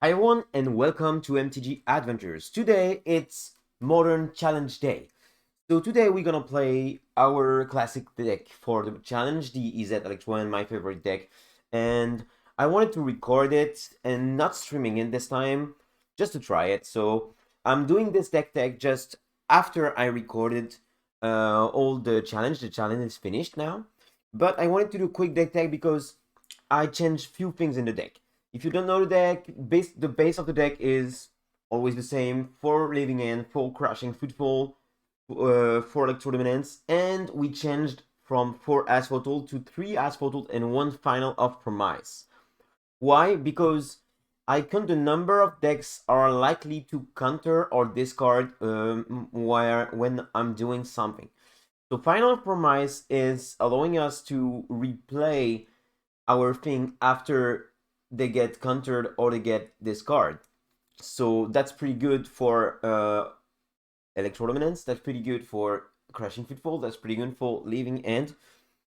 Hi everyone and welcome to MTG Adventures. Today it's Modern Challenge Day. So today we're gonna play our classic deck for the challenge, the Izzet Electro-End, my favorite deck. And I wanted to record it and not streaming it this time, just to try it. So I'm doing this deck just after I recorded all the challenge. The challenge is finished now. But I wanted to do a quick deck tag because I changed few things in the deck. If you don't know the deck, the base of the deck is always the same: 4 living end, 4 crashing footfall, 4 electrodominance, and we changed from 4 asphotal to 3 asphotal and 1 final of promise. Why? Because I count the number of decks are likely to counter or discard when I'm doing something. So final of promise is allowing us to replay our thing after they get countered or they get discarded. So that's pretty good for Electrodominance, that's pretty good for Crashing Footfall, that's pretty good for Leaving End.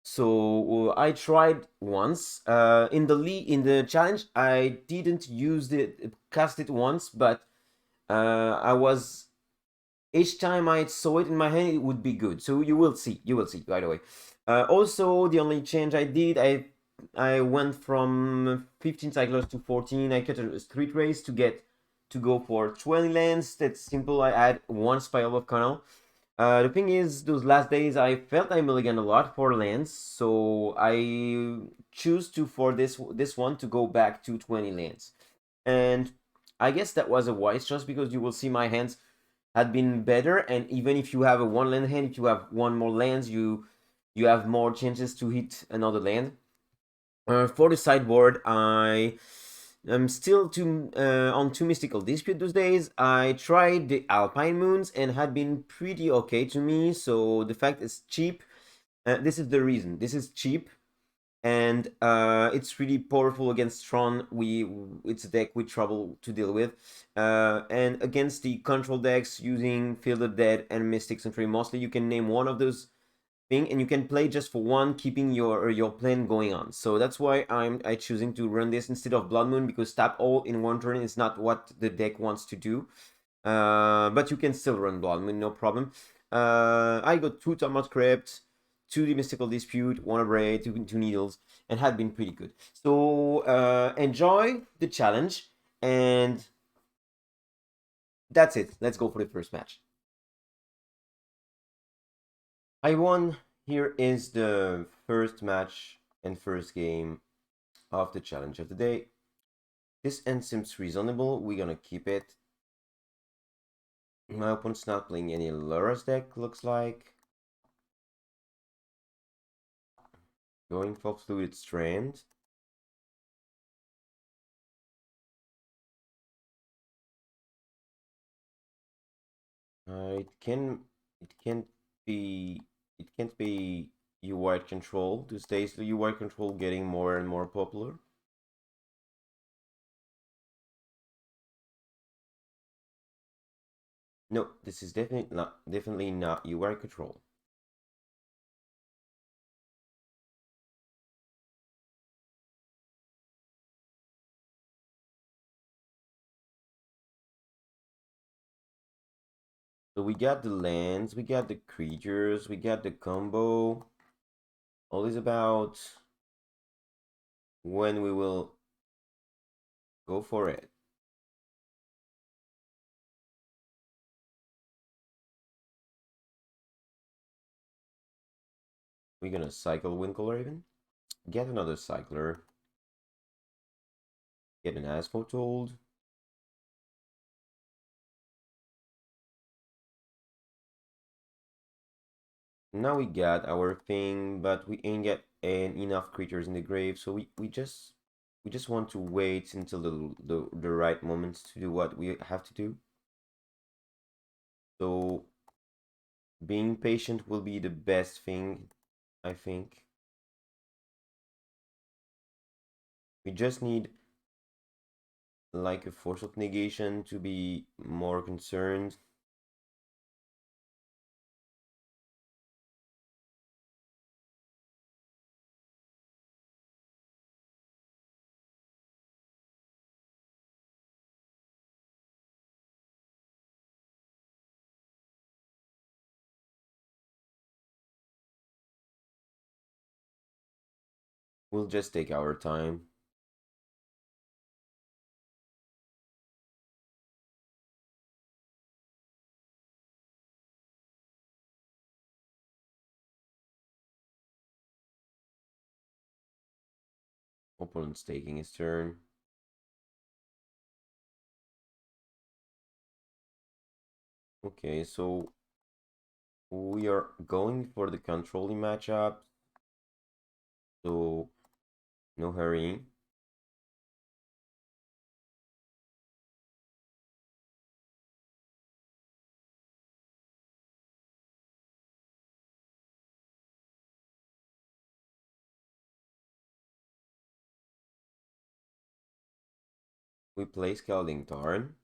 So I tried once in the challenge. I didn't use it, cast it once, but I was each time I saw it in my hand, it would be good. So you will see. By the way. Also, the only change I did, I went from 15 cyclers to 14. I cut a street race to go for 20 lands. That's simple. I add one spiral of Kernel. The thing is, those last days I felt I mulliganed a lot for lands, so I choose to for this one to go back to 20 lands, and I guess that was a wise choice because you will see my hands had been better, and even if you have a one land hand, if you have one more lands, you have more chances to hit another land. For the sideboard, I'm still on 2 Mystical Dispute those days. I tried the Alpine Moons and had been pretty okay to me, so the fact it's cheap, this is the reason. This is cheap, and it's really powerful against Tron. It's a deck with trouble to deal with, and against the control decks using Field of Dead and Mystic Sentry, mostly you can name one of those thing and you can play just for one, keeping your plan going on. So that's why I choosing to run this instead of Blood Moon, because tap all in one turn is not what the deck wants to do. But you can still run Blood Moon, no problem. I got 2 Thomas Crypt, 2 The Mystical Dispute, 1 Array, 2 Needles, and had been pretty good. So enjoy the challenge, and that's it. Let's go for the first match. I won. Here is the first match and first game of the challenge of the day. This end seems reasonable. We're gonna keep it. My opponent's not playing any Lura's deck, looks like. Going for Fluid Strand. It can't be UI control. These days the UI control getting more and more popular. No, this is definitely not UI control. So we got the lands, we got the creatures, we got the combo. All is about when we will go for it. We're gonna cycle Winkle Raven, get another cycler, get an Asphotold. Now we got our thing, but we ain't get enough creatures in the grave, so we just want to wait until the right moment to do what we have to do. So being patient will be the best thing, I think. We just need like a force of negation to be more concerned. We'll just take our time. Opponent's taking his turn. Okay, so we are going for the controlling matchup. So no hurrying. We play Scalding Tarn.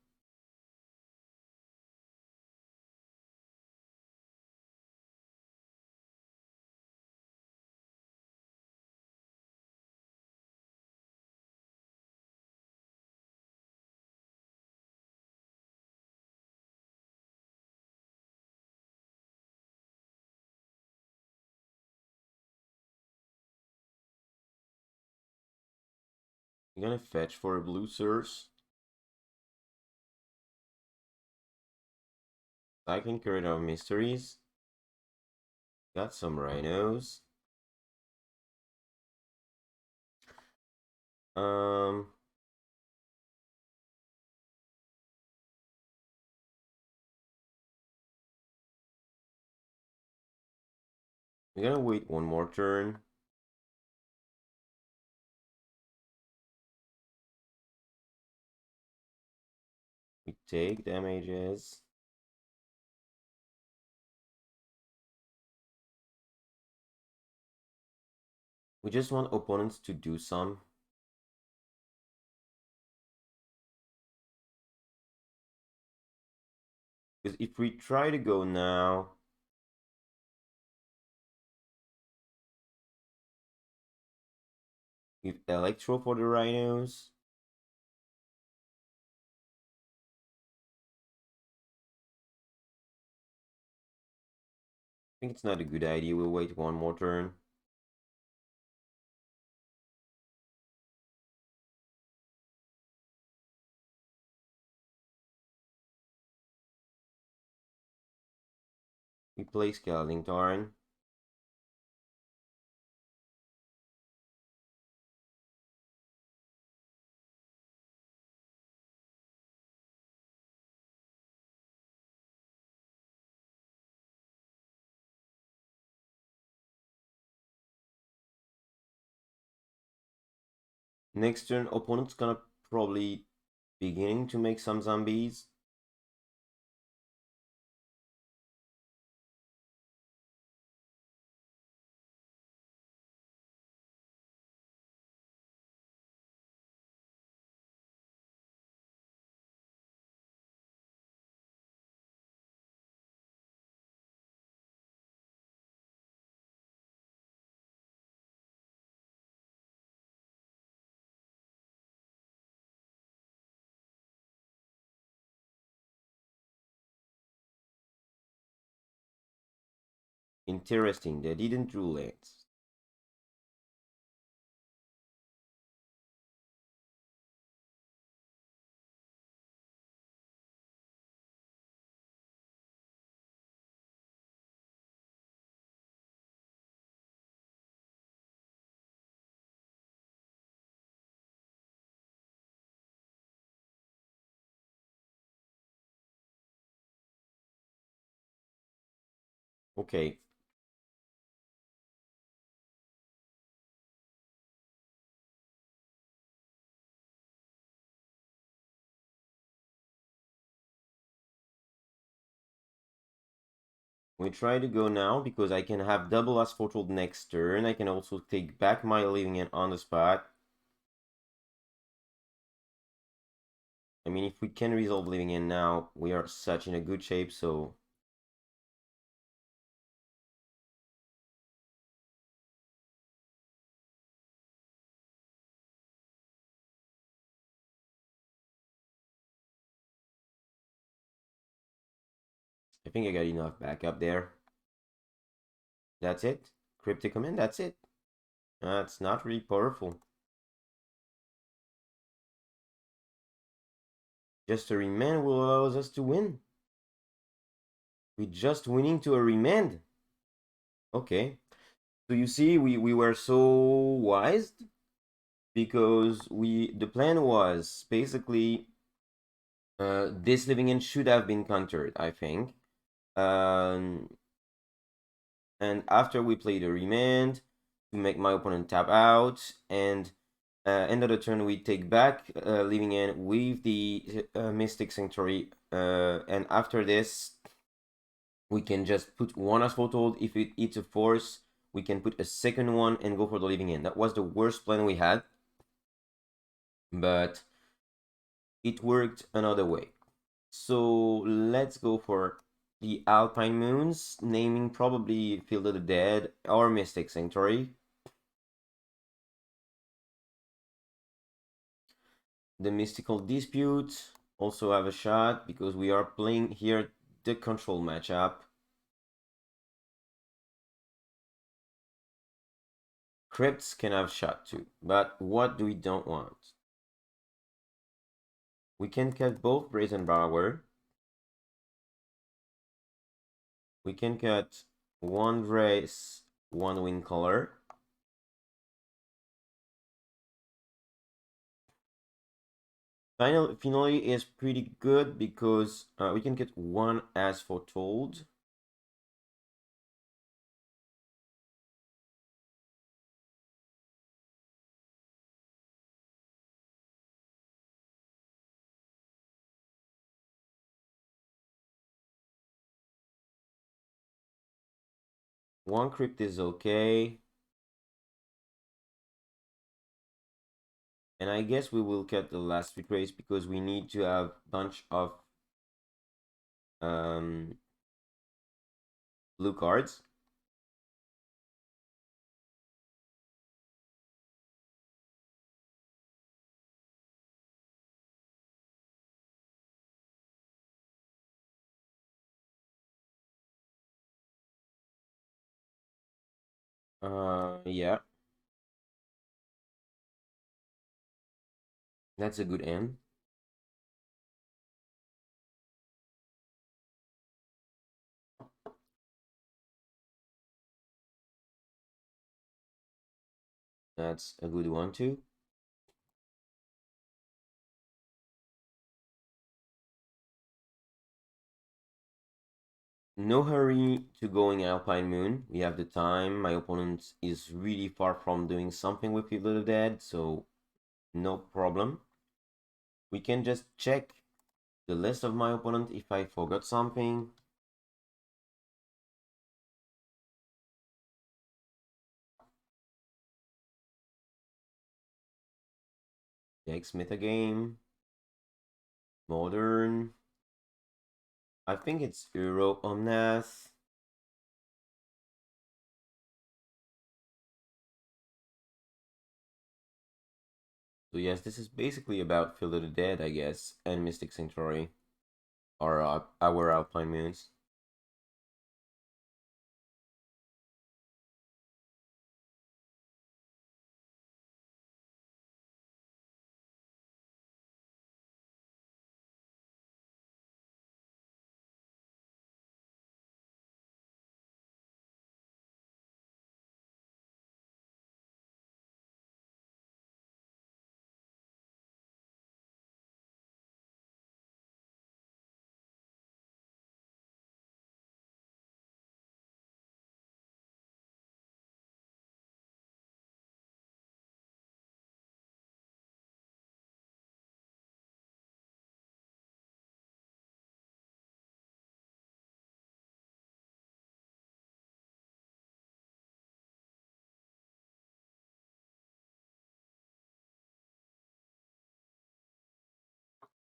I'm gonna fetch for a blue source. I can create our mysteries. Got some rhinos. Um, I'm gonna wait one more turn. We take damages. We just want opponents to do some. Because if we try to go now, with Electro for the rhinos. I think it's not a good idea. We'll wait one more turn. We play Scalding Tarn. Next turn, opponent's gonna probably beginning to make some zombies. Interesting, they didn't rule it. Okay. We try to go now because I can have double Asphotold next turn. I can also take back my living in on the spot. I mean, if we can resolve living in now, we are such in a good shape, so... I think I got enough backup there. That's it. Cryptic command, that's it. That's not really powerful. Just a remand will allow us to win. We're just winning to a remand. Okay. So you see, we were so wise because the plan was basically this living in should have been countered, I think. Um, and after we played a remand to make my opponent tap out, and end of the turn we take back living in with the Mystic Sanctuary, and after this we can just put one as foretold. If it hits a force, we can put a second one and go for the living in. That was the worst plan we had, but it worked another way. So let's go for the Alpine Moons, naming probably Field of the Dead or Mystic Sanctuary. The Mystical Dispute also have a shot because we are playing here the control matchup. Crypts can have shot too, but what do we don't want? We can cut both Brazen Bower. We can cut one race, one win color. Finally is pretty good because we can get one as foretold. One crypt is okay. And I guess we will cut the last three race because we need to have a bunch of blue cards. Yeah, that's a good end. That's a good one too. No hurry to going Alpine Moon. We have the time. My opponent is really far from doing something with Field of the Dead, so no problem. We can just check the list of my opponent if I forgot something. Dex metagame. Modern. I think it's Euro Omnath. So yes, this is basically about Field of the Dead, I guess, and Mystic Sanctuary, or our Alpine Moons.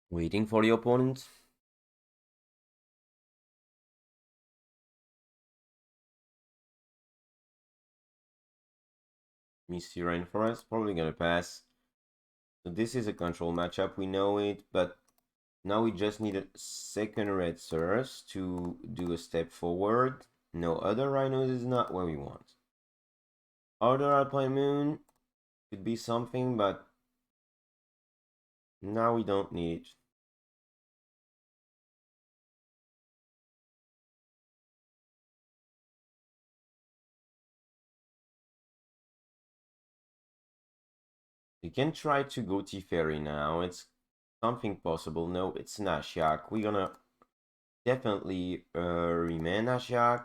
Waiting for the opponent. Misty Rainforest, probably gonna pass. So this is a control matchup, we know it, but now we just need a second red source to do a step forward. No other rhinos is not what we want. Other Alpine Moon could be something, but now we don't need it. We can try to go T-Ferry now. It's something possible. No, it's Nashiak. We're gonna definitely remain Nashiak.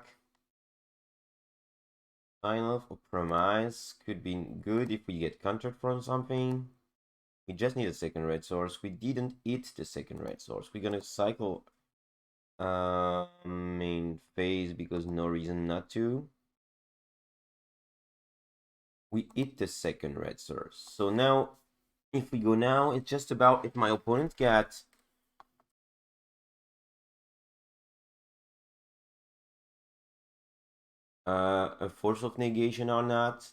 Sign off or Promise could be good if we get countered from something. We just need a second red source. We didn't eat the second red source. We're gonna cycle main phase because no reason not to. We eat the second red source. So now, if we go now, it's just about if my opponent gets a force of negation or not.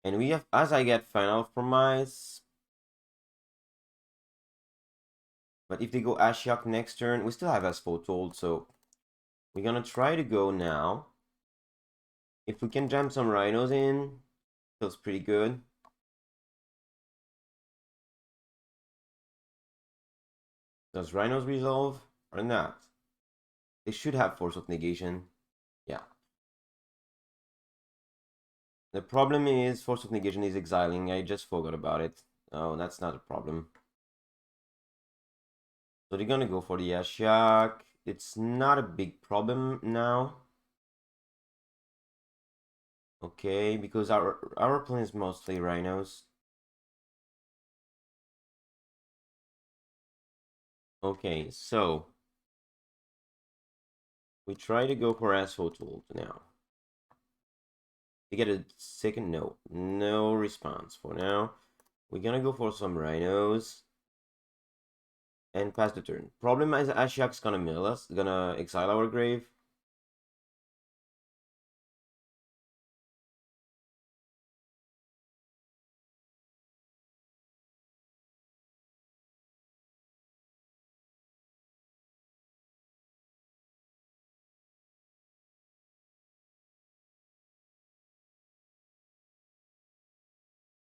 And we have, as I get final promise. But if they go Ashiok next turn, we still have Asphotold, so we're gonna try to go now. If we can jam some rhinos in, feels pretty good. Does rhinos resolve or not? They should have force of negation. Yeah. The problem is force of negation is exiling. I just forgot about it. Oh, that's not a problem. So they're gonna go for the Ashiok. It's not a big problem now. Okay, because our plan is mostly rhinos. Okay, so we try to go for Asphotold now. We get a second no response for now. We're gonna go for some rhinos and pass the turn. Problem is Ashiok's gonna mill us, gonna exile our grave.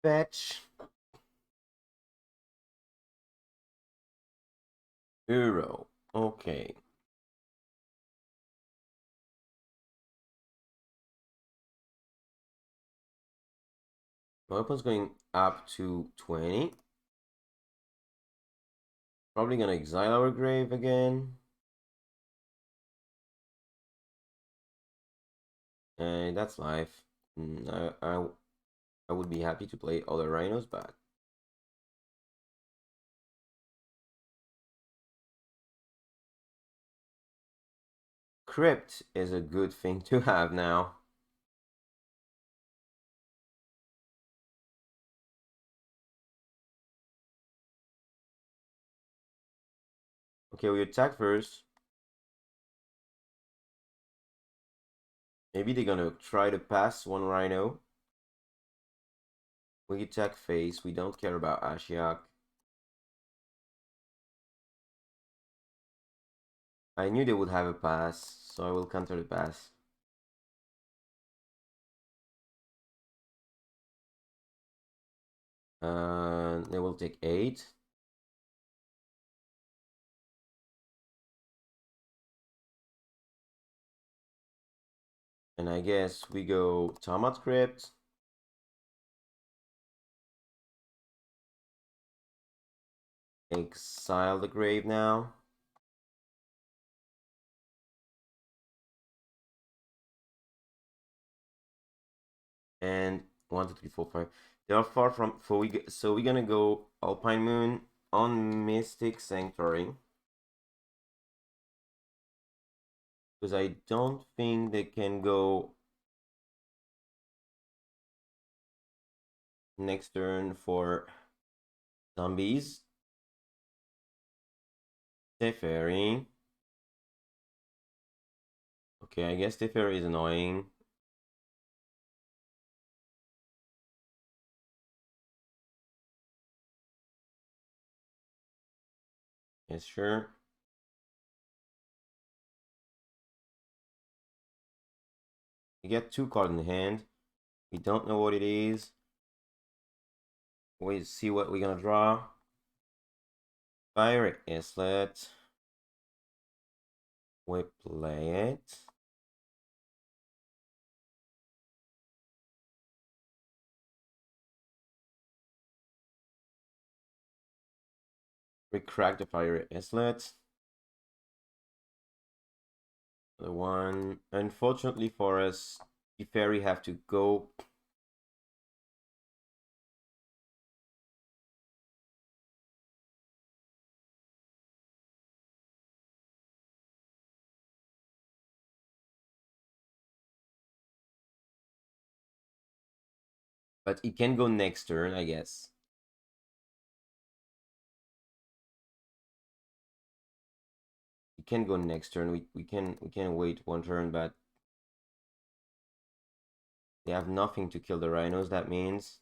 Fetch. Euro. Okay. My opponent's going up to 20. Probably gonna exile our grave again. And that's life. I would be happy to play other rhinos, but Crypt is a good thing to have now. Okay, we attack first. Maybe they're gonna try to pass one rhino. We attack face. We don't care about Ashiok. I knew they would have a pass, so I will counter the pass. They will take 8. And I guess we go Tomat Crypt. Exile the grave now. And 1, 2, 3, 4, 5. They are far from. So we're gonna go Alpine Moon on Mystic Sanctuary. Because I don't think they can go next turn for zombies. Teferi. Okay, I guess Teferi is annoying. Yes, sure. You get 2 cards in hand. We don't know what it is. We see what we're gonna draw. Fire Izzet. We play it. We crack the Fire Izzet. The one, unfortunately for us, the fairy have to go. But he can go next turn, I guess. He can go next turn. We can wait 1 turn, but they have nothing to kill the rhinos. That means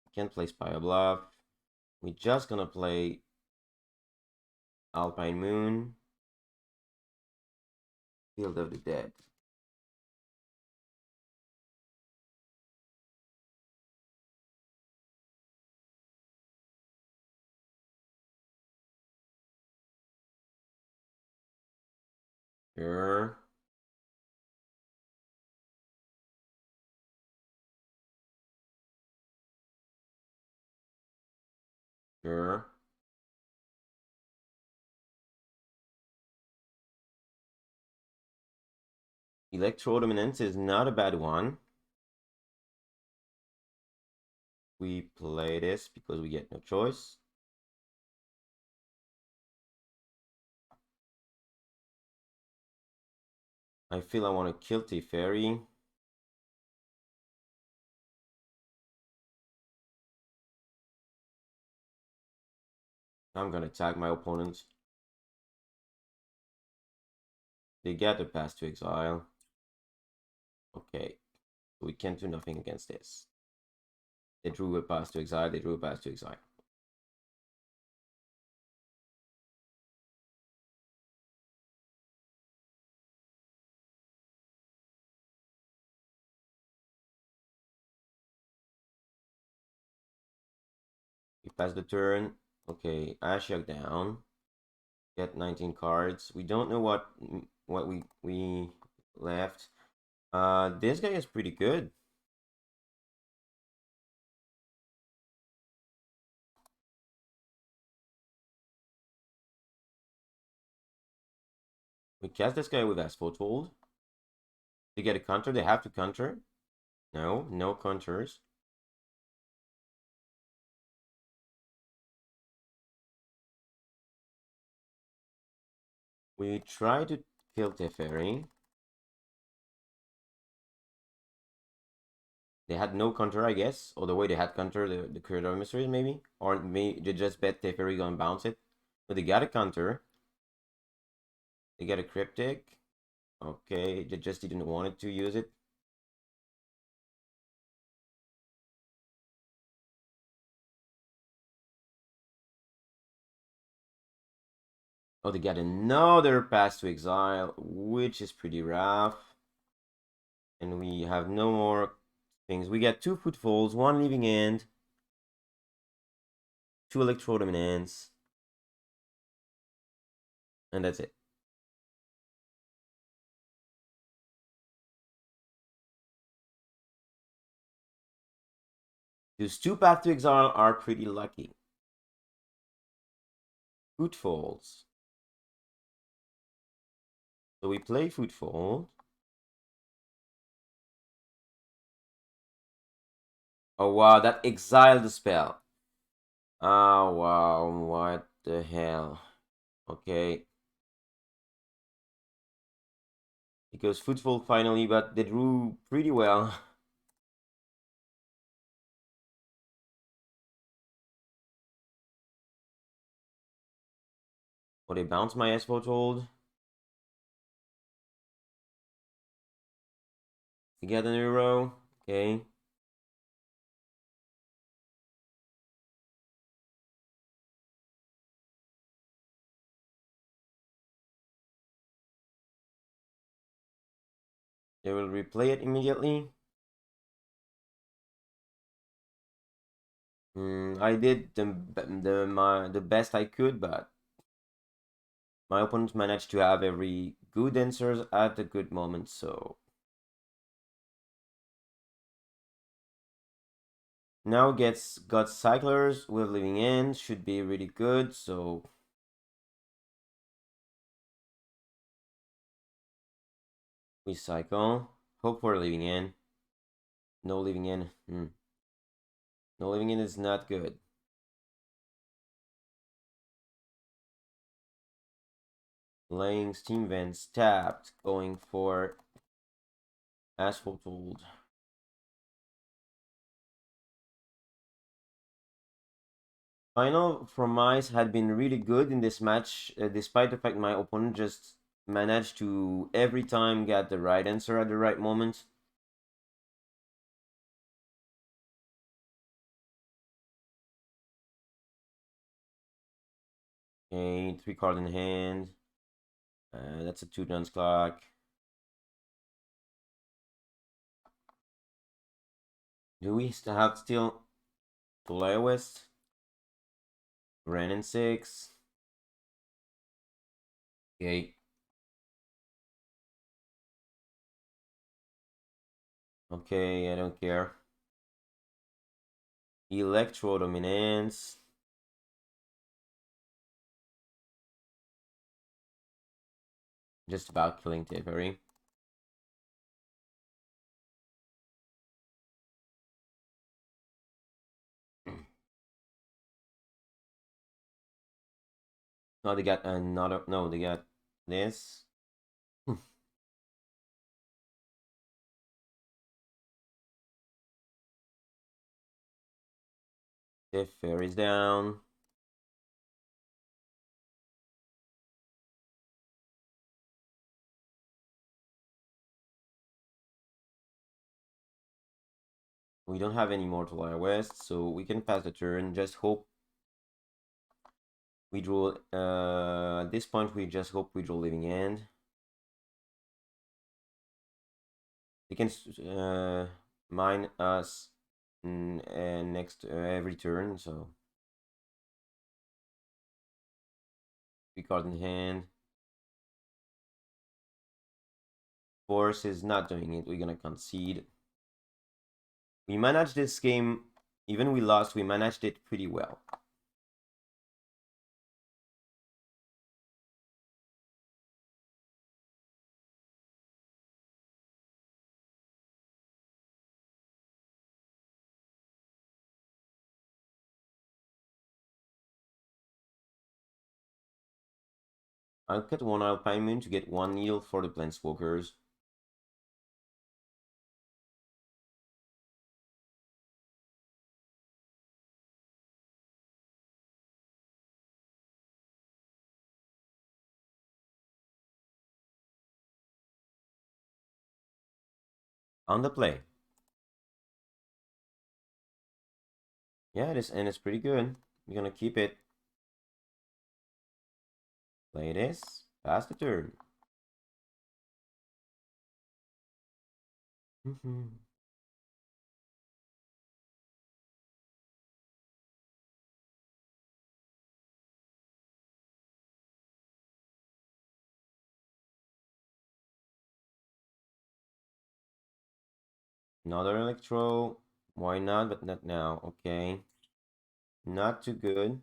we can't play Spire Bluff. We're just gonna play Alpine Moon. Field of the Dead. Sure. Sure. Electro-Dominance is not a bad one. We play this because we get no choice. I feel I want to kill Teferi. I'm gonna attack my opponents. They get the pass to exile. Okay, we can't do nothing against this. They drew a pass to exile. They drew a pass to exile. We pass the turn. Okay, Ashok down. Get 19 cards. We don't know what we left. This guy is pretty good. We cast this guy with Asphotold. They get a counter. They have to counter. No, no counters. We try to kill Teferi. They had no counter, I guess. Or the way they had counter the Creator of Mysteries, maybe? Or maybe they just bet Teferi gonna bounce it. But they got a counter. They get a Cryptic. Okay, they just didn't want it to use it. Oh, they got another pass to exile, which is pretty rough. And we have no more things. We got 2 footfalls, 1 leaving hand, 2 Electro-Dominance, and that's it. Those 2 paths to exile are pretty lucky. Footfalls. So we play Footfall. Oh wow, that exiled the spell. Oh wow, what the hell? Okay. It goes Footfall finally, but they drew pretty well. Oh, they bounce my Asphotold. You get an arrow. Okay. They will replay it immediately. I did the best I could, but my opponents managed to have every good answers at the good moment, so now got cyclers with living end, should be really good, so we cycle. Hope for living in. No living in. No living in is not good. Laying steam vents tapped, going for asphalt old. Final Promise had been really good in this match, despite the fact my opponent just managed to every time get the right answer at the right moment. Okay, 3 card in hand. That's a 2 dance clock. Do we have still Tulare West? Ren and 6. Okay. Okay, I don't care. Electro Dominance. Just about killing Teferi. No, they got another. No, they got this. Teferi's down. We don't have any more Tulare West, so we can pass the turn. Just hope we draw. At this point, we just hope we draw Living End. They can mine us next every turn, so 3 card in hand. Force is not doing it. We're gonna concede. We managed this game, even we lost, we managed it pretty well. I'll cut 1 Alpine Moon to get 1 needle for the Planeswalkers. On the play. Yeah, this end is pretty good. We're gonna keep it. Play this. Pass the turn. Another Electro. Why not? But not now. Okay. Not too good.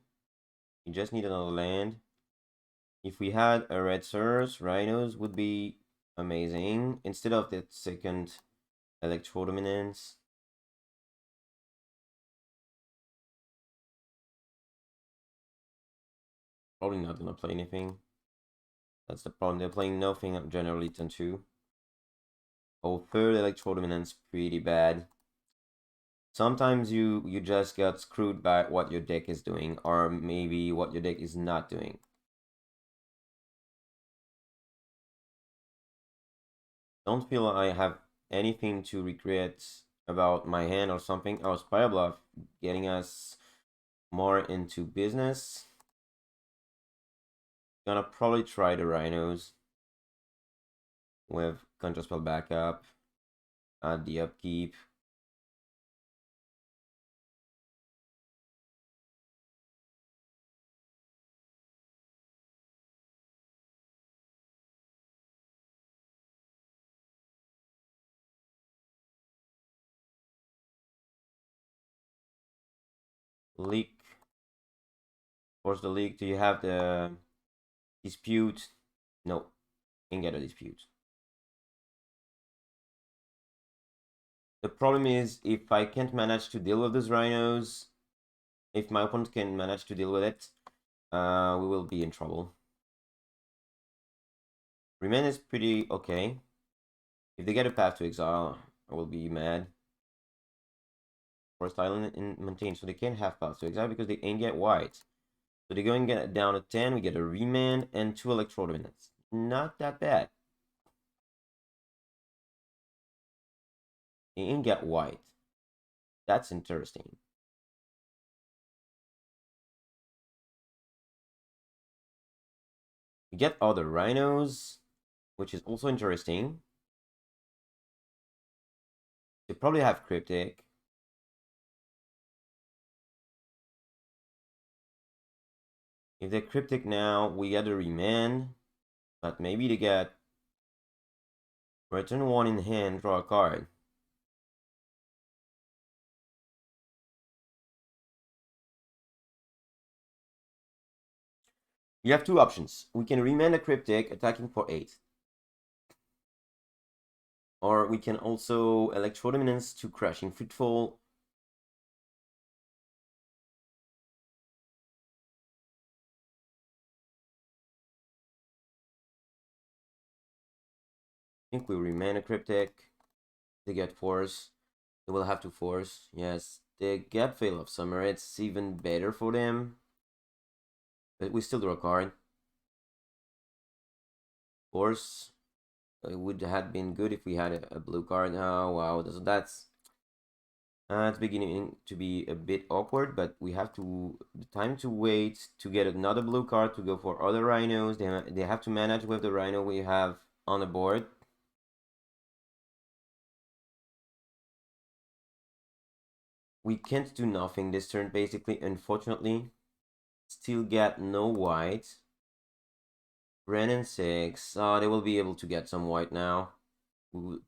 We just need another land. If we had a red source, Rhinos would be amazing. Instead of that second Electro Dominance. Probably not gonna play anything. That's the problem. They're playing nothing generally turn 2. Oh, third Electro Dominance pretty bad. Sometimes you just got screwed by what your deck is doing, or maybe what your deck is not doing. Don't feel I have anything to regret about my hand or something. Oh, Spire Bluff getting us more into business. Gonna probably try the Rhinos with Counterspell backup. Add the upkeep. Leak. Force the leak. Do you have the dispute? No. Can get a dispute. The problem is if I can't manage to deal with those rhinos, if my opponent can manage to deal with it, we will be in trouble. Remain is pretty okay. If they get a path to exile, I will be mad. Forest Island and maintain, so they can't have path to exile because they ain't get white. So they're going to get down to 10. We get a remand and 2 Electro-Minutes. Not that bad. They ain't get white. That's interesting. We get other rhinos, which is also interesting. They probably have Cryptic. If they're Cryptic now, we get a remand. But maybe they get return 1 in hand, draw a card. We have 2 options. We can remand a Cryptic, attacking for 8. Or we can also Electro-Dominance to Crashing Footfall. I think we remand a Cryptic. They get Force. They will have to Force. Yes, they get Veil of Summer. It's even better for them. But we still draw a card. Force. It would have been good if we had a blue card. Oh, wow. That's it's beginning to be a bit awkward, but we have to the time to wait to get another blue card to go for other rhinos. They have to manage with the rhino we have on the board. We can't do nothing this turn, basically, unfortunately. Still get no white. Ren and 6. They will be able to get some white now.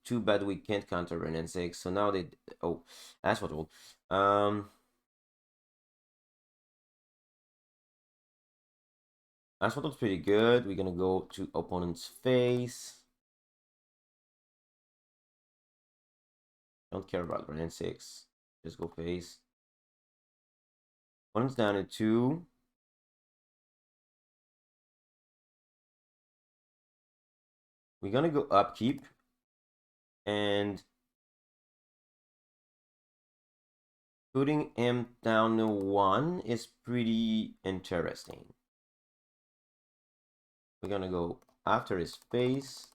Too bad we can't counter Ren and 6. So now they... Oh, that's what all. That's what was pretty good. We're gonna go to opponent's face. Don't care about Ren and 6. Just go face. Opponent's down to 2. We're gonna go upkeep. And putting him down to 1 is pretty interesting. We're gonna go after his face.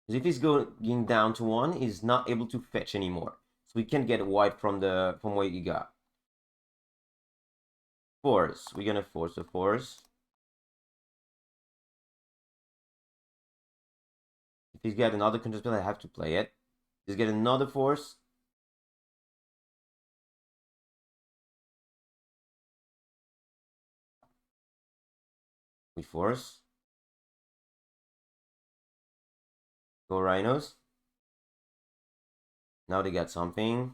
Because if he's going down to 1, he's not able to fetch anymore. So we can't get white from what he got. Force. We're gonna force a force. If he's got another counter spell, I have to play it. Just get another force. We force. Go rhinos. Now they got something.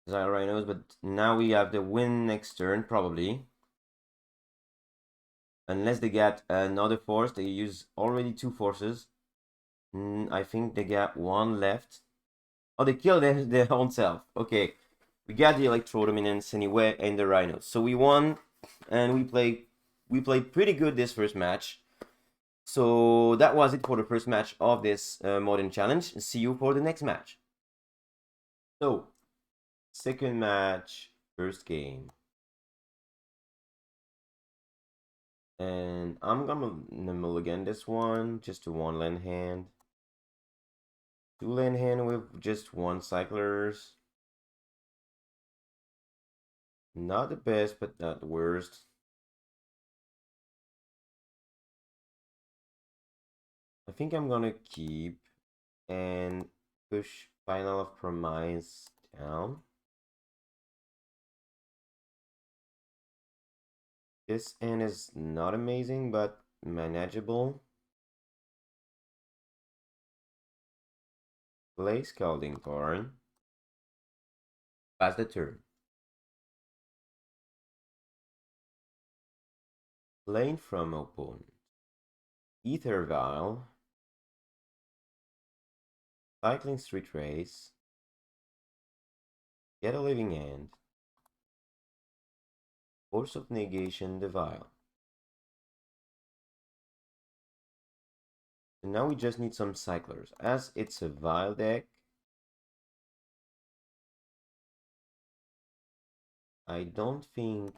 Exile rhinos, but now we have the win next turn, probably. Unless they get another force, they use already 2 forces. I think they got 1 left. Oh, they killed their own self. Okay, we got the Electro-Dominance anyway and the rhinos. So we won, and we played pretty good this first match. So that was it for the first match of this Modern Challenge. See you for the next match. So, second match, first game. And I'm gonna mulligan this one, just to 1 land hand. 2 land hand with just 1 cyclers. Not the best, but not the worst. I think I'm gonna keep and push Final of Promise down. This end is not amazing, but manageable. Play Scalding Tarn. Pass the turn. Lane from opponent. Ether Vial. Cycling Street Race. Get a Living End. Force of Negation the Vial. And now we just need some cyclers. As it's a Vial deck, I don't think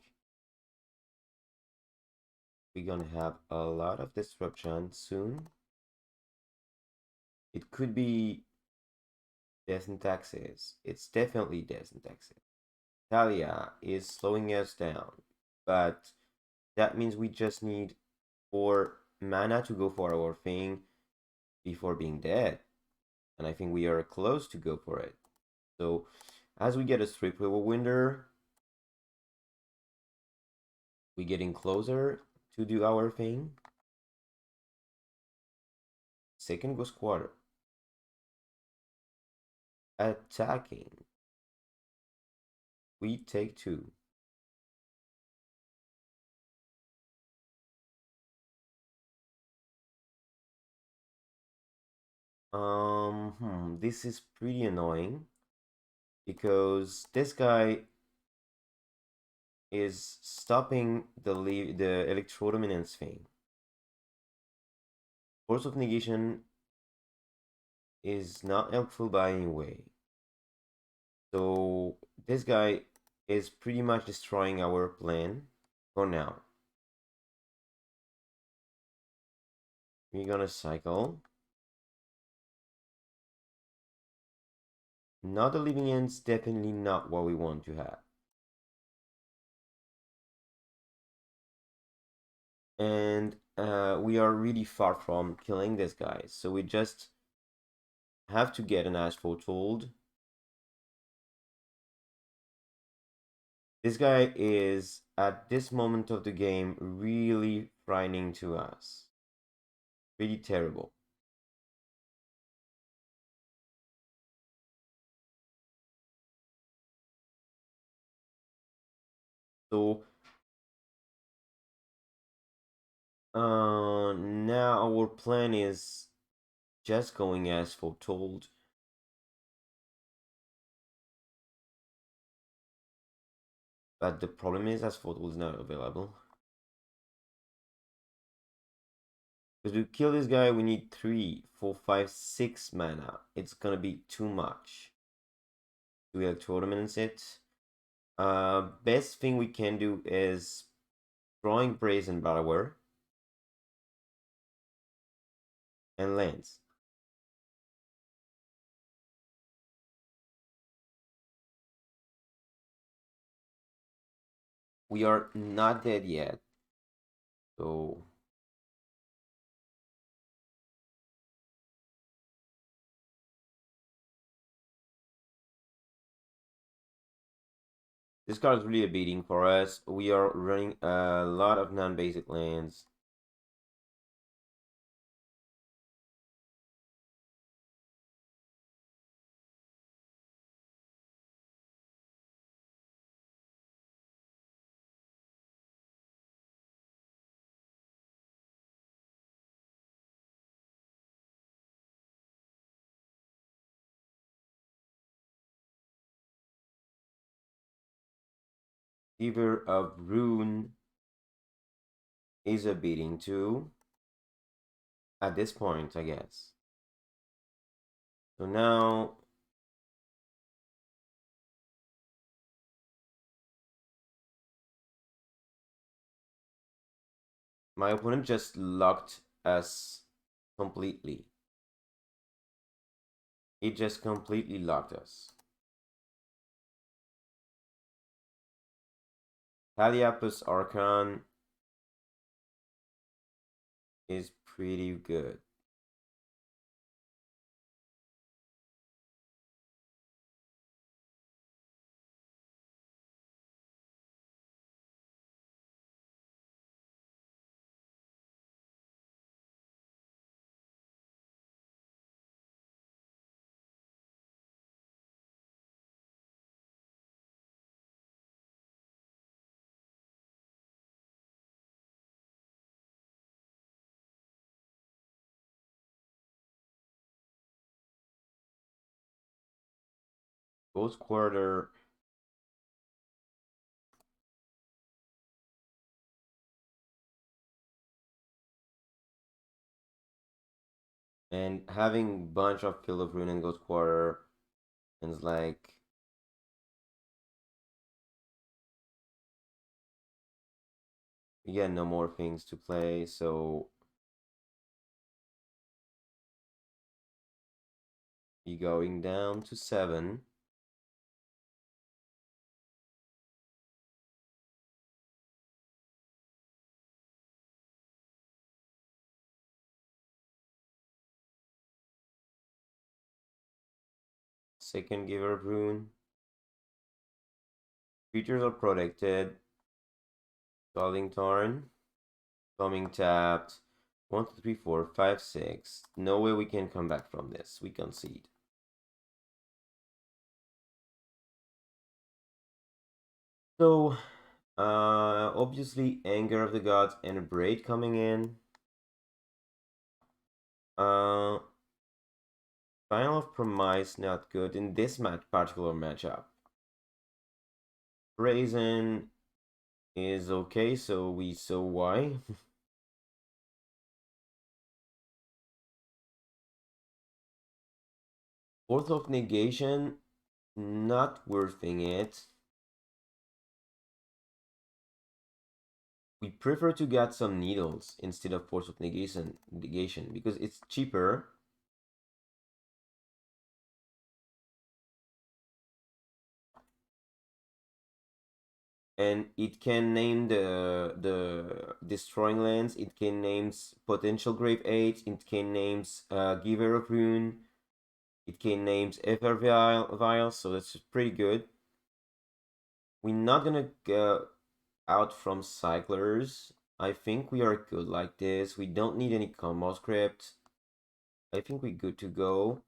we're gonna have a lot of disruption soon. It could be Death&Taxes. It's definitely Death&Taxes. Talia is slowing us down, but that means we just need 4 mana to go for our thing before being dead. And I think we are close to go for it. So as we get a strip level winner, we're getting closer to do our thing. Second Ghost Quarter. Attacking. We take 2. This is pretty annoying because this guy is stopping the Electro-Dominance thing. Force of Negation is not helpful by any way. So this guy is pretty much destroying our plan for now. We're gonna cycle. Not a Living End's definitely not what we want to have. And we are really far from killing this guy. So we just have to get an Asphalt Hold. This guy is, at this moment of the game, really frightening to us. Pretty terrible. So now our plan is just going as foretold. But the problem is as foretold is not available. Because to kill this guy we need 3, 4, 5, 6 mana. It's gonna be too much. Do we have tournaments it? Best thing we can do is drawing Brazen Borrower and lands. We are not dead yet, so this card is really a beating for us. We are running a lot of non-basic lands. Fever of Rune is a beating too. At this point, I guess. So now my opponent just locked us completely. He just completely locked us. Talia plus Archon is pretty good. Ghost Quarter. And having bunch of Field of Ruin and Ghost Quarter is like you get no more things to play, so you're going down to 7. Second Giver of Rune. Creatures are protected. Scalding Tarn. Coming tapped. 1, 2, 3, 4, 5, 6. No way we can come back from this. We concede. So, obviously, Anger of the Gods and Braid coming in. Final of Promise not good in this particular matchup. Brazen is okay, so we saw why. Fourth of Negation, not worthing it. We prefer to get some needles instead of Force of Negation because it's cheaper. And it can name the destroying lands. It can names potential grave aids. It can names Giver of Rune. It can names Ether Vial, so that's pretty good. We're not gonna go out from Cyclers. I think we are good like this. We don't need any combo script. I think we're good to go.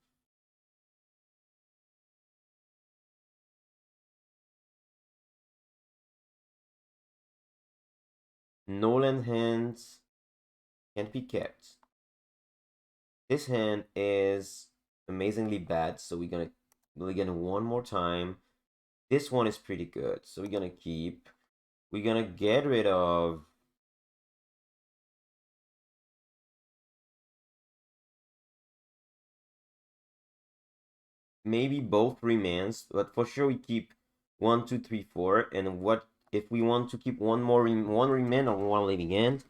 No land hands can't be kept. This hand is amazingly bad, so we're gonna one more time. This one is pretty good, so we're gonna keep. We're gonna get rid of maybe both remains, but for sure we keep 1, 2, 3, 4. And what if we want to keep one remand or one living end?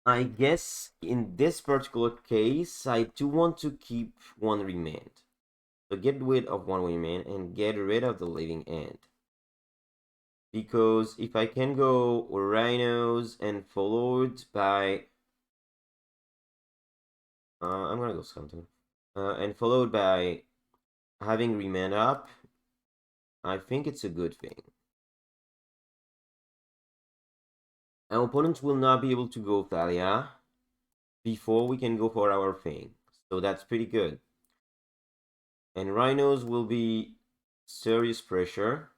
I guess in this particular case, I do want to keep one remand. So get rid of one remand and get rid of the living end. Because if I can go rhinos and followed by I'm gonna go something and followed by having remand up, I think it's a good thing. Our opponents will not be able to go Thalia before we can go for our thing, so that's pretty good. And rhinos will be serious pressure.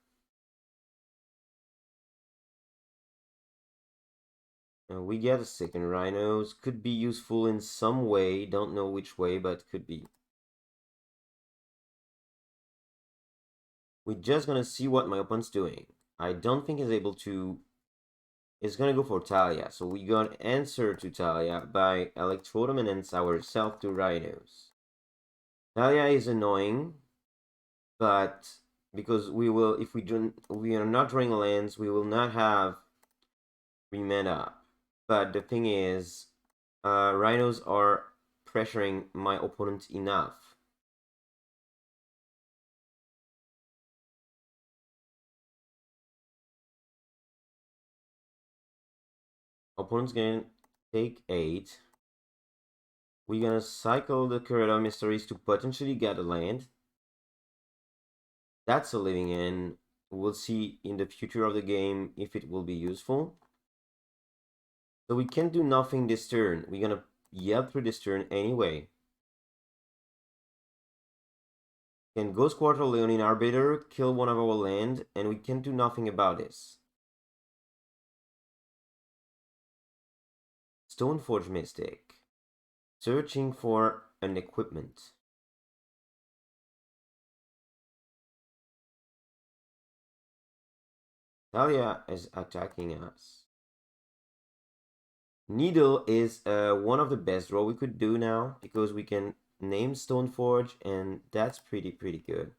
We get a second rhinos. Could be useful in some way. Don't know which way, but could be. We're just gonna see what my opponent's doing. I don't think he's able to. He's gonna go for Talia. So we got answer to Talia by Electrodominance ourselves to rhinos. Talia is annoying, but because we will, if we are not drawing lands, we will not have remand up. But the thing is, rhinos are pressuring my opponent enough. Opponent's gonna take 8. We're gonna cycle the Corridor Mysteries to potentially get a land. That's a living end. We'll see in the future of the game if it will be useful. So we can do nothing this turn. We're gonna yell through this turn anyway. Can Ghost Quarter Leonine Arbiter kill one of our land, and we can do nothing about this. Stoneforge Mystic. Searching for an equipment. Talia is attacking us. Needle is one of the best draw we could do now because we can name Stoneforge and that's pretty good.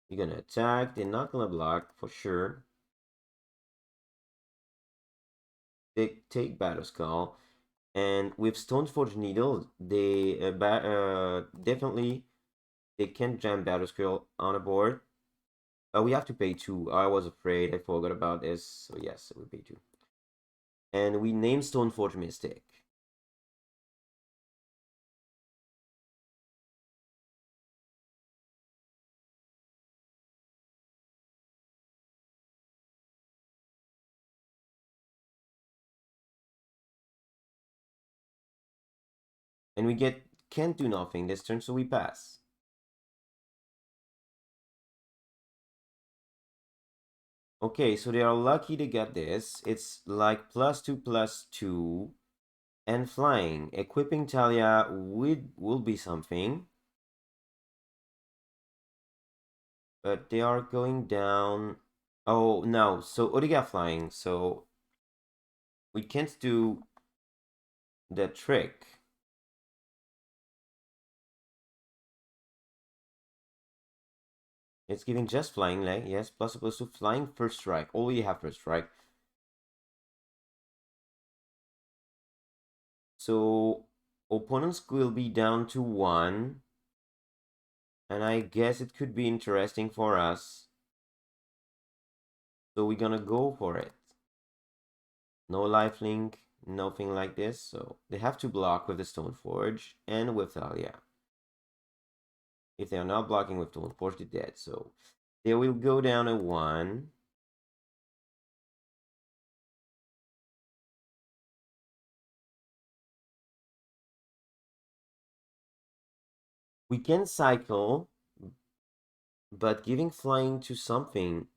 You're gonna attack, they're not gonna block for sure. They take Battle Skull, and with Stoneforge Needle, they definitely they can jam Battle Skull on a board. We have to pay 2. I was afraid, I forgot about this. So yes, we pay 2. And we name Stoneforge Mystic. And we can't do nothing this turn, so we pass. Okay, so they are lucky to get this. It's like +2/+2 and flying. Equipping Talia will be something. But they are going down. Oh no, so Odiga flying, so we can't do the trick. It's giving just flying leg, yes, ++2 flying first strike. Already have first strike. So opponents will be down to 1. And I guess it could be interesting for us. So we're gonna go for it. No lifelink, nothing like this. So they have to block with the Stoneforge and with Thalia. If they are not blocking with Stoneforge, they're dead. So they will go down a 1. We can cycle, but giving flying to something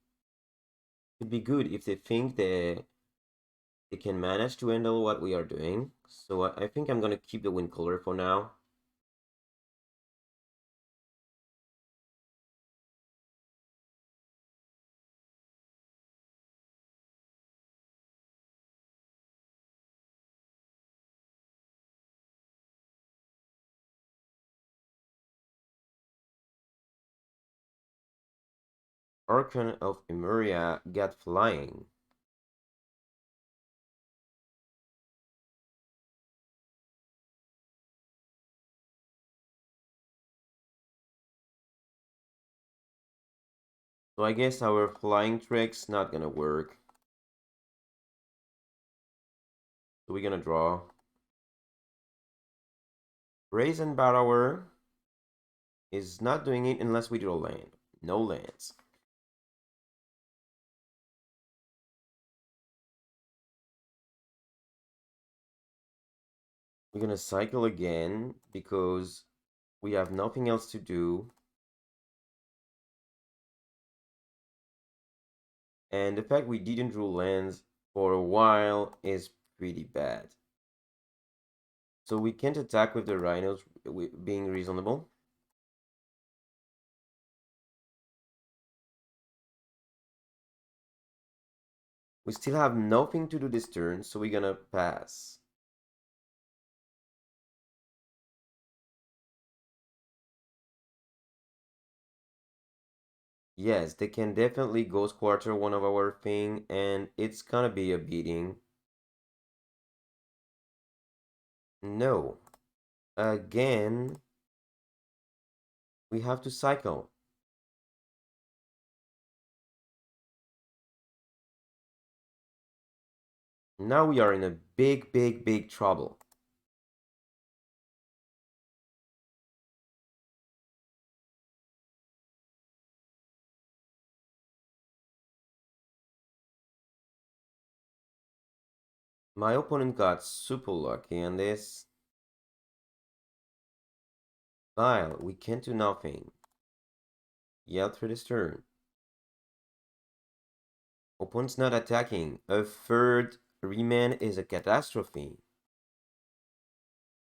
could be good if they think they can manage to handle what we are doing. So I think I'm gonna keep the wind color for now. Archon of Emuria got flying. So I guess our flying trick's not gonna work. So we're gonna draw. Brazen Borrower is not doing it unless we draw land. No lands. We're gonna cycle again because we have nothing else to do. And the fact we didn't draw lands for a while is pretty bad. So we can't attack with the rhinos being reasonable. We still have nothing to do this turn, so we're gonna pass. Yes, they can definitely ghost quarter one of our thing, and it's gonna be a beating. No. Again, we have to cycle. Now we are in a big trouble. My opponent got super lucky on this. File, we can't do nothing. Yell through this turn. Opponent's not attacking. A third remand is a catastrophe.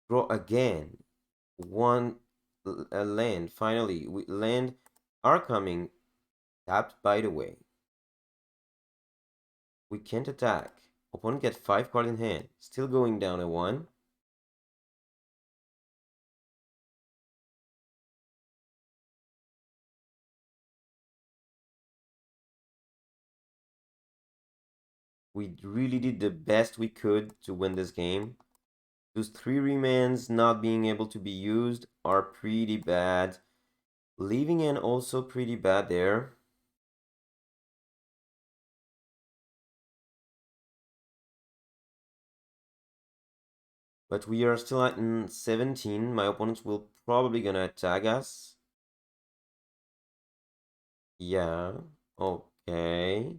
Draw again. One land. Finally, land are coming. Tapped by the way. We can't attack. Opponent gets 5 cards in hand. Still going down a 1. We really did the best we could to win this game. Those 3 remands not being able to be used are pretty bad. Leaving in also pretty bad there. But we are still at 17. My opponents will probably gonna attack us. Yeah, okay.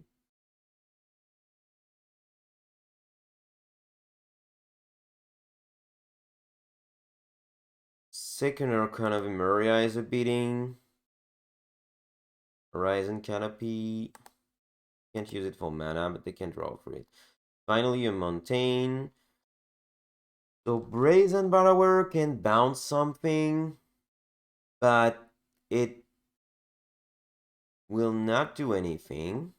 Second Arcana of Emeria is a beating. Horizon Canopy. Can't use it for mana, but they can draw for it. Finally, a Montaigne. So Brazen Borrower can bounce something, but it will not do anything.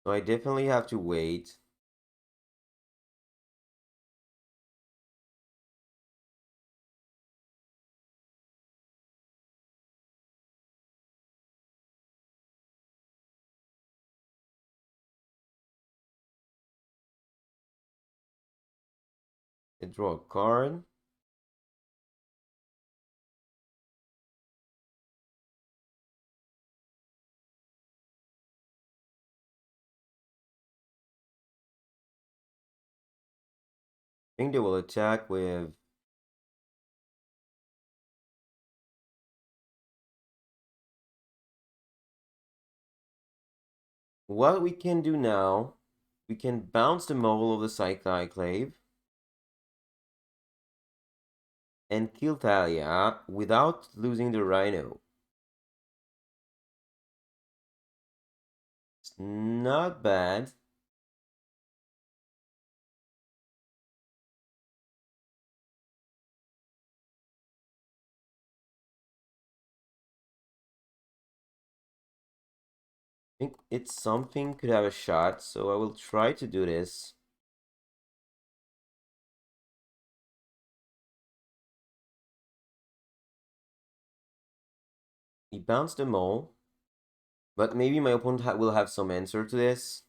So I definitely have to wait. I draw a card. I think they will attack with... What we can do now, we can bounce the mole of the Cycloclave and kill Talia without losing the Rhino. It's not bad. I think it's something could have a shot, so I will try to do this. He bounced the mole, but maybe my opponent will have some answer to this.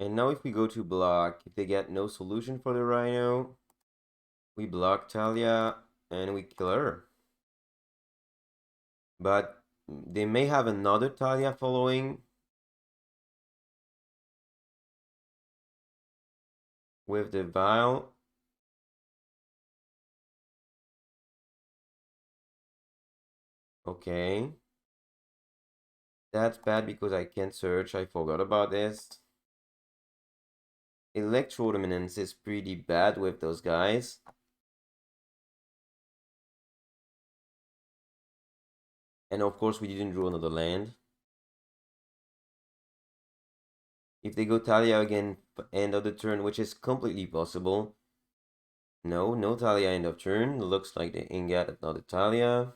And now if we go to block, if they get no solution for the Rhino, we block Talia and we kill her. But they may have another Talia following with the Vial. Okay. That's bad because I can't search. I forgot about this. Electro-Dominance is pretty bad with those guys. And of course we didn't draw another land. If they go Talia again end of the turn, which is completely possible. No, no Talia end of turn. Looks like they ain't got another Talia.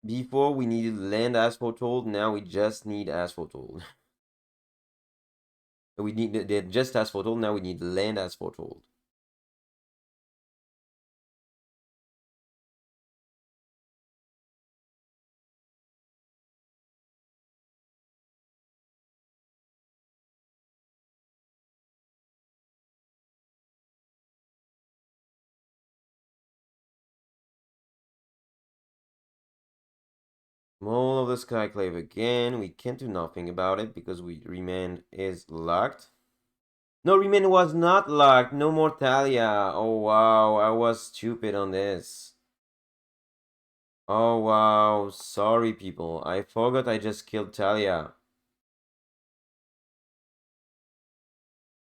Before we needed land as foretold, now we just need as foretold. We need just as foretold, now we need land as foretold. Mole of the Skyclave again. We can't do nothing about it because remand is locked. No, remand was not locked. No more Talia. Oh wow, I was stupid on this. Oh wow, sorry people. I forgot I just killed Talia.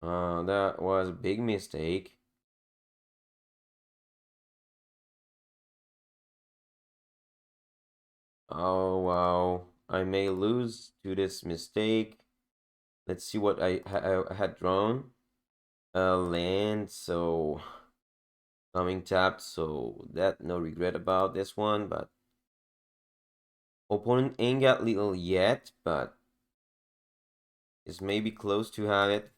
That was a big mistake. Oh wow, I may lose to this mistake. Let's see what I had drawn. Land, so coming tapped, so that no regret about this one, but opponent ain't got little yet, but is maybe close to have it.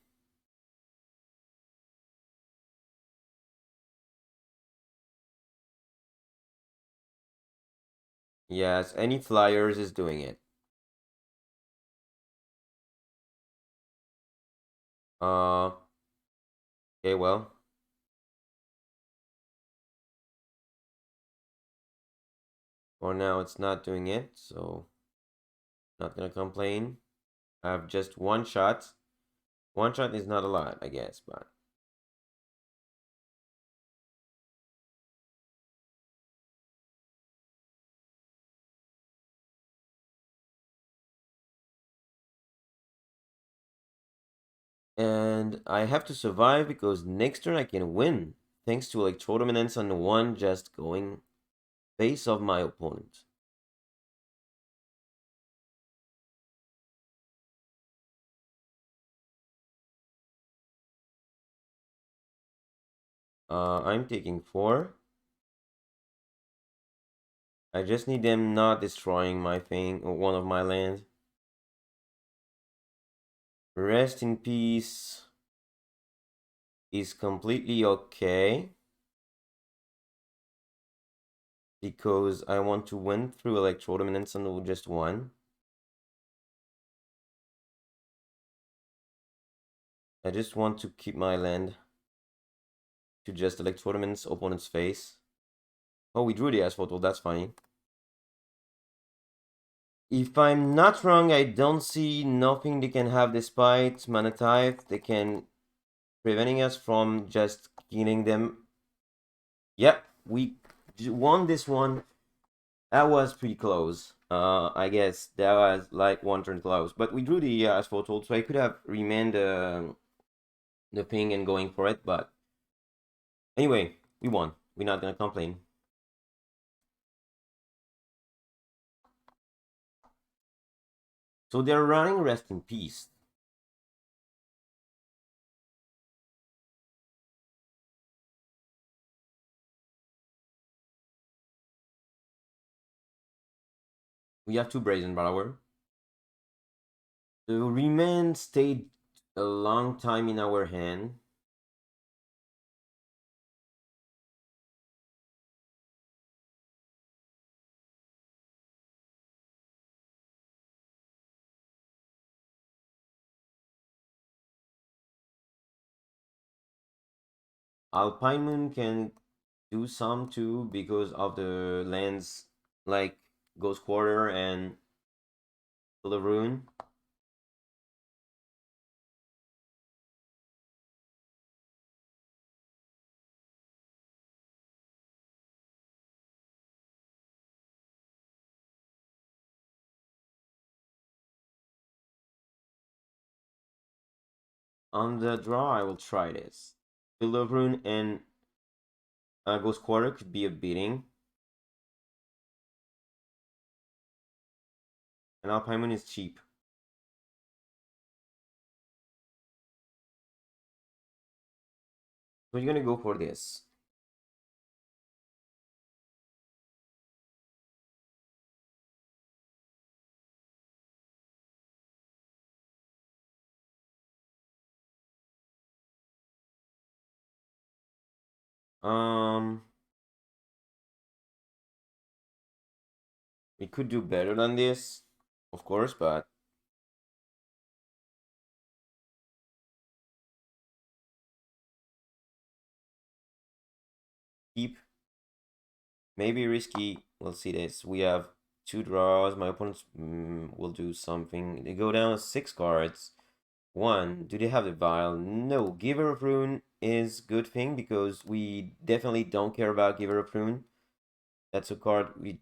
Yes, any flyers is doing it. Okay, well. For now, it's not doing it, so not gonna complain. I have just one shot. One shot is not a lot, I guess, but and I have to survive because next turn I can win thanks to Electro-Dominance on one just going face of my opponent. I'm taking 4. I just need them not destroying my thing or one of my lands. Rest in peace is completely okay because I want to win through Electro-Dominance on just one. I just want to keep my land to just Electro-Dominance opponent's face. Oh, we drew the Asphodel, that's funny. If I'm not wrong, I don't see nothing they can have despite Mana Tithe. They can preventing us from just killing them. Yep, we won this one. That was pretty close. I guess that was like one turn close. But we drew the Asphodel, so I could have remained the ping and going for it. But anyway, we won. We're not gonna complain. So they're running Rest in Peace. We have 2 Brazen Power. The remand stayed a long time in our hand. Alpine Moon can do some too because of the lands like Ghost Quarter and the Rune. On the draw, I will try this. Rune and Ghost Quarter could be a beating. And Alpine Moon is cheap. So you're gonna go for this. Um, we could do better than this, of course, but keep. Maybe risky. We'll see this. We have 2 draws. My opponents will do something. They go down 6 cards. 1. Do they have the vial? No. Giver of Rune is good thing because we definitely don't care about Giver of Rune. That's a card we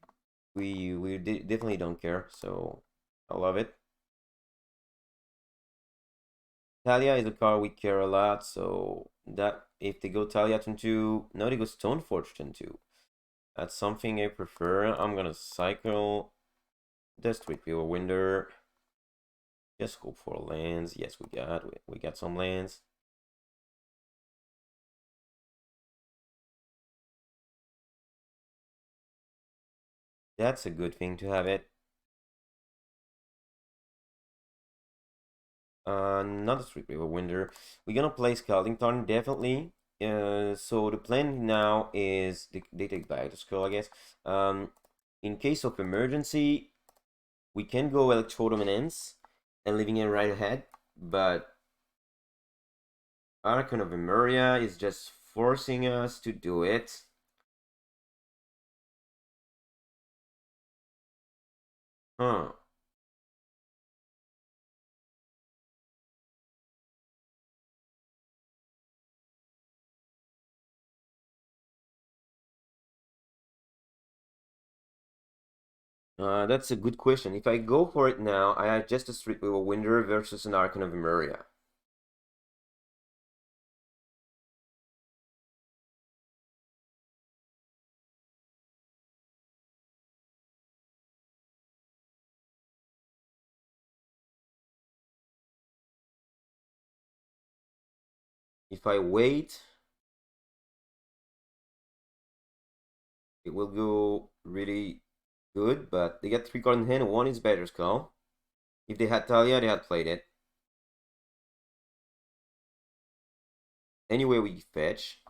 definitely don't care. So I love it. Talia is a card we care a lot. So that if they go Talia turn 2, no, they go Stoneforge turn 2. That's something I prefer. I'm gonna cycle the Street Viewer Winder. Just hope for lands. Yes, we got some lands. That's a good thing to have it. Another Street Viewer Winder. We're gonna play Scalding Tarn definitely. So the plan now is they take back the skull, I guess. In case of emergency, we can go Electrodominance and leaving it right ahead, but Archon of Emeria is just forcing us to do it. Huh. That's a good question. If I go for it now, I have just a Street Viewer Winder versus an Archon of Emeria. If I wait, it will go really good, but they get 3 cards in hand. One is Better Skull. If they had Talia, they had played it. Anyway, we fetch.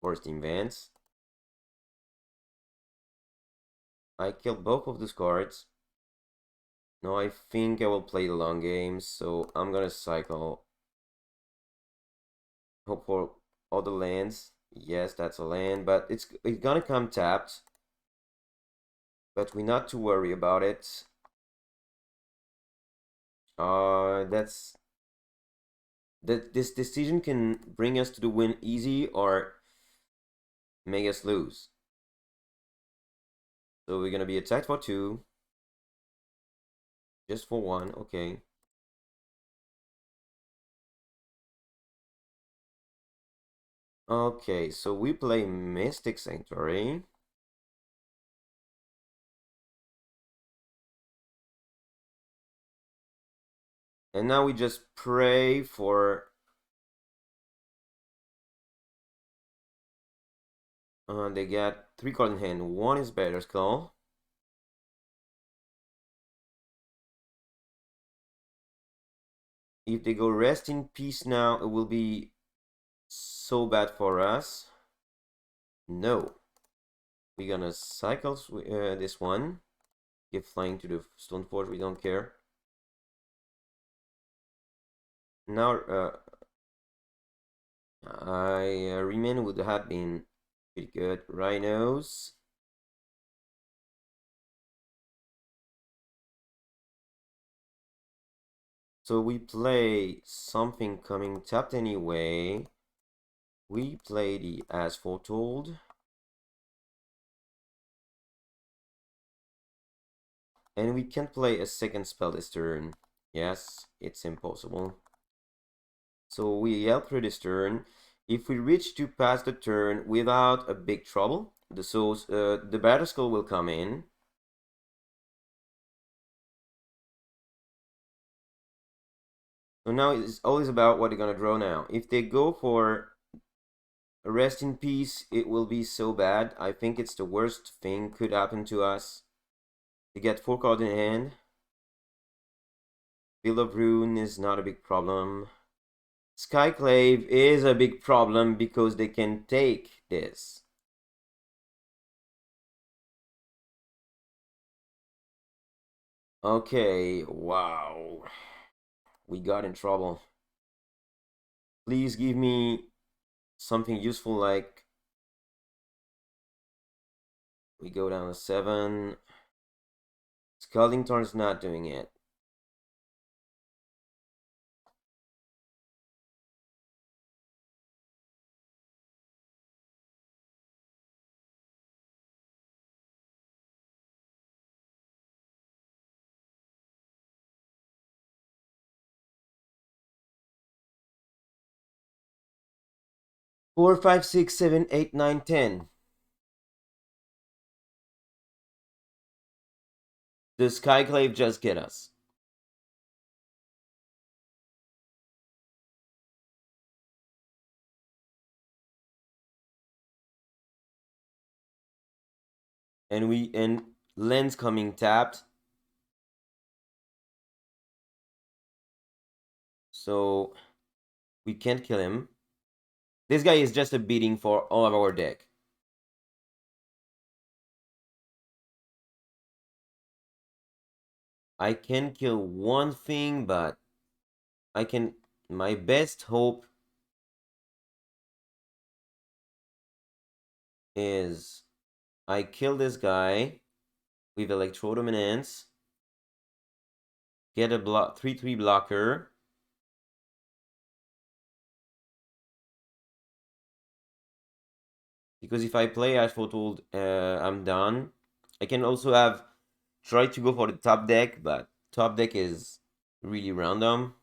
Forest Invents. I killed both of those cards. No, I think I will play the long game, so I'm gonna cycle. Hope for all the lands. Yes, that's a land, but it's gonna come tapped. But we're not to worry about it. That's that this decision can bring us to the win easy or make us lose. So we're gonna be attacked for 2. Just for 1, okay. Okay, so we play Mystic Sanctuary. And now we just pray for... they got 3 cards in hand. One is Better Skull. If they go Rest in Peace now, it will be so bad for us. No. We're gonna cycle this one. Give flying to the Stoneforge, we don't care. Now, Remain would have been pretty good. Rhinos. So we play something coming tapped anyway. We play the As Foretold. And we can't play a second spell this turn. Yes, it's impossible. So we help through this turn. If we reach to pass the turn without a big trouble, the Battle Skull will come in. So now it's always about what they're gonna draw now. If they go for a Rest in Peace, it will be so bad. I think it's the worst thing could happen to us. They get 4 cards in hand. Field of Rune is not a big problem. Skyclave is a big problem because they can take this. Okay, wow. We got in trouble. Please give me something useful like We go down to 7. Scalding Tarn's not doing it. Four, five, six, seven, eight, nine, 10. The Skyclave just get us. And Lens coming tapped. So we can't kill him. This guy is just a beating for all of our deck. I can kill one thing, but I can... My best hope is I kill this guy with Electro-Dominance, get a 3/3 blocker, because if I play Ash Photold, I'm done. I can also have tried to go for the top deck, but top deck is really random.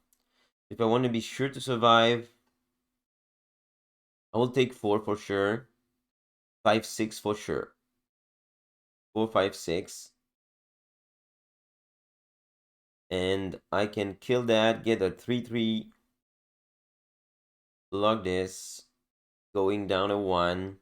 If I want to be sure to survive, I will take 4 for sure. 5, 6 for sure. 4, 5, 6. And I can kill that, get a 3/3, block this, going down a 1.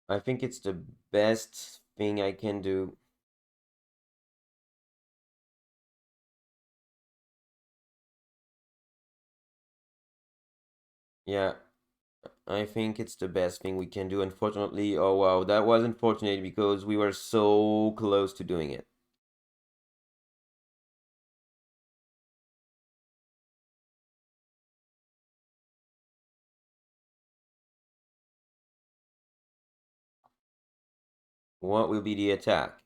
I think it's the best thing I can do. Yeah, I think it's the best thing we can do. Unfortunately, oh wow, that was unfortunate because we were so close to doing it. What will be the attack?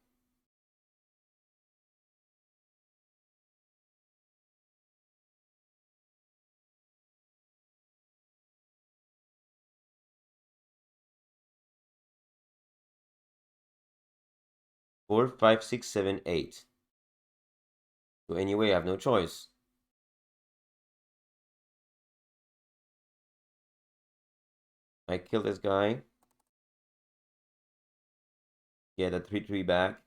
Four, five, six, seven, 8. So anyway, I have no choice. I kill this guy. Get a 3/3 back.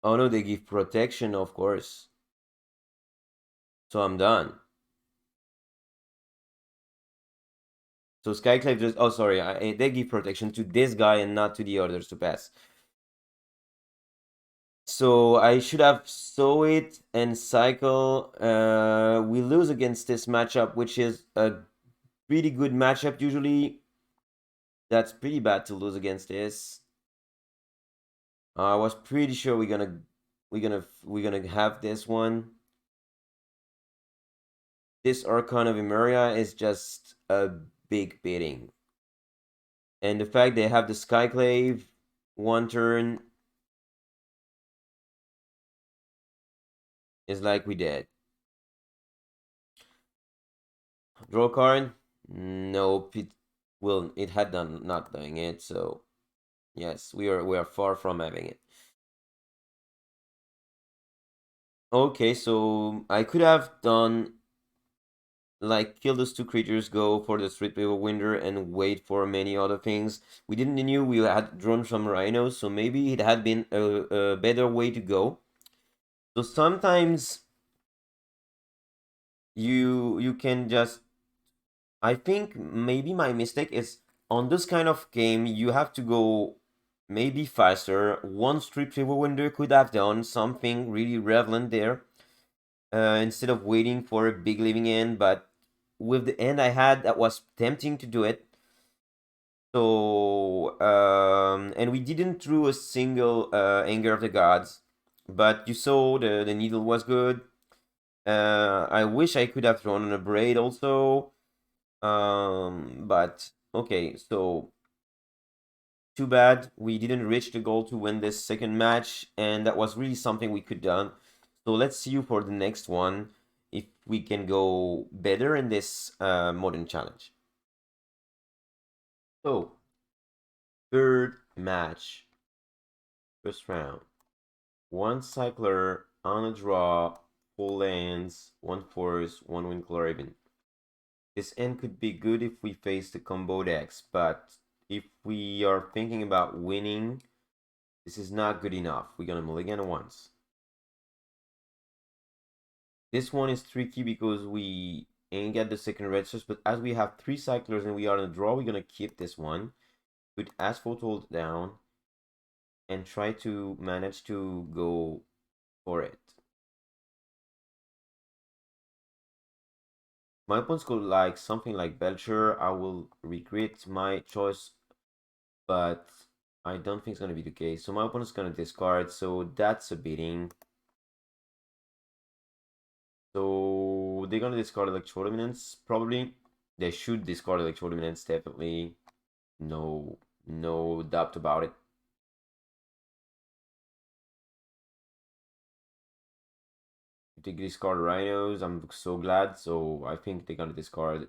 Oh no, they give protection, of course. So I'm done. So Skyclave just... Oh, sorry. They give protection to this guy and not to the others to pass. So I should have sow it and cycle. We lose against this matchup, which is a pretty good matchup usually. That's pretty bad to lose against this. I was pretty sure we're gonna have this one. This Archon of Emeria is just a big beating. And the fact they have the Skyclave, 1 turn, is like we did. Draw card? Nope, it had done not doing it, so yes, we are far from having it. Okay, so I could have done like kill those 2 creatures, go for the Street Paper Winder, and wait for many other things. We didn't knew we had drawn some rhinos, so maybe it had been a better way to go. So sometimes you can just... I think maybe my mistake is on this kind of game you have to go maybe faster. One Street Paper Winder could have done something really relevant there. instead of waiting for a big living end. But with the end I had, that was tempting to do it. So and we didn't throw a single Anger of the Gods, but you saw the needle was good. I wish I could have thrown on a braid also. But okay, so too bad we didn't reach the goal to win this second match, and that was really something we could done. So let's see you for the next one if we can go better in this modern challenge. So third match, first round. One cycler on a draw, full lands, one force, one Winkler even. This end could be good if we face the combo decks, but if we are thinking about winning, this is not good enough. We're gonna mulligan once. This one is tricky because we ain't get the second red source, but as we have three cyclers and we are in a draw, we're gonna keep this one. Put Asphalt down and try to manage to go for it. My opponent's could like something like Belcher. I will regret my choice, but I don't think it's gonna be the case. So my opponent's gonna discard, so that's a beating. So they're gonna discard Electro-Dominance, probably. They should discard Electro-Dominance, definitely. No doubt about it. If they discard Rhinos, I'm so glad. So I think they're gonna discard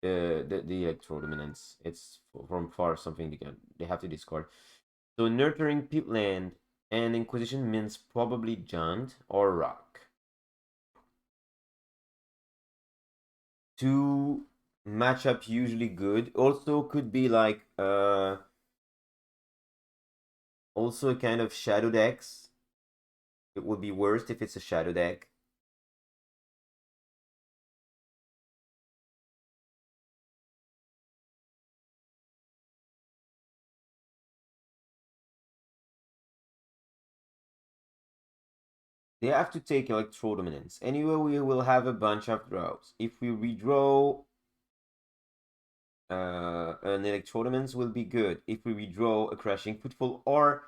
the Electro-Dominance. It's from far something they have to discard. So nurturing Peatland and Inquisition means probably Jund or Rock. Two matchup usually good. Also could be like also a kind of shadow decks. It would be worst if it's a shadow deck. They have to take Electro Dominance. Anyway, we will have a bunch of draws. If we redraw, an Electro Dominance will be good. If we redraw a Crashing Footfall or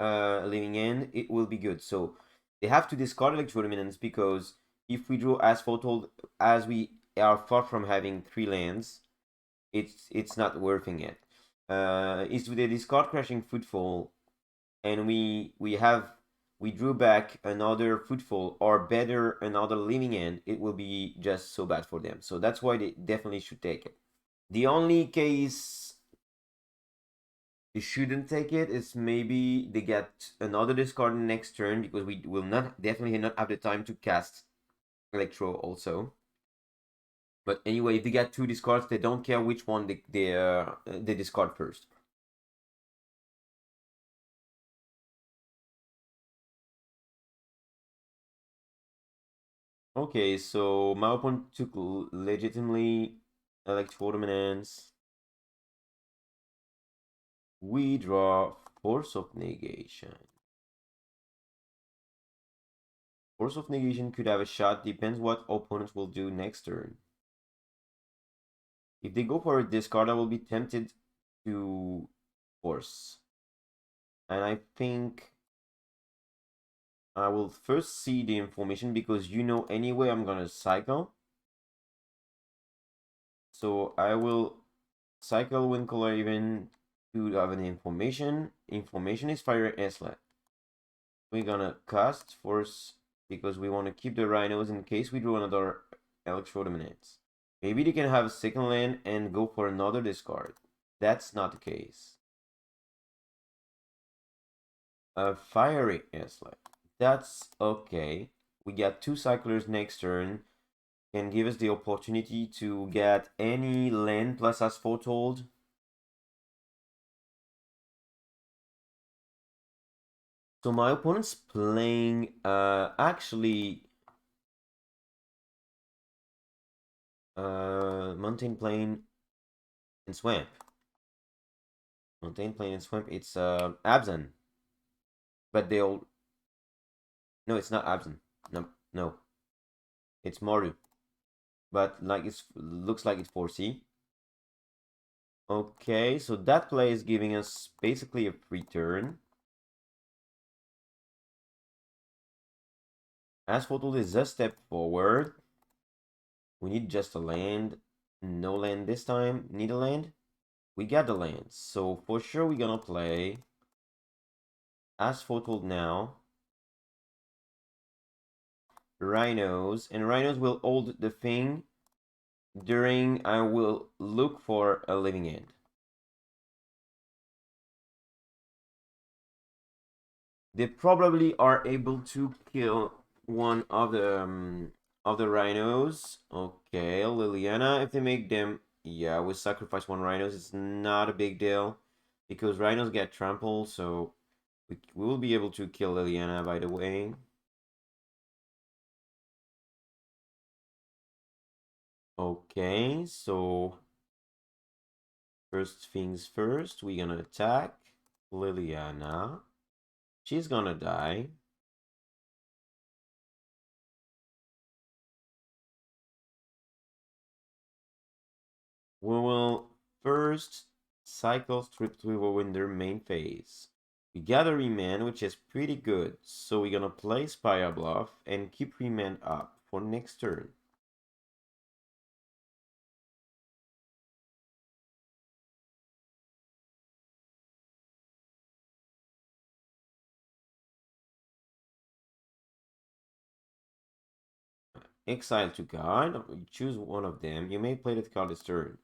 Living End, it will be good. So they have to discard Electro Dominance because if we draw Asphalt, as we are far from having three lands, it's not worthing it. If they discard Crashing Footfall and we drew back another Footfall or better another Living End, it will be just so bad for them. So that's why they definitely should take it. The only case they shouldn't take it is maybe they get another discard next turn because we will not definitely not have the time to cast Electro also. But anyway, if they get two discards, they don't care which one they discard first. Okay, so my opponent took legitimately Electro Dominance. We draw Force of Negation. Force of Negation could have a shot, depends what opponents will do next turn. If they go for a discard, I will be tempted to Force. And I think I will first see the information because anyway I'm gonna cycle. So I will cycle Winkler even to have an information. Information is Fire Islet. We're gonna cast Force because we want to keep the Rhinos in case we draw another Electro Dominance. Maybe they can have a second land and go for another discard. That's not the case. A Fiery Islet. That's okay. We get two cyclers next turn. Can give us the opportunity to get any land plus Asphodel. So my opponent's playing actually Mountain Plain and Swamp. Mountain Plain and Swamp, it's Abzan. But they all... No, it's not Abzan. No, no. It's Mardu. But like looks like it's 4C. Okay, so that play is giving us basically a free turn. As foretold is a step forward. We need just a land. No land this time. Need a land? We got the land. So for sure we're gonna play as foretold now. Rhinos. And rhinos will hold the thing during I will look for a living end. They probably are able to kill one of the rhinos. Okay, Liliana, if they make them, yeah, we sacrifice one rhinos. It's not a big deal because rhinos get trampled, so we will be able to kill Liliana, by the way. Okay, so first things first, we're gonna attack Liliana. She's gonna die. We will first cycle Strip Swivel in their main phase. We got a remand, which is pretty good, so we're gonna play Spire Bluff and keep remand up for next turn. Exile to card, you choose one of them. You may play that card this turn.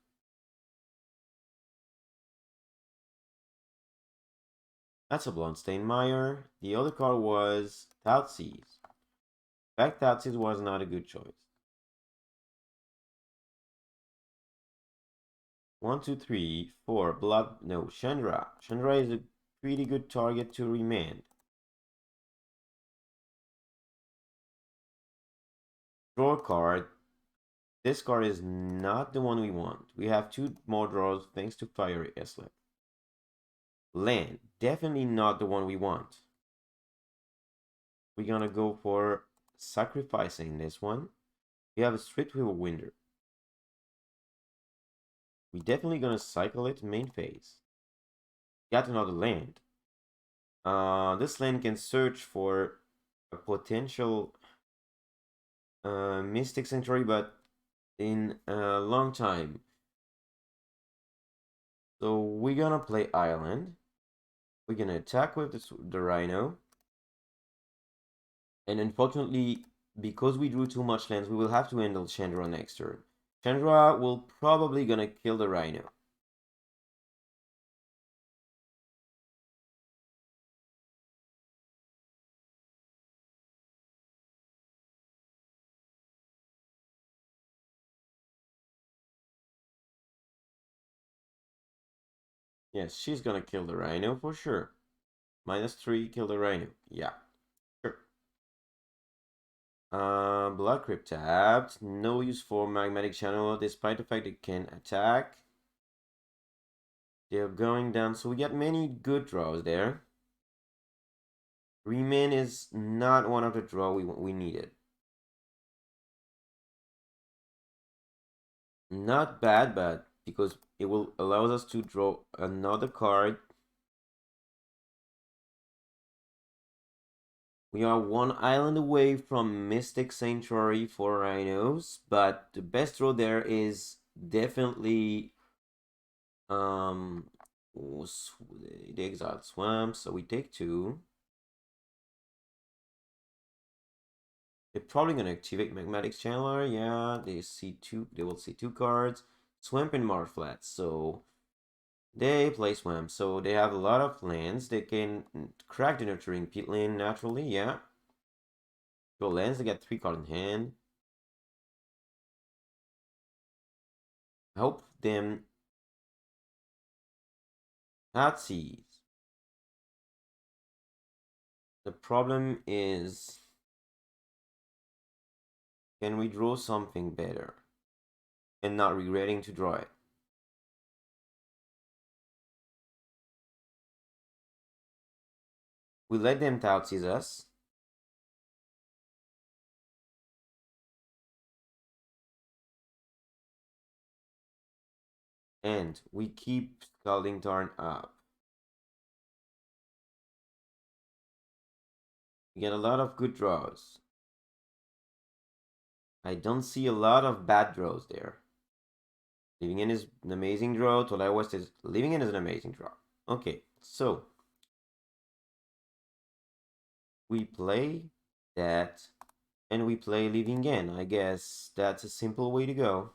That's a Blundsteinmeyer. The other card was Thoughtseize. In fact, Thoughtseize was not a good choice. 1, 2, 3, 4. Blood. No, Chandra. Chandra is a pretty good target to remand. Draw a card. This card is not the one we want. We have 2 more draws thanks to Fire Izzet. Land. Definitely not the one we want. We're gonna go for sacrificing this one. We have a Street Wheel Winder. We're definitely gonna cycle it main phase. Got another land. This land can search for a potential Mystic Sanctuary, but in a long time. So we're gonna play Island. We're gonna attack with the Rhino. And unfortunately, because we drew too much lands, we will have to handle Chandra next turn. Chandra will probably gonna kill the Rhino. Yes, she's gonna kill the Rhino for sure. -3, kill the Rhino. Yeah, sure. Blood Crypt tapped. No use for Magmatic Channel, despite the fact it can attack. They're going down, so we get many good draws there. Remain is not one of the draw we needed. Not bad, but because it will allows us to draw another card. We are 1 island away from Mystic Sanctuary for Rhinos, but the best draw there is definitely the Exiled Swamp, so we take 2. They're probably gonna activate Magmatic Channeler. Yeah, they will see 2 cards. Swamp and Marflat, so they play Swamp, so they have a lot of lands. They can crack the Nurturing Peatland naturally, yeah. Draw lands, they get 3 cards in hand. Help them Nazis. The problem is, can we draw something better and not regretting to draw it? We let them Thoughtseize us. And we keep Scalding Tarn up. We get a lot of good draws. I don't see a lot of bad draws there. Living In is an amazing draw. Tolai West is Living In is an amazing draw. Okay, so we play that and we play Living In. I guess that's a simple way to go.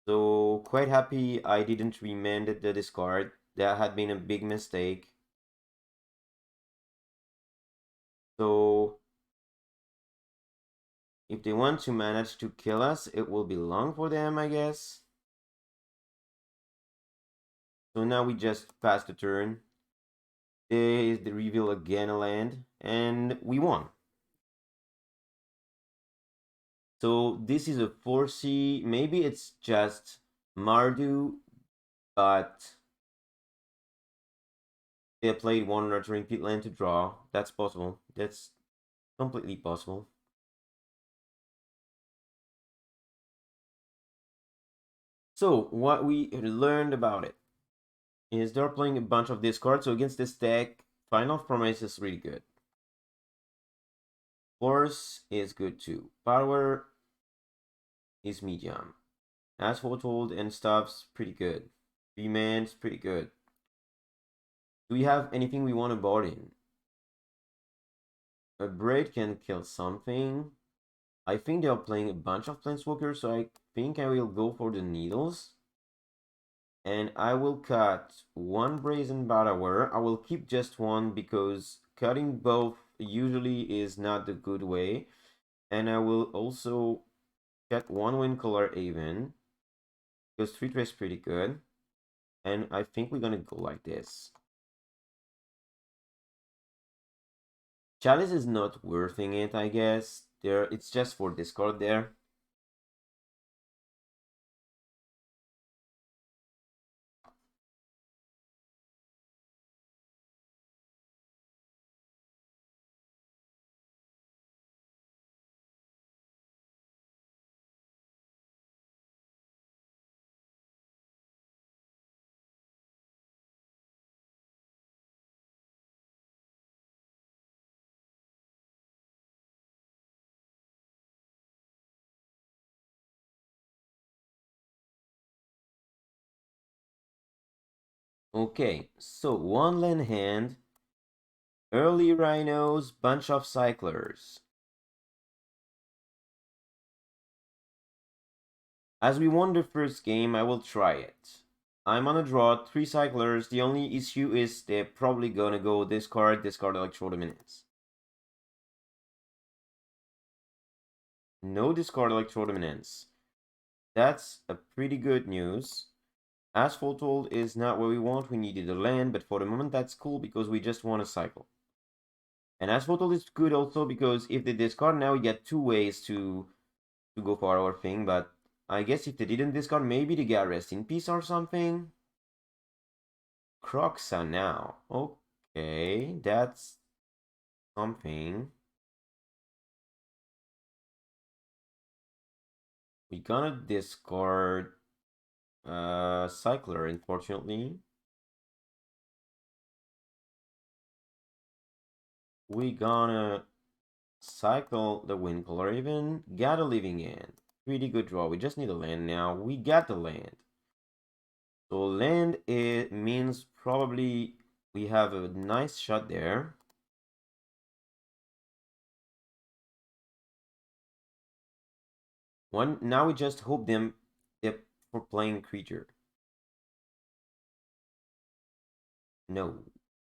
So quite happy I didn't remand the discard. That had been a big mistake. So if they want to manage to kill us, it will be long for them, I guess. So now we just pass the turn. There is the reveal again a land, and we won. So this is a 4C. Maybe it's just Mardu, but they played one nurturing pit land to draw. That's possible. That's completely possible. So what we learned about it is they're playing a bunch of discards. So against this deck, Final Promise is really good. Force is good too. Power is medium. As foretold and stuff's pretty good. Remand's pretty good. Do we have anything we want to board in? A braid can kill something. I think they are playing a bunch of planeswalkers, so I think I will go for the needles. And I will cut one Brazen Borrower. I will keep just one because cutting both usually is not the good way. And I will also cut one Windcaller Haven because 3-3 is pretty good. And I think we're gonna go like this. Chalice is not worthing it, I guess. It's just for discard there. Okay, so one land hand, early rhinos, bunch of cyclers. As we won the first game, I will try it. I'm on a draw, 3 cyclers. The only issue is they're probably gonna go discard Electro-Dominance. No discard Electro-Dominance. That's a pretty good news. As foretold is not what we want, we needed a land, but for the moment that's cool because we just want a cycle. And as foretold is good also because if they discard now, we get 2 ways to go for our thing, but I guess if they didn't discard, maybe they get Rest in Peace or something. Croxa now. Okay, that's something. We're gonna discard Cycler, unfortunately. We gonna cycle the Windcaller even. Got a Living In. Pretty good draw. We just need a land now. We got the land. So land, it means probably we have a nice shot there. Now we just hope them for playing creature. No.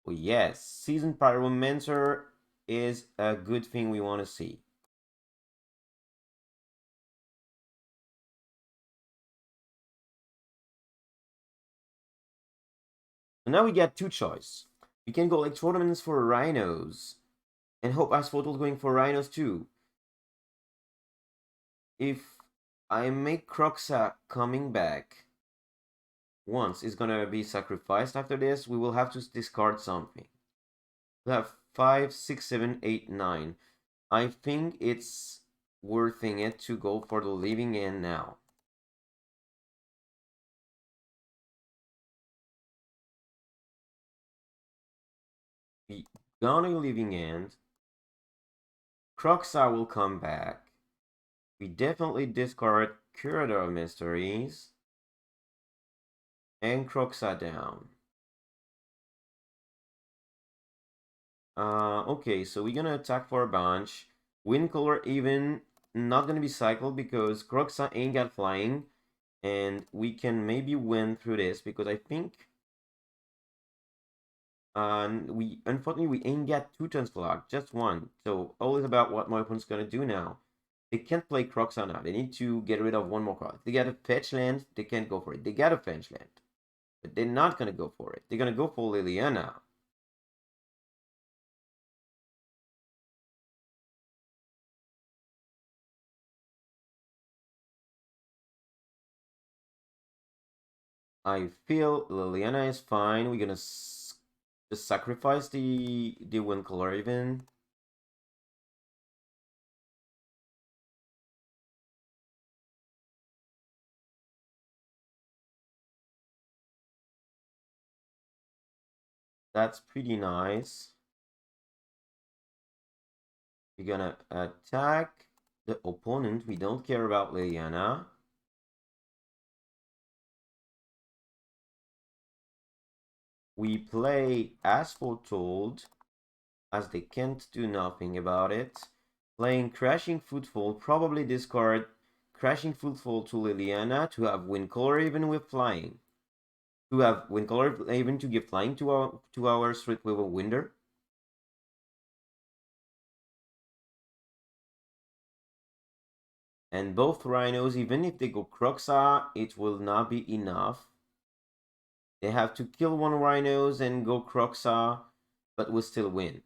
Oh, yes, Seasoned Pyromancer is a good thing we want to see. So now we get 2 choice. We can go like tournaments for rhinos and hope Asphodel going for rhinos too. If I make Croxa coming back once is gonna be sacrificed after this, we will have to discard something. We have 5, 6, 7, 8, 9. I think it's worthing it to go for the Living In now. Gone a living end. Croxa will come back. We definitely discard Curator of Mysteries. And Croxa down. Okay, so we're gonna attack for a bunch. Wind color even not gonna be cycled because Croxa ain't got flying. And we can maybe win through this because I think we unfortunately we ain't got 2 turns clock, just one. So always about what my opponent's gonna do now. They can't play Croxa now. They need to get rid of one more card. If they got a fetch land, they can't go for it. They got a fetch land. But they're not gonna go for it. They're gonna go for Liliana. I feel Liliana is fine. We're gonna just sacrifice the wind color even. That's pretty nice. We're gonna attack the opponent. We don't care about Liliana. We play as foretold, as they can't do nothing about it. Playing Crashing Footfall, probably discard Crashing Footfall to Liliana to have Wind Color even with flying. To have Wind Color even to give flying to our Street with a Winder. And both Rhinos, even if they go Croxa, it will not be enough. They have to kill one Rhinos and go Croxa, but we'll still win.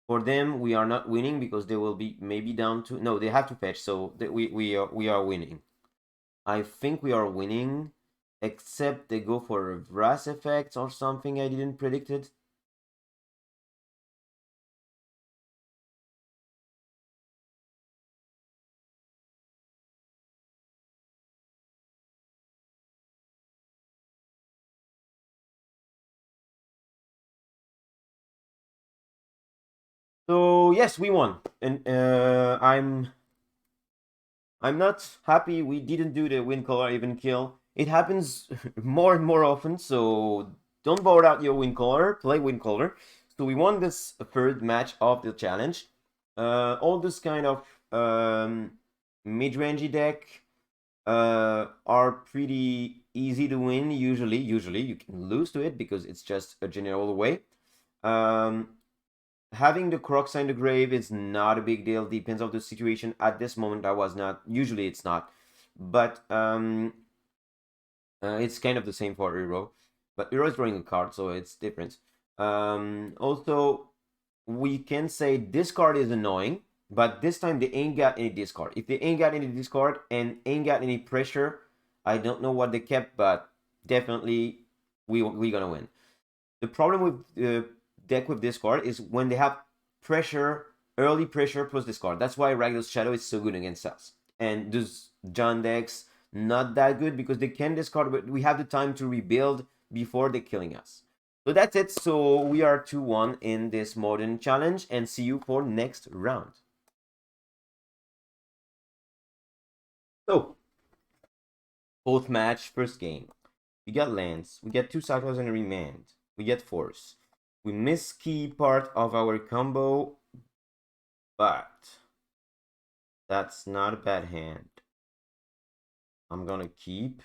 For them, we are not winning because they will be maybe down to... No, they have to fetch, so we are winning. I think we are winning, except they go for a Vras effect or something I didn't predict it. So yes, we won, and I'm not happy we didn't do the win color even kill. It happens more and more often, so don't board out your win color, play win color. So we won this third match of the challenge. All this kind of mid-rangey deck are pretty easy to win usually. Usually you can lose to it because it's just a general way. Having the Croxa in the grave is not a big deal. Depends on the situation. At this moment, I was not. Usually, it's not. But it's kind of the same for Hero. But Hero is drawing a card, so it's different. Also, we can say this card is annoying, but this time they ain't got any discard. If they ain't got any discard and ain't got any pressure, I don't know what they kept, but definitely we gonna win. The problem with the deck with this card is when they have pressure, early pressure plus this card. That's why Ragdoll's Shadow is so good against us. And those John decks, not that good because they can discard, but we have the time to rebuild before they're killing us. So that's it. So we are 2-1 in this modern challenge, and see you for next round. So, fourth match, first game. We got lands, we get 2 cycles and a remand. We get force. We miss key part of our combo, but that's not a bad hand. I'm gonna keep.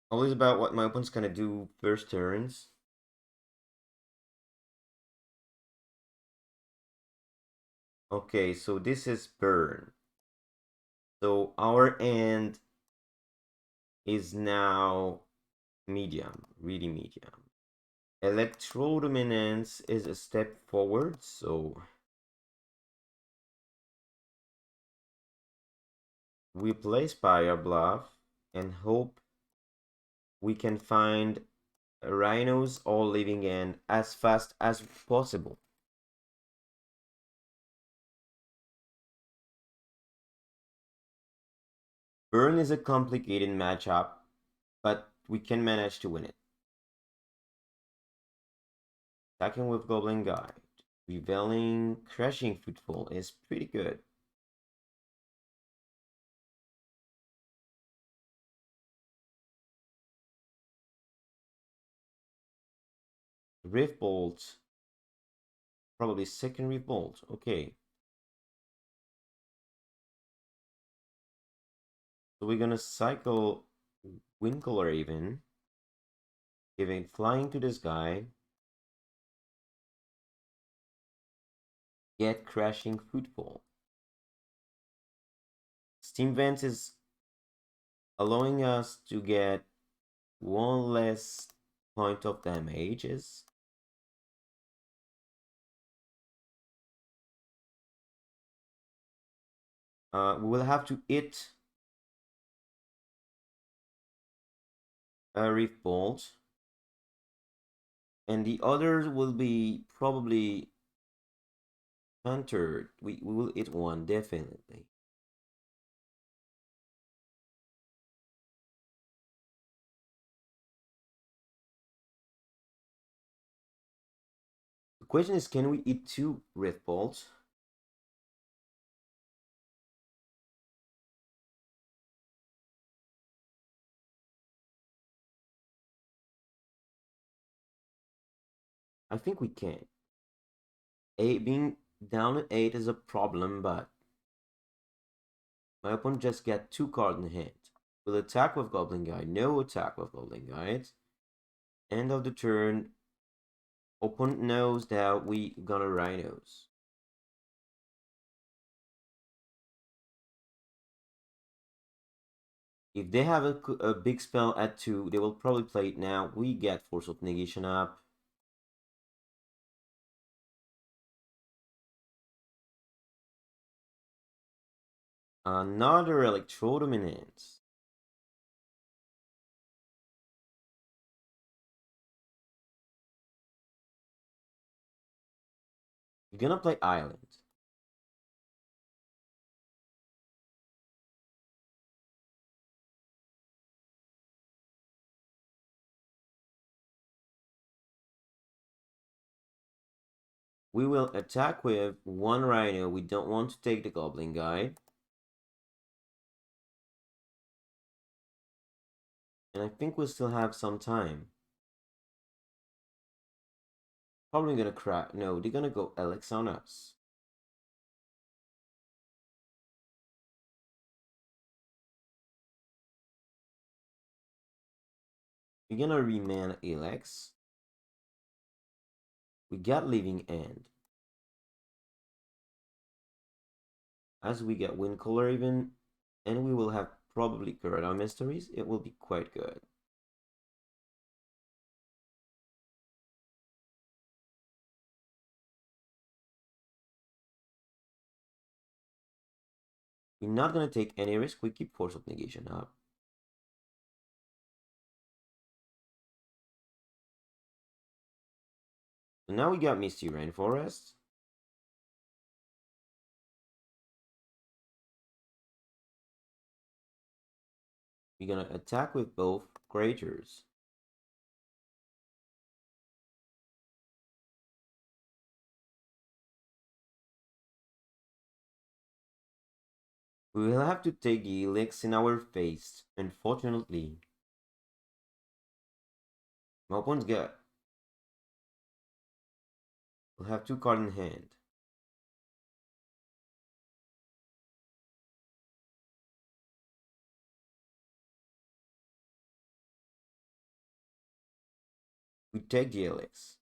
Always about what my opponent's gonna do first turns. Okay, so this is burn. So our end is now medium, really medium. Electro-Dominance is a step forward, so we play Spire Bluff and hope we can find rhinos or living end as fast as possible. Burn is a complicated matchup, but we can manage to win it. Attacking with Goblin Guide. Revealing Crashing Footfall is pretty good. Rift Bolt. Probably second Rift Bolt. Okay. So we're gonna cycle Winkle Raven. Giving flying to this guy. Get Crashing Footfall. Steam Vents is allowing us to get one less point of damages. We will have to hit a Rift Bolt. And the others will be probably countered. We will hit one, definitely. The question is, can we hit two Rift Bolts? I think we can. Being down at 8 is a problem, but my opponent just got 2 cards in hand. Will attack with Goblin Guide. No attack with Goblin Guide. End of the turn. Opponent knows that we gonna Rhinos. If they have a big spell at 2, they will probably play it now. We get Force of Negation up. Another Electro-Dominance. You're gonna play Island. We will attack with one Rhino. We don't want to take the Goblin Guide. And I think we'll still have some time. Probably gonna crack. No, they're gonna go Alex on us. We're gonna remand Alex. We got Living End. As we get Wind Color even, and we will have probably Corridor Mysteries, it will be quite good. We're not gonna take any risk. We keep Force of Negation up. So now we got Misty Rainforest. We're gonna attack with both creatures. We will have to take the Elix in our face, unfortunately. My opponent's got... We'll have 2 cards in hand. We take the Elix.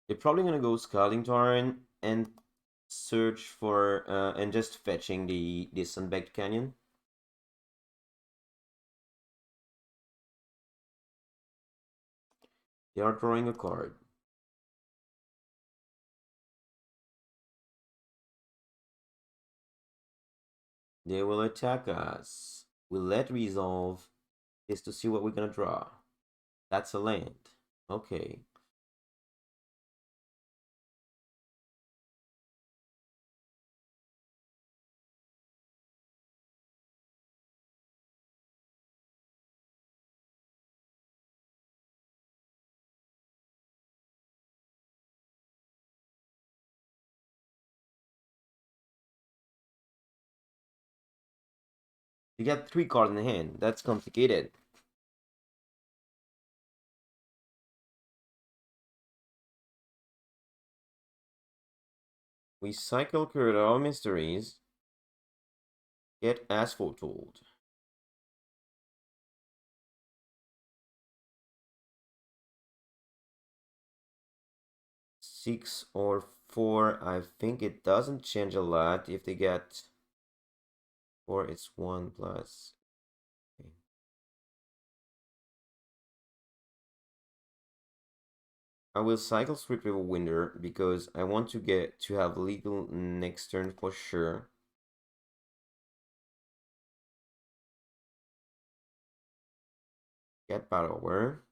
They're probably gonna go Scouting Torrent and search for and just fetching the Sunbaked Canyon. They are drawing a card. They will attack us. We'll let resolve is to see what we're gonna draw. That's a land. Okay. You get 3 cards in hand. That's complicated. We cycle Corridor Mysteries. Get Asphotold. 6 or 4. I think it doesn't change a lot. If they get 4, it's 1 plus. Okay. I will cycle Swift River Winder because I want to get to have legal next turn for sure. Get Borrower.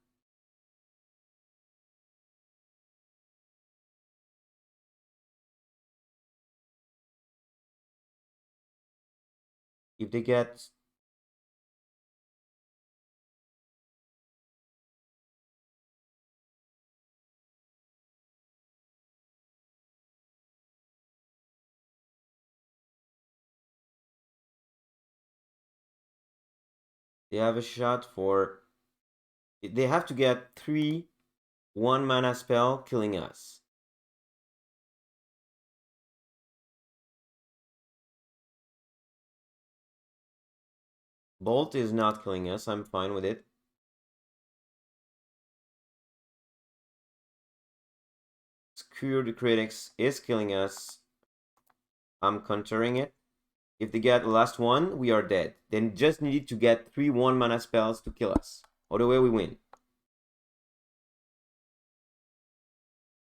If they get they have a shot for they have to get 3 1-mana spell killing us. Bolt is not killing us. I'm fine with it. Skewer the Critics is killing us. I'm countering it. If they get the last one, we are dead. Then just need to get 3 1-mana spells to kill us. Other way we win.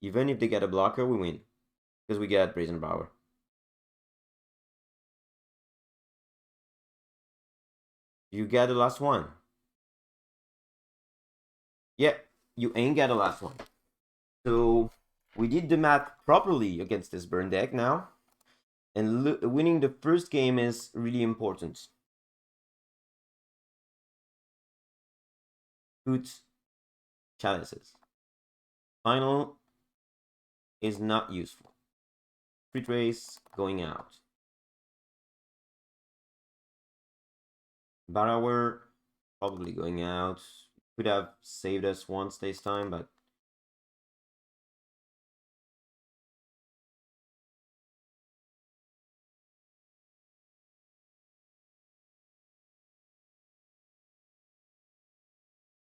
Even if they get a blocker, we win. Because we get Brazen Power. You get the last one. Yeah, you ain't get the last one. So we did the math properly against this burn deck now. And winning the first game is really important. Put chalices. Final is not useful. Free race going out. Borrower probably going out. Could have saved us once this time, but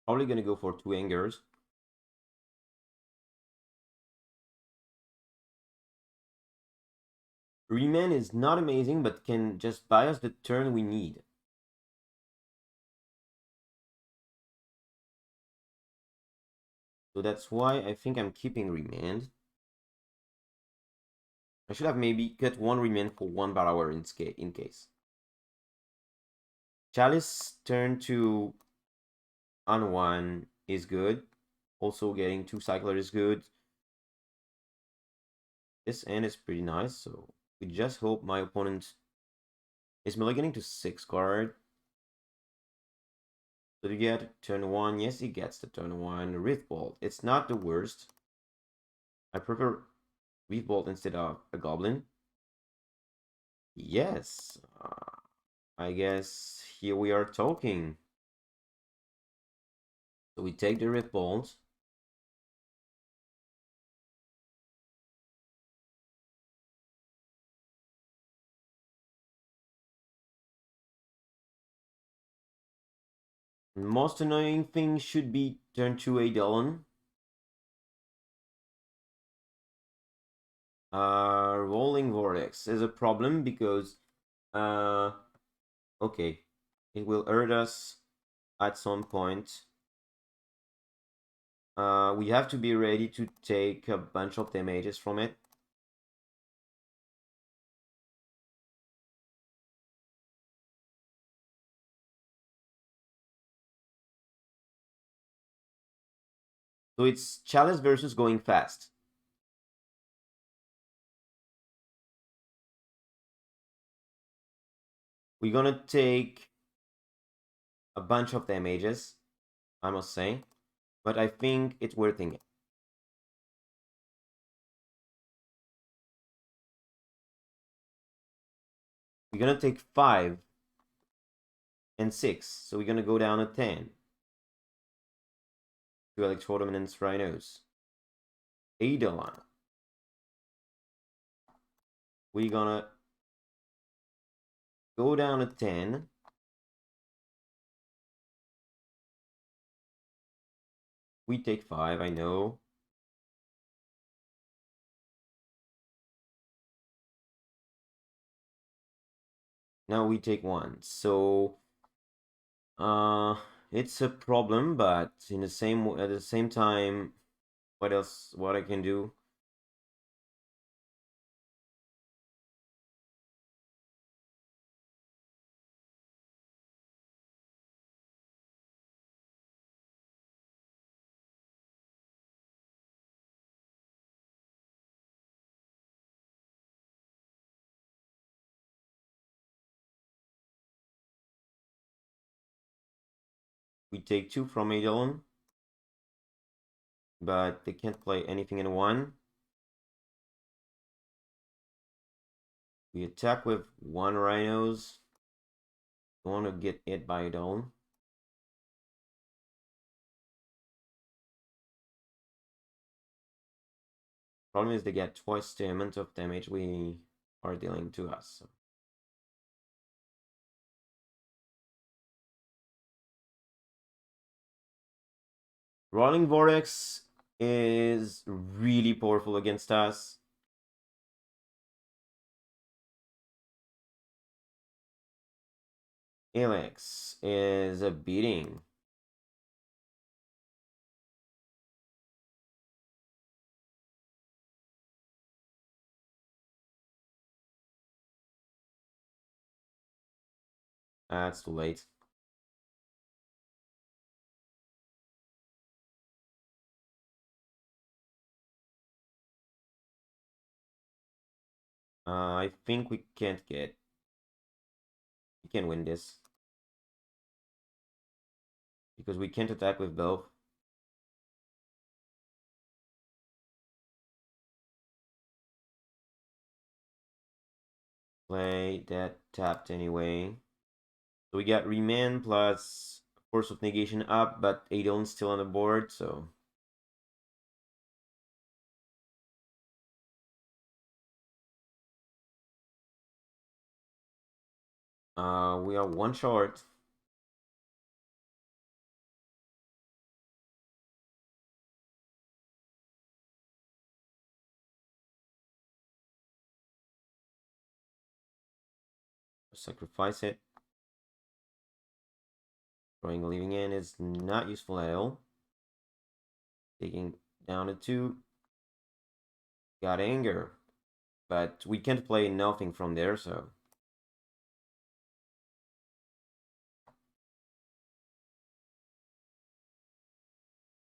probably gonna go for 2 angers. Remand is not amazing, but can just buy us the turn we need. So that's why I think I'm keeping Remand. I should have maybe cut 1 Remand for 1 Borrower in case. Chalice turn to unwind is good. Also getting 2 Cycler is good. This end is pretty nice, so we just hope my opponent is mulliganing to 6 card. So to get turn 1, yes, he gets the turn 1 Rift Bolt. It's not the worst. I prefer Rift Bolt instead of a Goblin. Yes, I guess here we are talking. So we take the Rift Bolt. Most annoying thing should be turn 2 Eidolon. Rolling Vortex is a problem because okay, it will hurt us at some point. We have to be ready to take a bunch of damages from it. So it's Chalice versus going fast. We're gonna take a bunch of damages, I must say, but I think it's worth it. We're gonna take 5 and 6. So we're gonna go down to 10. 2 Electro-Dominance Rhinos. Eidolon. We're gonna go down to 10. We take 5, I know. Now we take 1. So it's a problem, but at the same time, what I can do? We take 2 from Eidolon, but they can't play anything in 1. We attack with 1 Rhinos. Don't want to get hit by Eidolon. Problem is they get twice the amount of damage we are dealing to us. So. Rolling Vortex is really powerful against us. Alex is a beating. It's too late. I think we can win this. Because we can't attack with both. Play that tapped anyway. So we got Remand plus Force of Negation up, but Eidolon's still on the board, so... we are 1 short. Sacrifice it. Throwing a Living End is not useful at all. Taking down to 2. Got Anger. But we can't play nothing from there, so...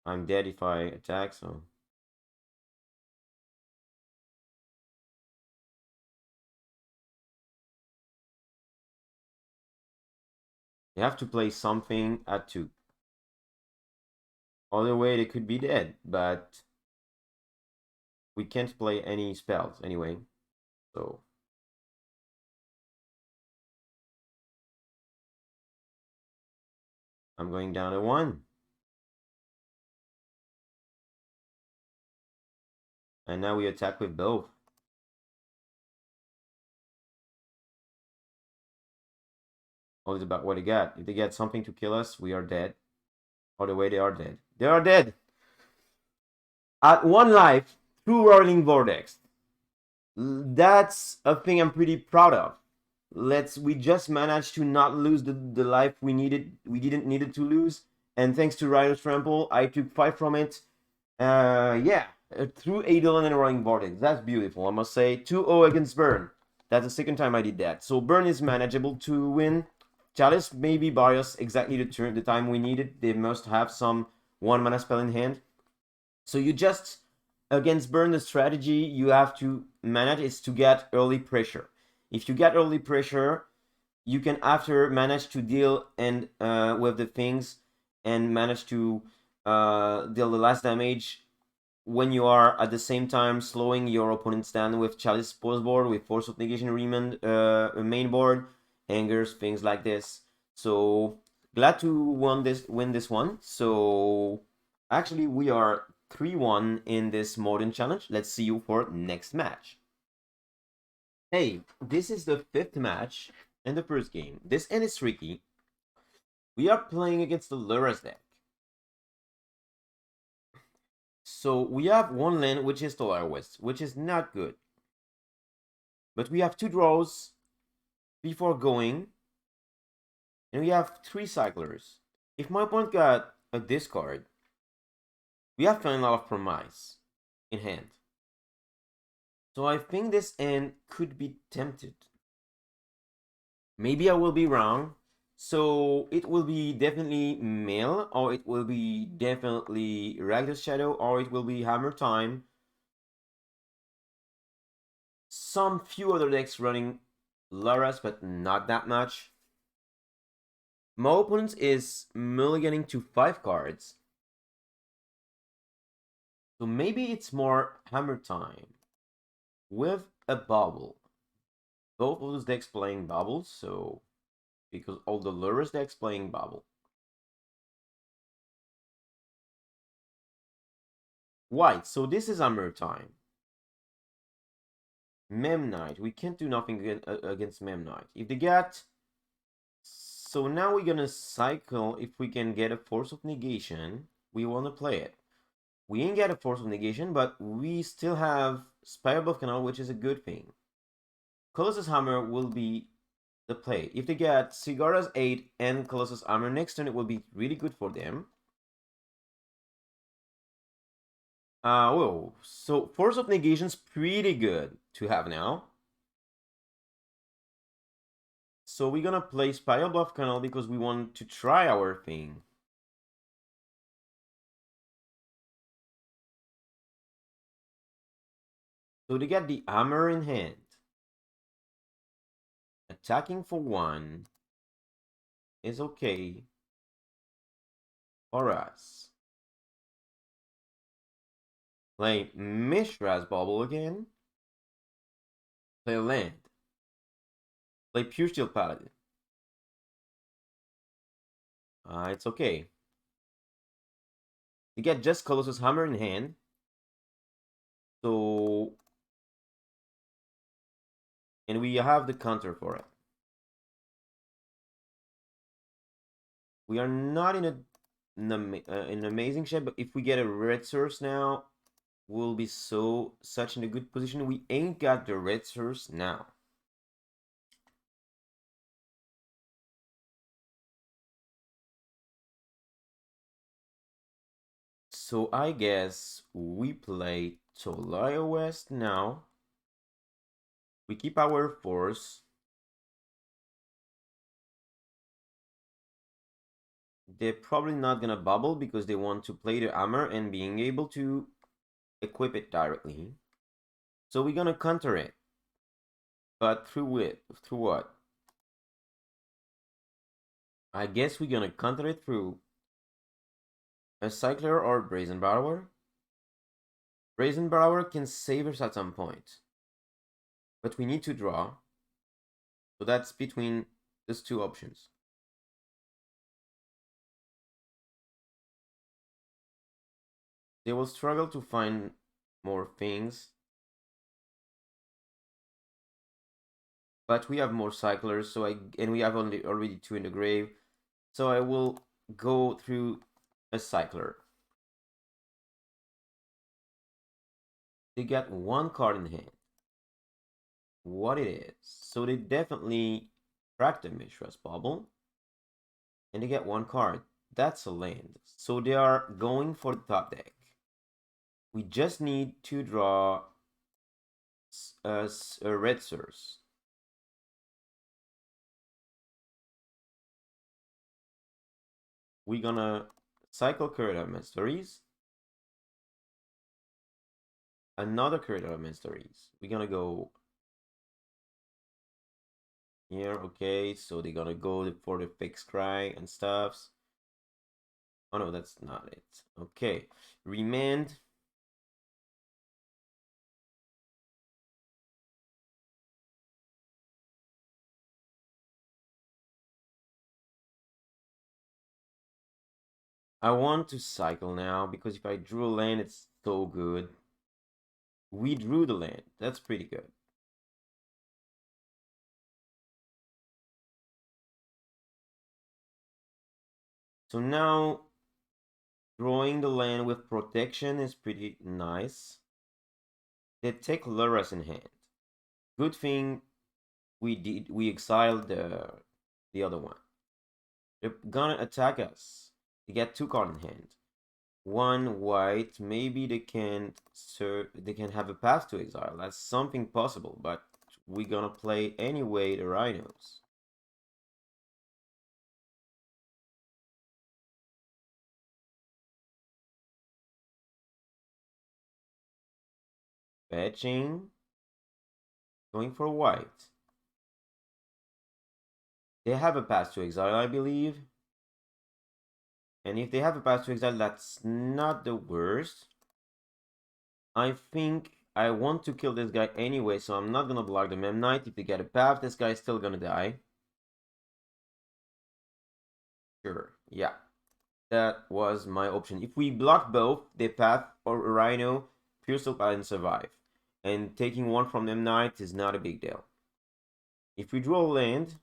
I'm dead if I attack, so... They have to play something at 2. Other way, they could be dead, but... we can't play any spells anyway, so... I'm going down to 1. And now we attack with both. All is about what they got. If they get something to kill us, we are dead. Other way, they are dead. They are dead! At 1 life, through Rolling Vortex. That's a thing I'm pretty proud of. We just managed to not lose the life we didn't need it to lose. And thanks to Rhino's Trample, I took 5 from it. Yeah, through Eidolon and Rolling Vortex. That's beautiful, I must say. 2-0 against Burn. That's the second time I did that. So Burn is manageable to win. Chalice maybe buy us exactly the time we need it. They must have some 1 mana spell in hand. So you just, against Burn, the strategy you have to manage is to get early pressure. If you get early pressure, you can after manage to deal and with the things and manage to deal the last damage when you are at the same time slowing your opponents down with Chalice post board, with Force of Negation Remand main board, Angers, things like this. So glad to win this one. So actually we are 3-1 in this modern challenge. Let's see you for next match. Hey, this is the 5th match in the first game. This end is tricky. We are playing against the Lura's deck. So we have one land, which is Tolar West, which is not good. But we have 2 draws before going. And we have 3 cyclers. If my opponent got a discard, we have a lot of promise in hand. So I think this end could be tempted. Maybe I will be wrong. So it will be definitely Mail, or it will be definitely Ragdos Shadow, or it will be Hammer Time. Some few other decks running Laras, but not that much. My opponent is mulliganing to 5 cards. So maybe it's more Hammer Time with a Bubble. Both of those decks playing Bubbles, so because all the Lurus decks playing Bubble. White, so this is Hammer Time. Memnite, we can't do nothing against Memnite. If they get... So now we're gonna cycle. If we can get a Force of Negation, we want to play it. We ain't get a Force of Negation, but we still have Spire Bluff Canal, which is a good thing. Colossus Hammer will be the play. If they get Cigara's 8 and Colossus Hammer next turn, it will be really good for them. Whoa. So Force of Negation's pretty good to have now. So we're gonna play Spire Bluff Canal because we want to try our thing. So they get the hammer in hand. Attacking for 1 is okay for us. Play Mishra's Bubble again. Play land. Play Pure Steel Paladin. It's okay. You get just Colossus Hammer in hand. So... And we have the counter for it. We are not in an amazing shape, but if we get a red source now, we'll be such in a good position. We ain't got the red source now. So I guess we play Tolaya West now. We keep our force. They're probably not gonna bubble because they want to play the hammer and being able to equip it directly. So we're gonna counter it. But through what? I guess we're gonna counter it through a Cycler or Brazen Borrower. Brazen Borrower can save us at some point. But we need to draw. So that's between these 2 options. They will struggle to find more things. But we have more cyclers, and we have already 2 in the grave. So I will go through a cycler. They got 1 card in hand. What it is. So they definitely cracked the Mishra's Bubble. And they get 1 card. That's a land. So they are going for the top deck. We just need to draw a red source. We're gonna cycle Current Mysteries. Another Current Mysteries. We're gonna go here, okay, so they're gonna go for the fixed cry and stuffs. Oh no, that's not it. Okay, Remand. I want to cycle now because if I drew a land, it's so good. We drew the land. That's pretty good. So now drawing the land with protection is pretty nice. They take Luras in hand. Good thing we exiled the other one. They're gonna attack us. They get 2 cards in hand. 1 white. Maybe they can have a path to exile. That's something possible, but we're gonna play anyway the rhinos. Fetching. Going for white. They have a path to exile, I believe. And if they have a path to exile, that's not the worst. I think I want to kill this guy anyway, so I'm not gonna block the Mem Knight. If they get a path, this guy's still gonna die. Sure, yeah. That was my option. If we block both, the path or Rhino, Pure Soul Paladin survive. And taking one from them Knight is not a big deal. If we draw a land,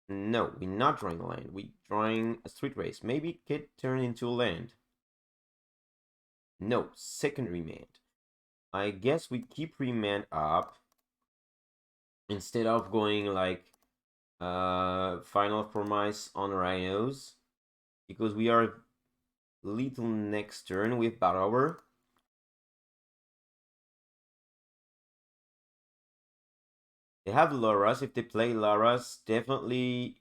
no, we're not drawing a land. We're drawing a street race. Maybe it could turn into a land. No, second remand. I guess we keep remand up instead of going like final promise on rhinos because we are little next turn with Barawer. They have Laras. If they play Laras, definitely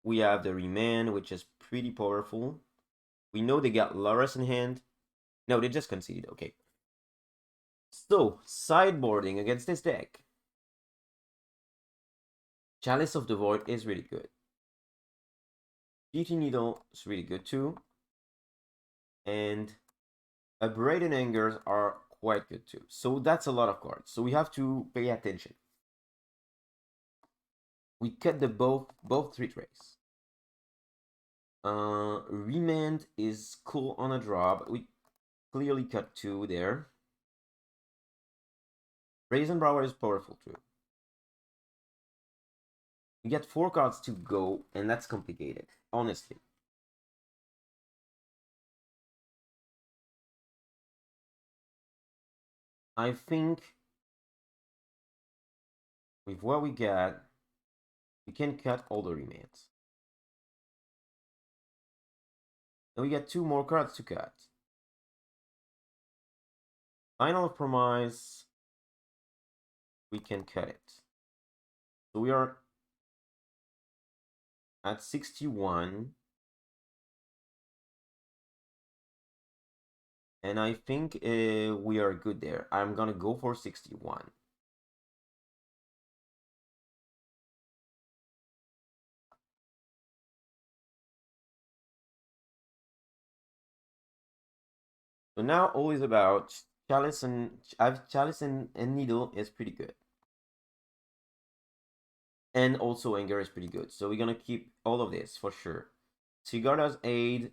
we have the remand, which is pretty powerful. We know they got Laras in hand. No, they just conceded. Okay. So, sideboarding against this deck. Chalice of the Void is really good. GT Needle is really good too. And Abraded Angers are quite good too. So that's a lot of cards. So we have to pay attention. We cut the both 3 trays. Remand is cool on a drop. We clearly cut 2 there. Brazenbrower is powerful too. We get 4 cards to go, and that's complicated, honestly. I think with what we get, we can cut all the remands. And we get 2 more cards to cut. Final Promise, we can cut it. So we are at 61. And I think we are good there. I'm gonna go for 61. So now all is about Chalice and Chalice and Needle is pretty good. And also Anger is pretty good. So we're gonna keep all of this for sure. Sigarda's Aid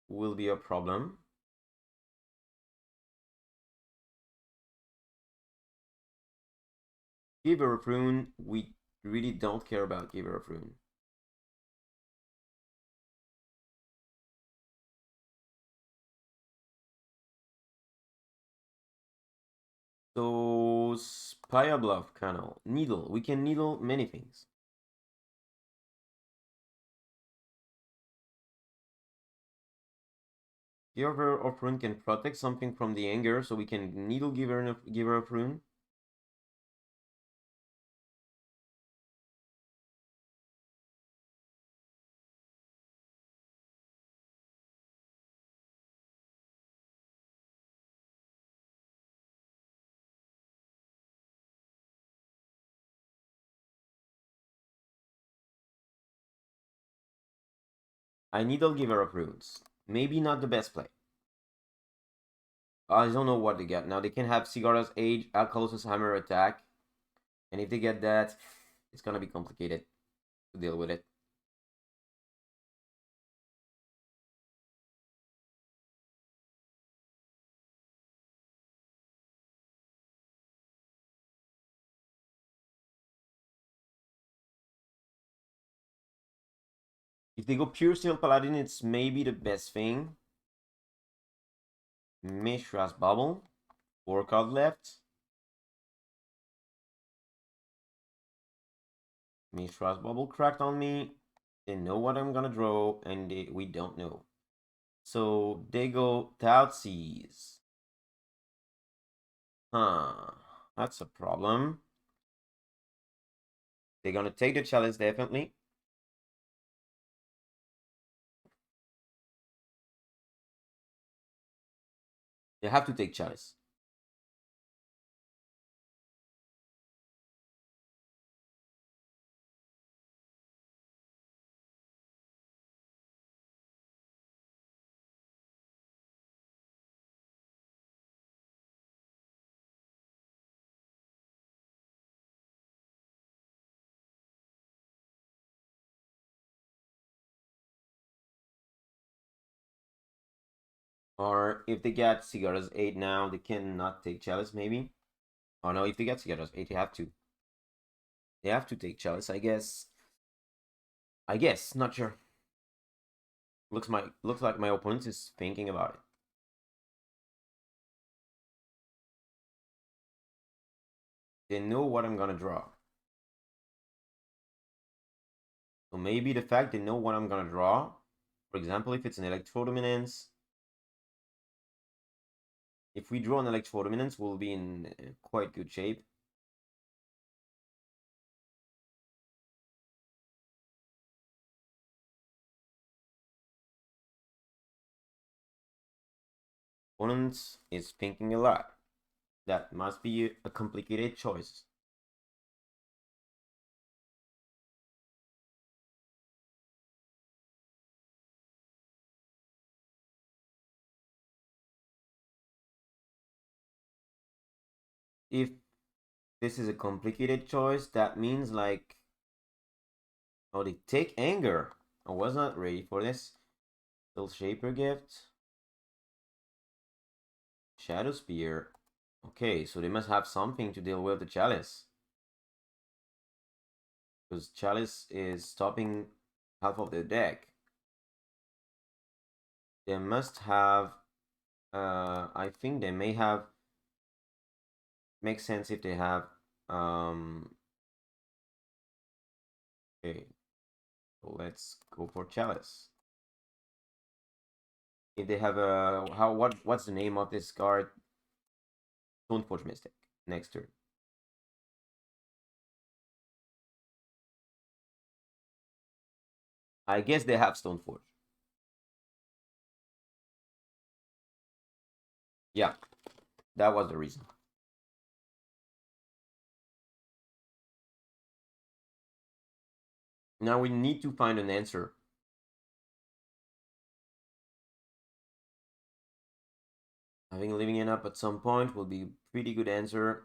will be a problem. Giver of Rune, we really don't care about Giver of Rune. So Spire Bluff Canal, Needle. We can needle many things. Giver of Rune can protect something from the anger, so we can needle Giver of Rune. I needle Giver of Runes. Maybe not the best play. I don't know what they get. Now they can have Sigarda's Age, Alkalosis Hammer attack. And if they get that, it's gonna be complicated to deal with it. they go pure steel paladin, it's maybe the best thing. Mishra's bubble. 4 card left. Mishra's bubble cracked on me. They know what I'm gonna draw, and we don't know. So they go Thoughtseize. Huh. That's a problem. They're gonna take the chalice, definitely. They have to take chalice. Or if they get Cigarras 8 now, they cannot take chalice, maybe. Oh no, if they get Cigarras 8, they have to. They have to take chalice, I guess. Not sure. Looks like my opponent is thinking about it. They know what I'm gonna draw. So maybe the fact they know what I'm gonna draw, for example, if it's an Electro-Dominance, if we draw an Electro-Dominance, we'll be in quite good shape. Opponent is thinking a lot. That must be a complicated choice. If this is a complicated choice, that means like, oh, they take anger. I was not ready for this. Still Shaper Gift. Shadow Spear. Okay, so they must have something to deal with the Chalice. Because Chalice is stopping half of the deck. They must have, I think they may have, makes sense if they have, okay, so let's go for Chalice. If they have a, what's the name of this card? Stoneforge Mystic, next turn. I guess they have Stoneforge. Yeah, that was the reason. Now we need to find an answer. Having living it up at some point will be a pretty good answer.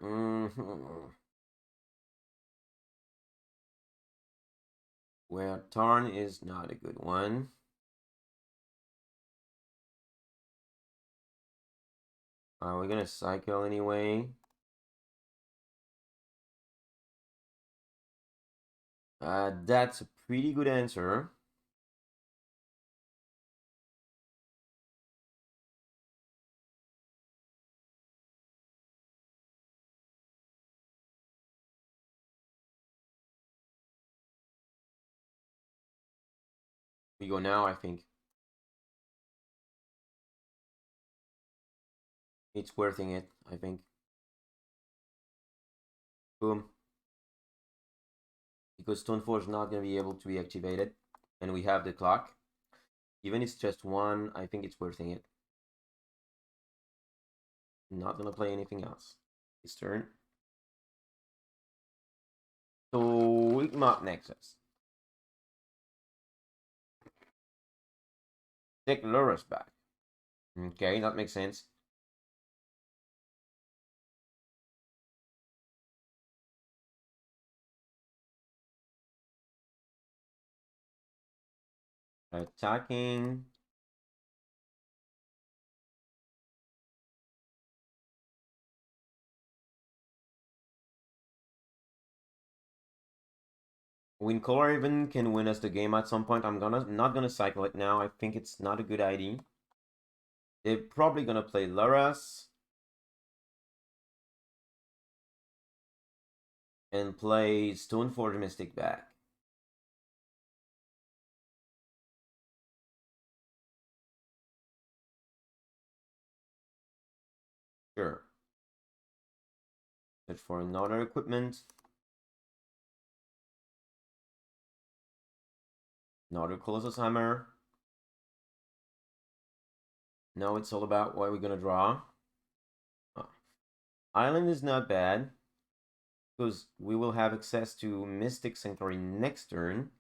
Where Tarn is not a good one. We're gonna cycle anyway. That's a pretty good answer. We go now, I think. It's worthing it, I think. Boom. Because Stoneforge is not going to be able to be activated. And we have the clock. Even if it's just one, I think it's worthing it. Not going to play anything else. His turn. So, Wigmot Nexus. Take Lurus back. Okay, that makes sense. Attacking. Wind color even can win us the game at some point. I'm not gonna cycle it now. I think it's not a good idea. They're probably gonna play Laras and play Stoneforge Mystic back. Sure. Search for another equipment. Another Colossus Hammer. Now it's all about what we're gonna draw. Island is not bad, because we will have access to Mystic Sanctuary next turn.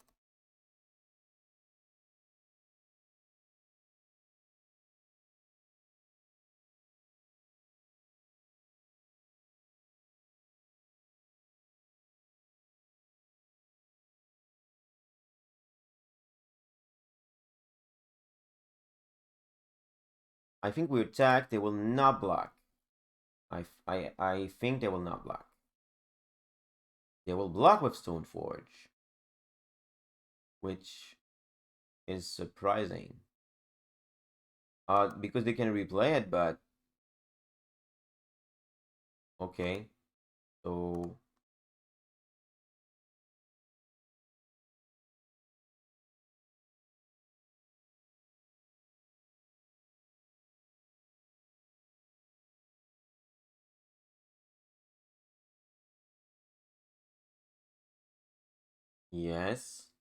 I think we attack, they will not block. I think they will not block. They will block with Stoneforge, which is surprising. Because they can replay it, but okay. So yes.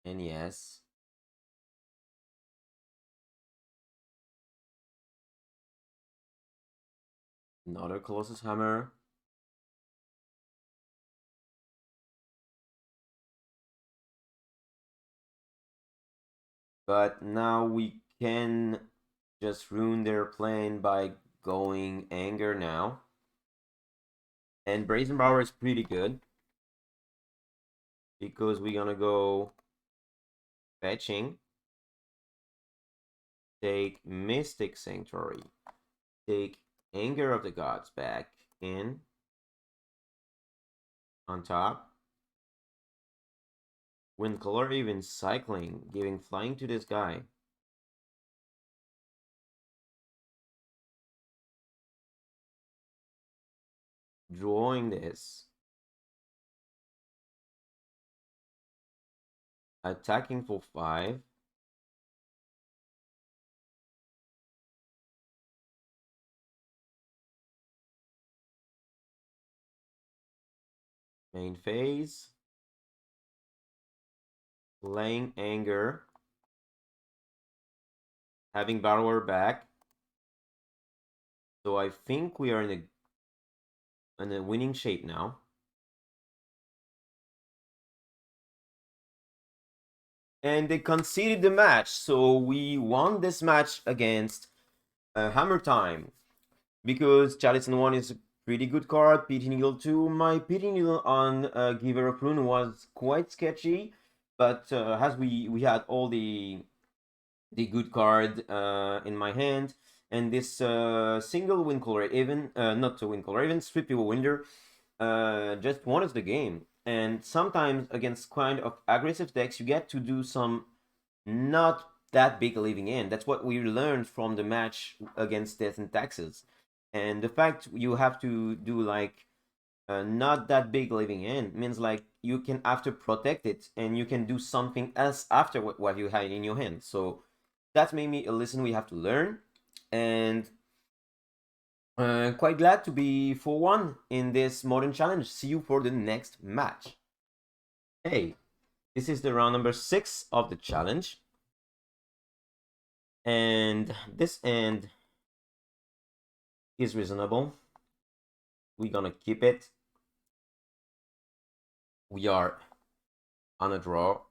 And yes. Another Colossus Hammer. But now we can just ruin their plan by going Anger now. And Brazen Power is pretty good, because we're gonna go fetching, take Mystic Sanctuary, take Anger of the Gods back in on top. Wind color even cycling, giving flying to this guy. Drawing this. Attacking for 5. Main phase. Playing Anger. Having Borrower back. So I think we are in a winning shape now. And they conceded the match, so we won this match against Hammer Time, because Chalice 1 is a pretty good card. Pity Needle 2. My Pity Needle on Giver of Rune was quite sketchy, but as we had all the good card in my hand, and this single Wind Color Raven, not a Wind Color Raven, Strip People Winder, just won us the game. And sometimes against kind of aggressive decks, you get to do some not that big living in. That's what we learned from the match against Death&Taxes. And the fact you have to do like not that big living in means like you can after protect it, and you can do something else after what you had in your hand. So that's maybe a lesson we have to learn. And quite glad to be for one in this modern challenge. See you for the next match. Hey, this is the round number 6 of the challenge. And this end is reasonable. We're gonna keep it. We are on a draw.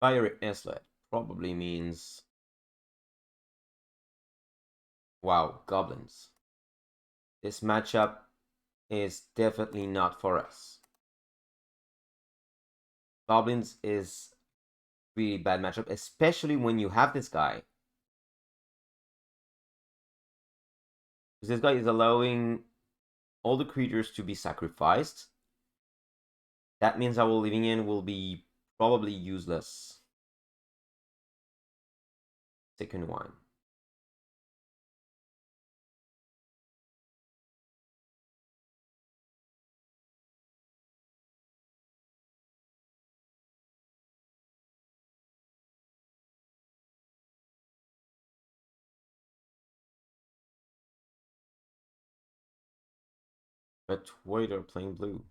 Fiery Islet probably means, wow, Goblins. This matchup is definitely not for us. Goblins is really bad matchup, especially when you have this guy. Because this guy is allowing all the creatures to be sacrificed. That means our living in will be probably useless. Second one. But white are playing blue.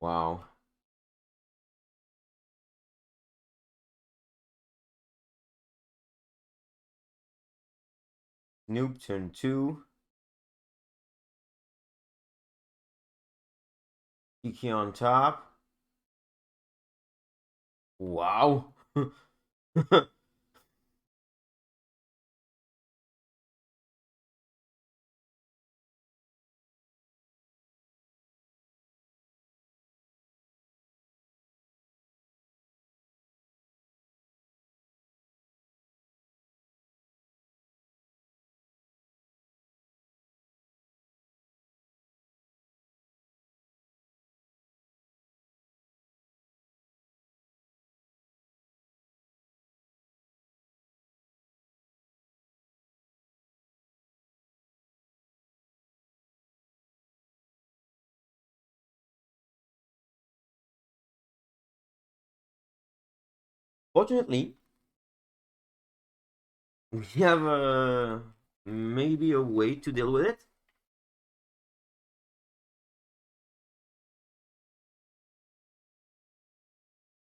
Wow. Noob turn 2. Kiki on top. Wow. Fortunately, we have maybe a way to deal with it.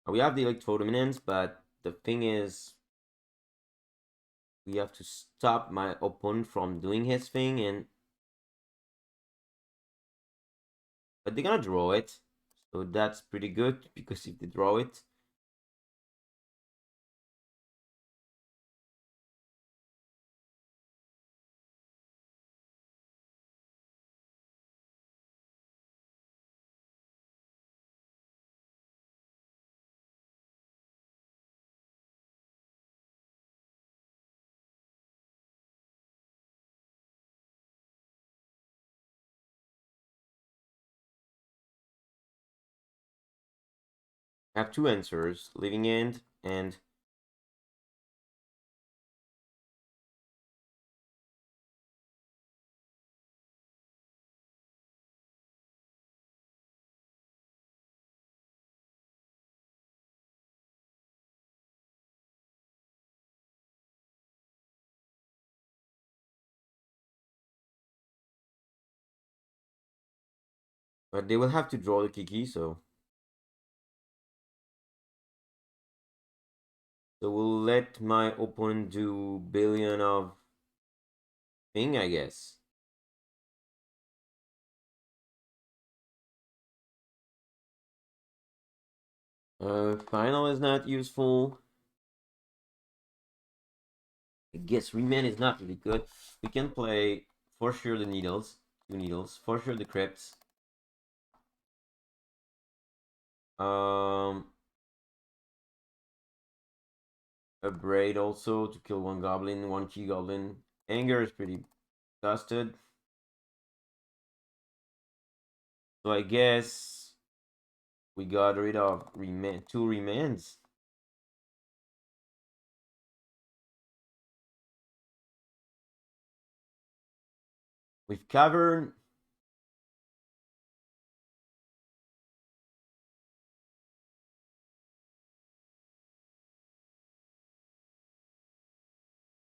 We have the Electro-Dominance, but the thing is, we have to stop my opponent from doing his thing, and but they're gonna draw it, so that's pretty good, because if they draw it, I have two answers, Living End and but they will have to draw the Kiki, so we'll let my opponent do billion of thing, I guess. Final is not useful. I guess Remand is not really good. We can play for sure the needles, 2 needles, for sure the crypts. A braid also to kill 1 goblin, 1 key goblin. Anger is pretty busted. So I guess we got rid of 2 remands. With Cavern,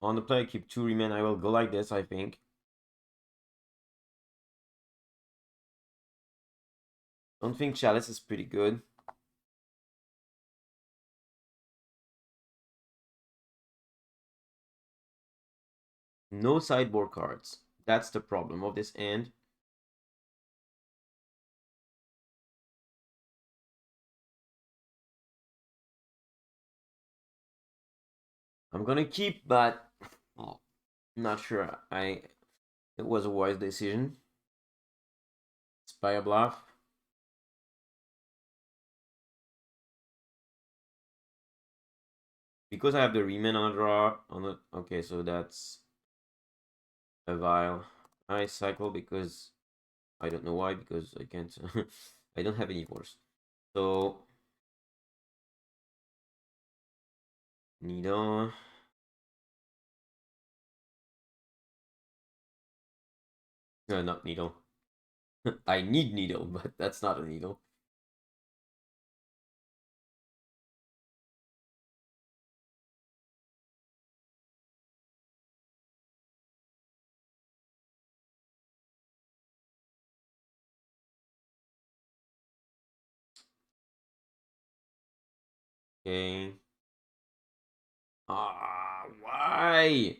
on the play, I keep 2 remand. I will go like this, I think. Don't think Chalice is pretty good. No sideboard cards. That's the problem of this end. I'm gonna keep, but oh, I'm not sure. It was a wise decision. Spy a bluff. Because I have the remand on the draw on the okay, so that's a vial. I cycle because I don't know why, because I can't I don't have any force. So needle. No, not needle. I need needle, but that's not a needle. Okay. Ah, why?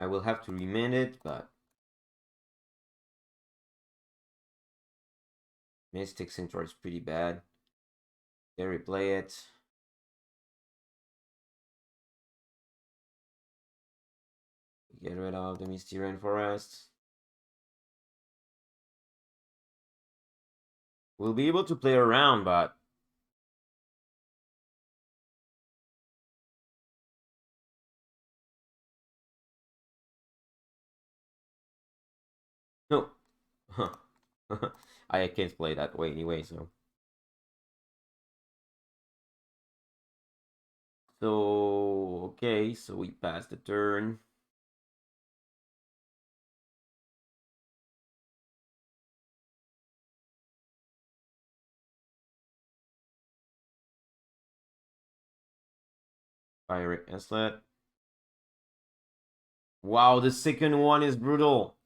I will have to remand it, but Mystic Centaur is pretty bad. They replay it. Get rid of the Misty Rainforest. We'll be able to play around, but no. I can't play that way anyway, so. So, okay, so we passed the turn. Pirate Izzet. Wow, the second one is brutal.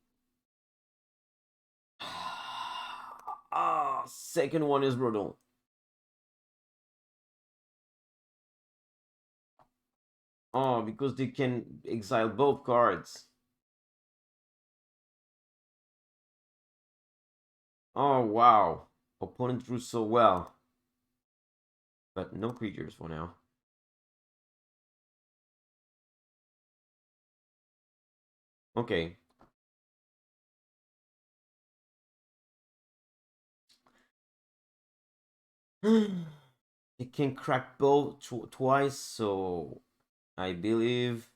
Ah, second one is brutal. Oh, because they can exile both cards. Oh, wow. Opponent drew so well. But no creatures for now. Okay. It can crack both twice, so I believe.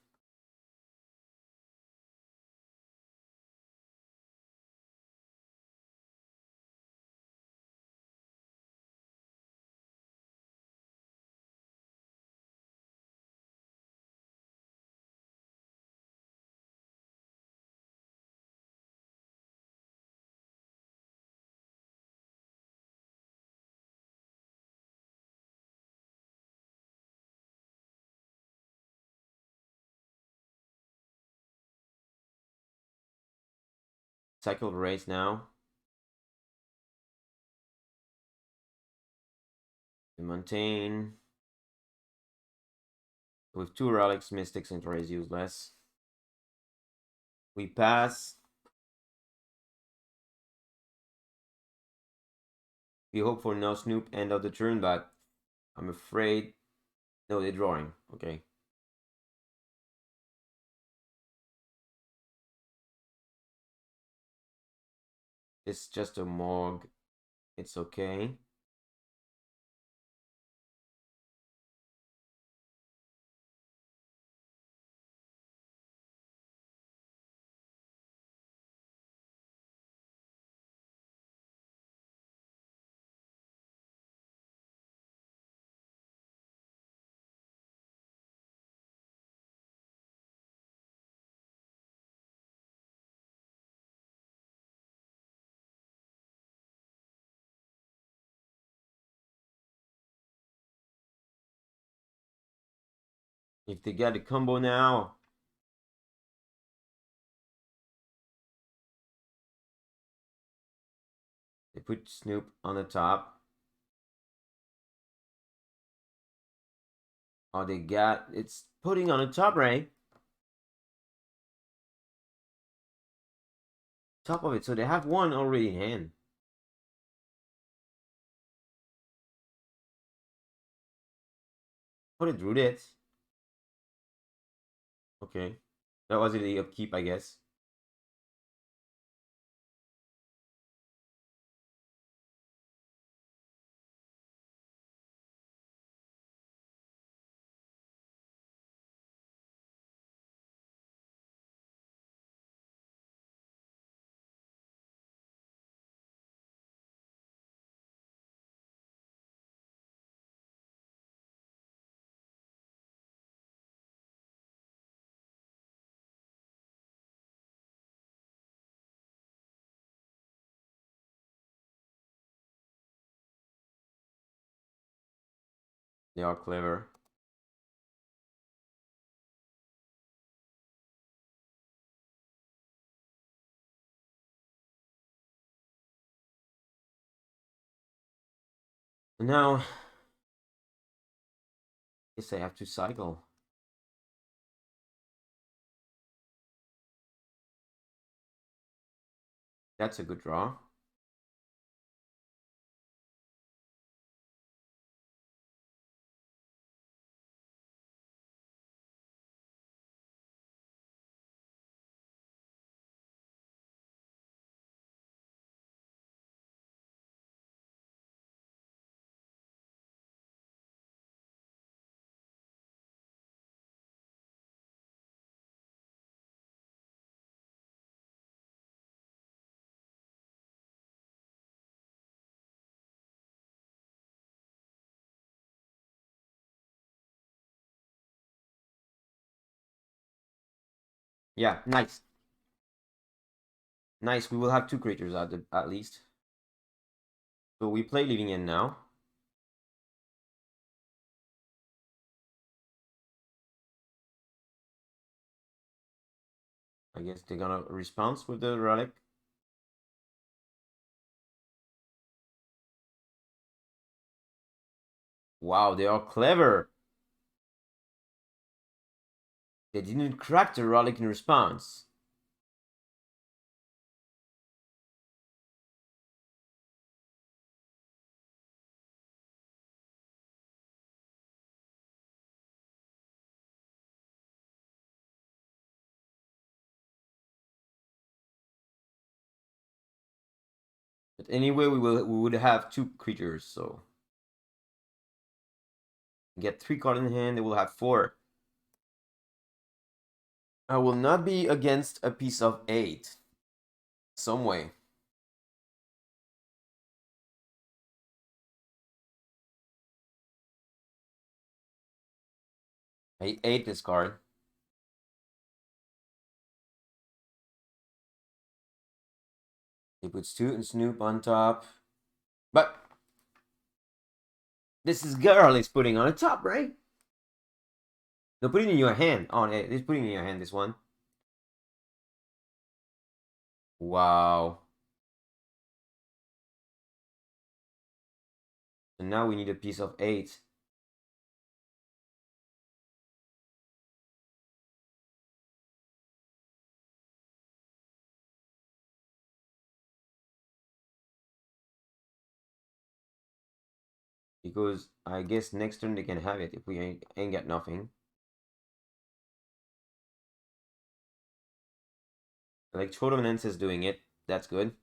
Cycle of race now. The Montaigne. With 2 relics, Mystics Centaur is useless. We pass. We hope for no Snoop end of the turn, but I'm afraid. No, they're drawing. Okay. It's just a Morg. It's okay. If they get a combo now. They put Snoop on the top. Oh, they got it's putting on the top, right? Top of it, so they have one already in hand. thought it drew it. Okay. That was the upkeep, I guess. They are clever. And now, I guess I have to cycle. That's a good draw. Yeah, nice. Nice, we will have 2 creatures at least. So we play Living End now. I guess they're gonna respond with the relic. Wow, they are clever. They didn't crack the relic in response. But anyway, we would have 2 creatures, so get 3 cards in hand, they will have 4. I will not be against a piece of 8. Some way. I ate this card. He puts 2 and Snoop on top. But this is girl is putting on the top, right? No, put it in your hand. Oh, it's putting it in your hand, this one. Wow. And now we need a piece of 8. Because I guess next turn they can have it if we ain't got nothing. Electro-End is doing it. That's good.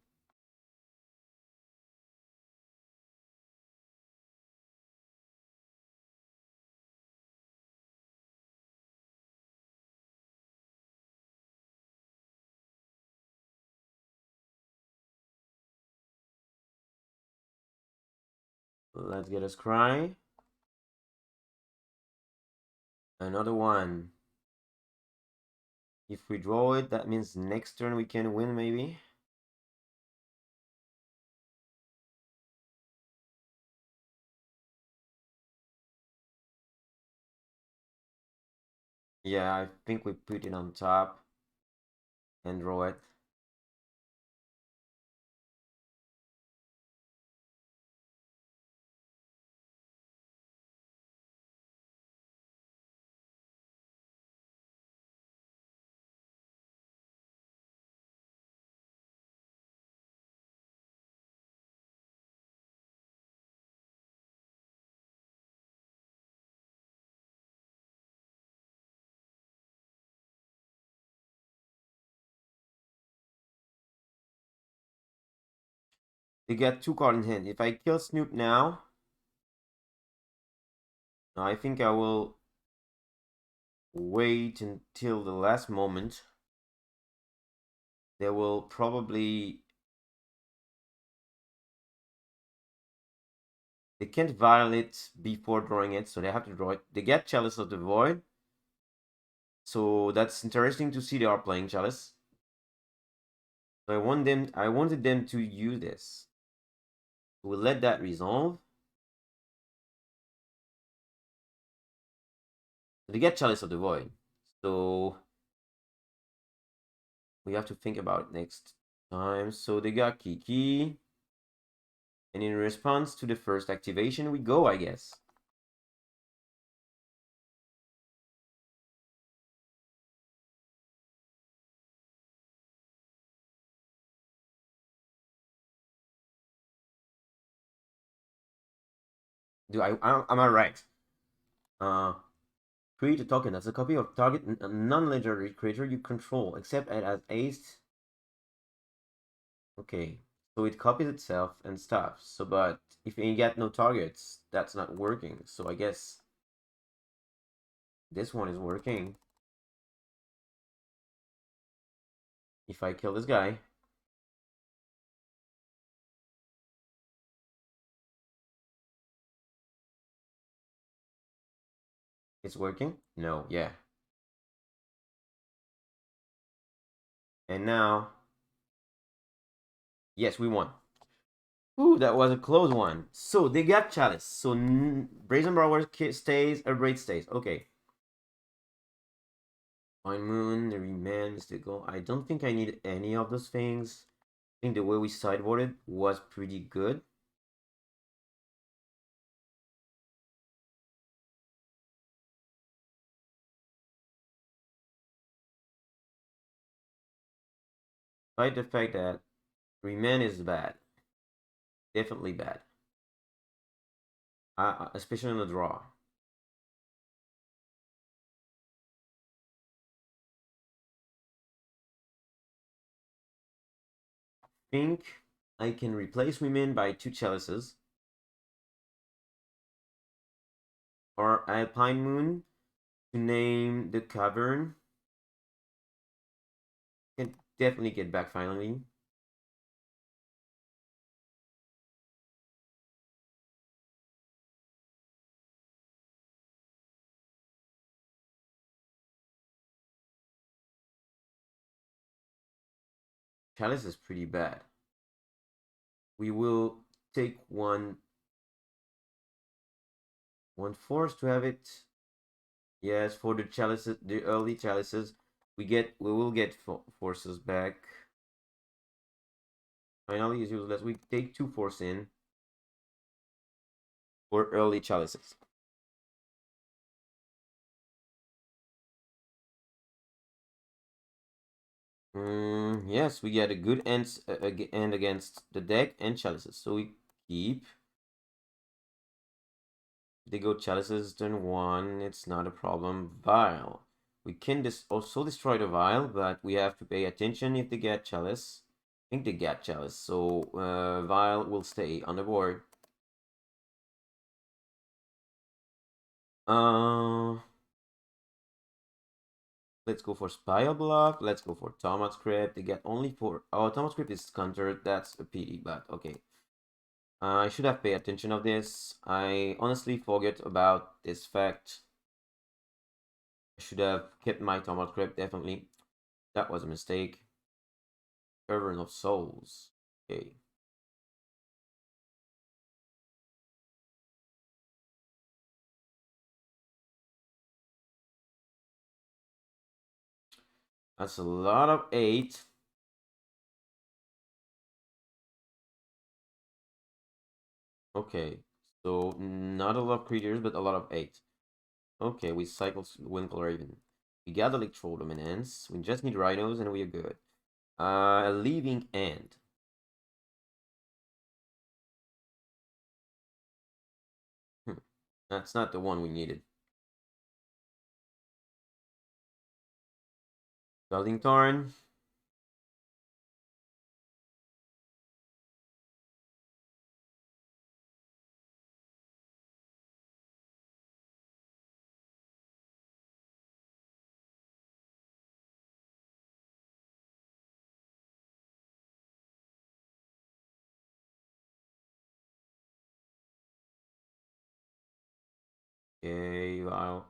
Let's get a scry. Another one. If we draw it, that means next turn we can win, maybe. Yeah, I think we put it on top and draw it. They get 2 cards in hand. If I kill Snoop now, I think I will wait until the last moment. They will probably... They can't violate before drawing it, so they have to draw it. They get Chalice of the Void. So that's interesting to see they are playing Chalice. So I wanted them to use this. We'll let that resolve. They get Chalice of the Void. So we have to think about it next time. So they got Kiki. And in response to the first activation, we go, I guess. Am I right? Create a token that's a copy of target non-legendary creature you control, except it has haste. Okay, so it copies itself and stuff. So, but if you get no targets, that's not working. So I guess this one is working. If I kill this guy, it's working? No, yeah. And now, yes, we won. Ooh, that was a close one. So they got Chalice. So Brazen Borrower stays, a Braid stays. Okay. Fine Moon, the Remand, Mystical. I don't think I need any of those things. I think the way we sideboarded was pretty good. Despite the fact that Remand is bad. Definitely bad. Especially on the draw. Think I can replace Remand by 2 Chalices. Or Alpine Moon to name the Cavern. Can definitely get back finally. Chalice is pretty bad. We will take one force to have it. Yes, for the chalices, the early chalices, we will get forces back. Finally, is useless. We take 2 force in for early chalices. Yes, we get a good end against the deck and chalices. So we keep. They go chalices turn 1. It's not a problem. Vial. We can also destroy the vial, but we have to pay attention if they get chalice. I think they get chalice, so vial will stay on the board. Let's go for Spile Block. Let's go for Tomat Script. They get only 4. Oh, Tomat Script is countered. That's a pity, but okay. I should have paid attention of this. I honestly forget about this fact. I should have kept my Tomat Script, definitely. That was a mistake. Cavern of Souls. Okay. That's a lot of 8. Okay. So, not a lot of creatures, but a lot of 8. Okay, we cycle Winkle Raven. We got Electro Dominance. We just need Rhinos and we are good. A Leaving End. That's not the one we needed. Scalding Tarn. Okay, wow.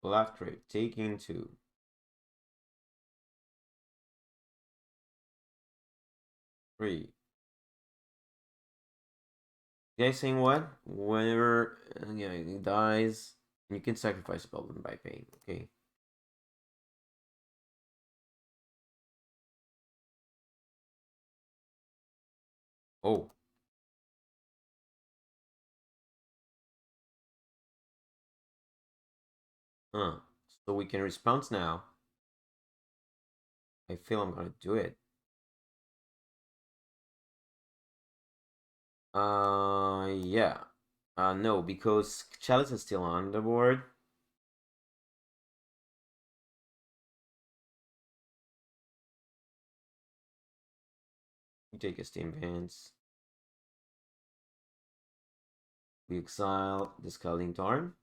Left trip, taking 2. 3. You guys saying what? Whenever he dies, you can sacrifice a goblin by paying. Okay. Oh. Huh. So we can response now. I feel I'm gonna do it. Yeah. No, because Chalice is still on the board. We take a Steam Vance. We exile the Scalding Tarn.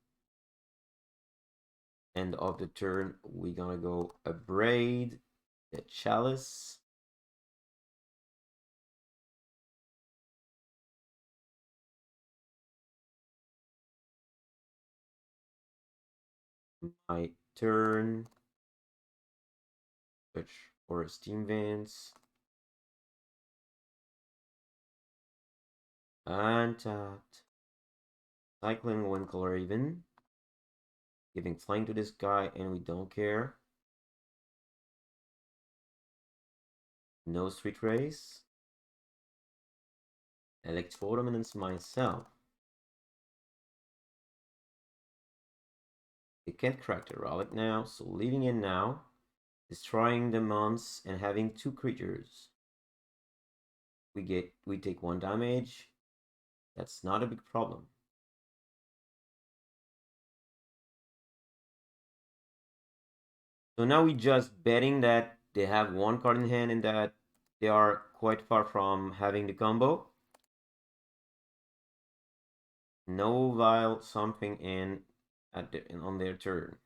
End of the turn, we're gonna go Abrade the Chalice. My turn. Search for a Steam Vance. Untapped. Cycling one color even. Giving flying to this guy, and we don't care. No street race. Electro-Dominance myself. They can't crack the relic now, so leaving in now. Destroying the mons and having 2 creatures. We take 1 damage. That's not a big problem. So now we just betting that they have 1 card in hand and that they are quite far from having the combo. No vial something in on their turn.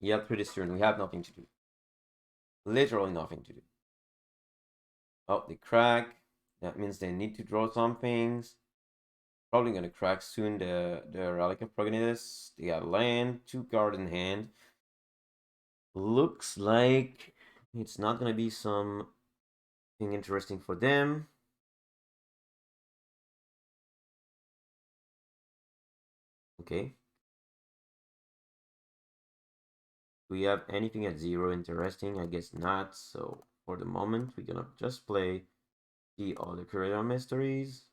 Yet for this turn we have nothing to do. Literally nothing to do. Oh, they crack. That means they need to draw some things. Probably gonna crack soon the Relic of Progenitus. They got land, 2 card in hand. Looks like it's not gonna be something interesting for them. Okay. Do we have anything at 0 interesting? I guess not. So for the moment, we're gonna just play the other Curator Mysteries.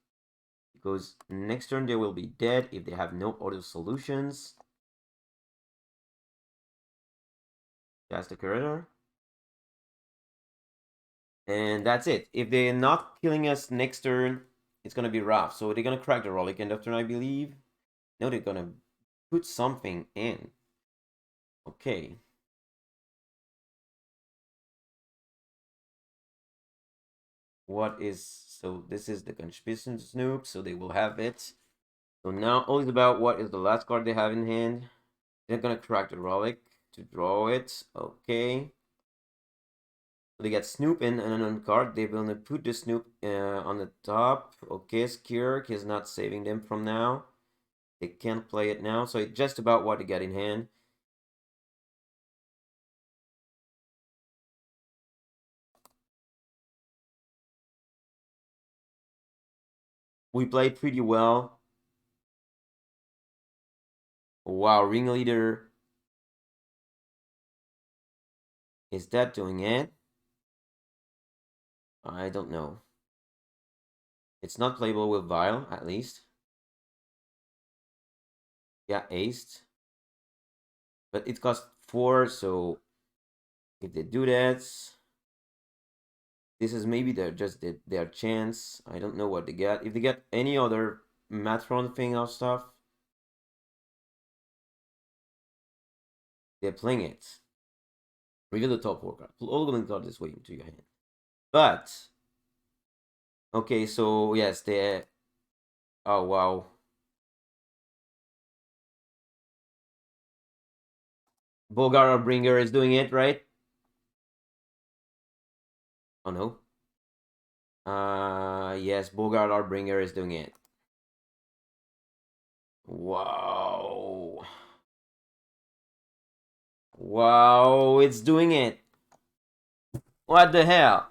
Because next turn they will be dead if they have no other solutions. That's the Curator. And that's it. If they're not killing us next turn, it's gonna be rough. So they're gonna crack the Relic end of turn, I believe. No, they're gonna put something in. Okay. What is so this is the Conspicuous Snoop, so they will have it. So now all is about what is the last card they have in hand. They're gonna crack the relic to draw it. Okay. So they get Snoop in and an card. They're gonna put the Snoop on the top. Okay, Skirk is not saving them from now. They can't play it now, so it's just about what they get in hand. We played pretty well. Wow, Ringleader. Is that doing it? I don't know. It's not playable with Vile, at least. Yeah, aced. But it costs 4, so if they do that, this is maybe their chance. I don't know what they get. If they get any other Matron thing or stuff, they're playing it. Reveal the top 4 card. Pull all Goblin cards this way into your hand. But okay, so yes, the oh wow. Bogart Bringer is doing it, right? Oh no. Yes, Bogart Bringer is doing it. Wow. Wow, it's doing it. What the hell?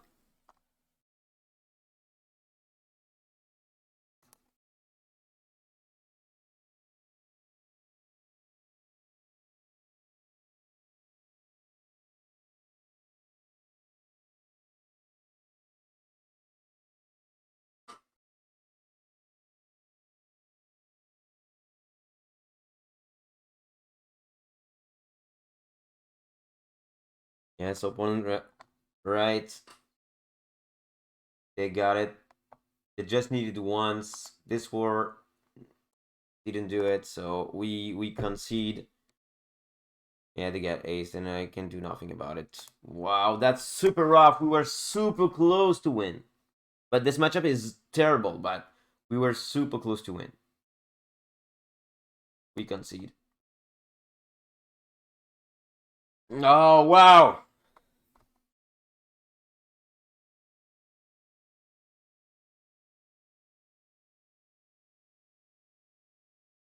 Yes, opponent right. They got it. They just needed once. This war didn't do it, so we concede. Yeah, they get ace, and I can do nothing about it. Wow, that's super rough. We were super close to win. But this matchup is terrible, but we were super close to win. We concede. Oh, wow.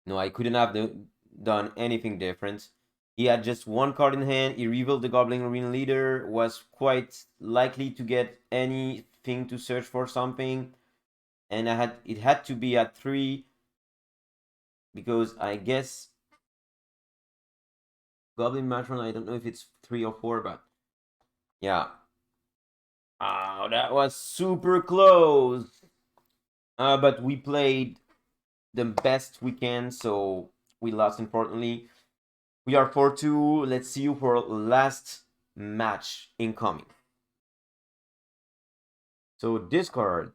No, I couldn't have done anything different. He had just one card in hand. He revealed the Goblin Arena Leader, was quite likely to get anything to search for something. And it had to be at 3 because I guess Goblin Matron, I don't know if it's 3 or 4, but yeah. Oh, that was super close. But we played the best we can, so we lost importantly. We are 4-2. Let's see you for last match incoming. So discard.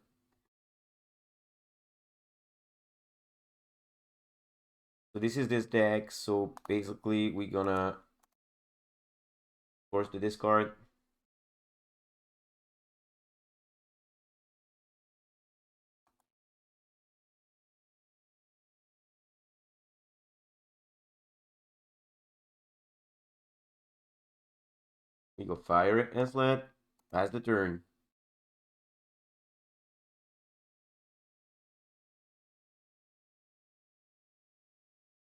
So this is this deck. So basically we're gonna force the discard. We go fire it, Anslet. Pass the turn.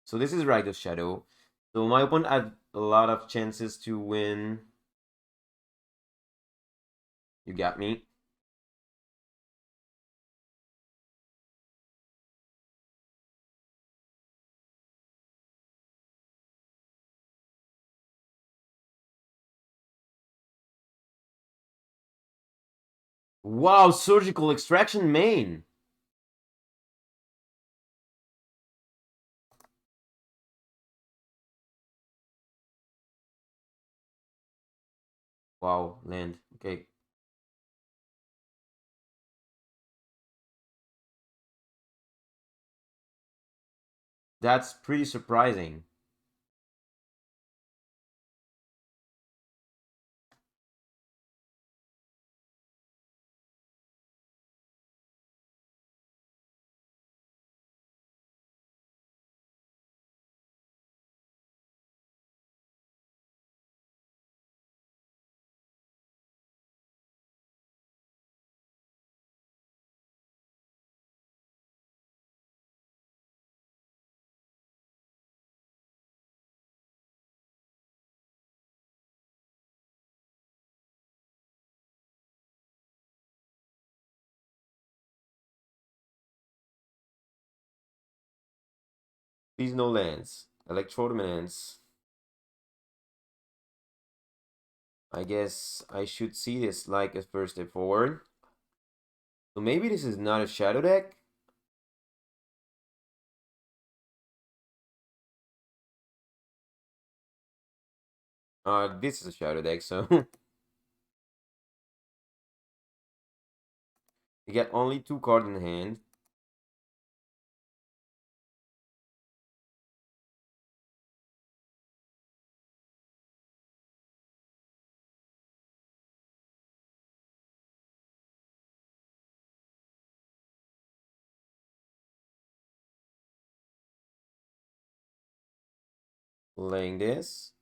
So this is Rite of Shadow. So my opponent had a lot of chances to win. You got me. Wow, surgical extraction main. Wow, land. Okay. That's pretty surprising. Please no lands. Electro-Dominance. I guess I should see this like a first step forward. So maybe this is not a shadow deck. This is a shadow deck, so you get only 2 cards in hand. Playing this.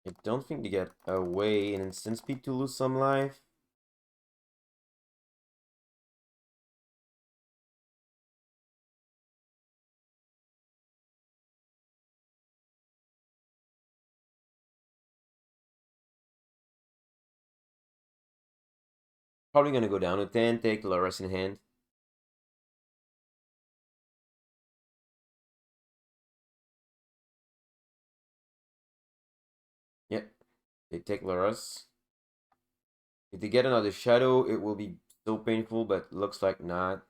I don't think they get away in instant speed to lose some life. Probably gonna go down to 10, take Laras in hand. Yep, they take Laras. If they get another shadow, it will be so painful, but looks like not.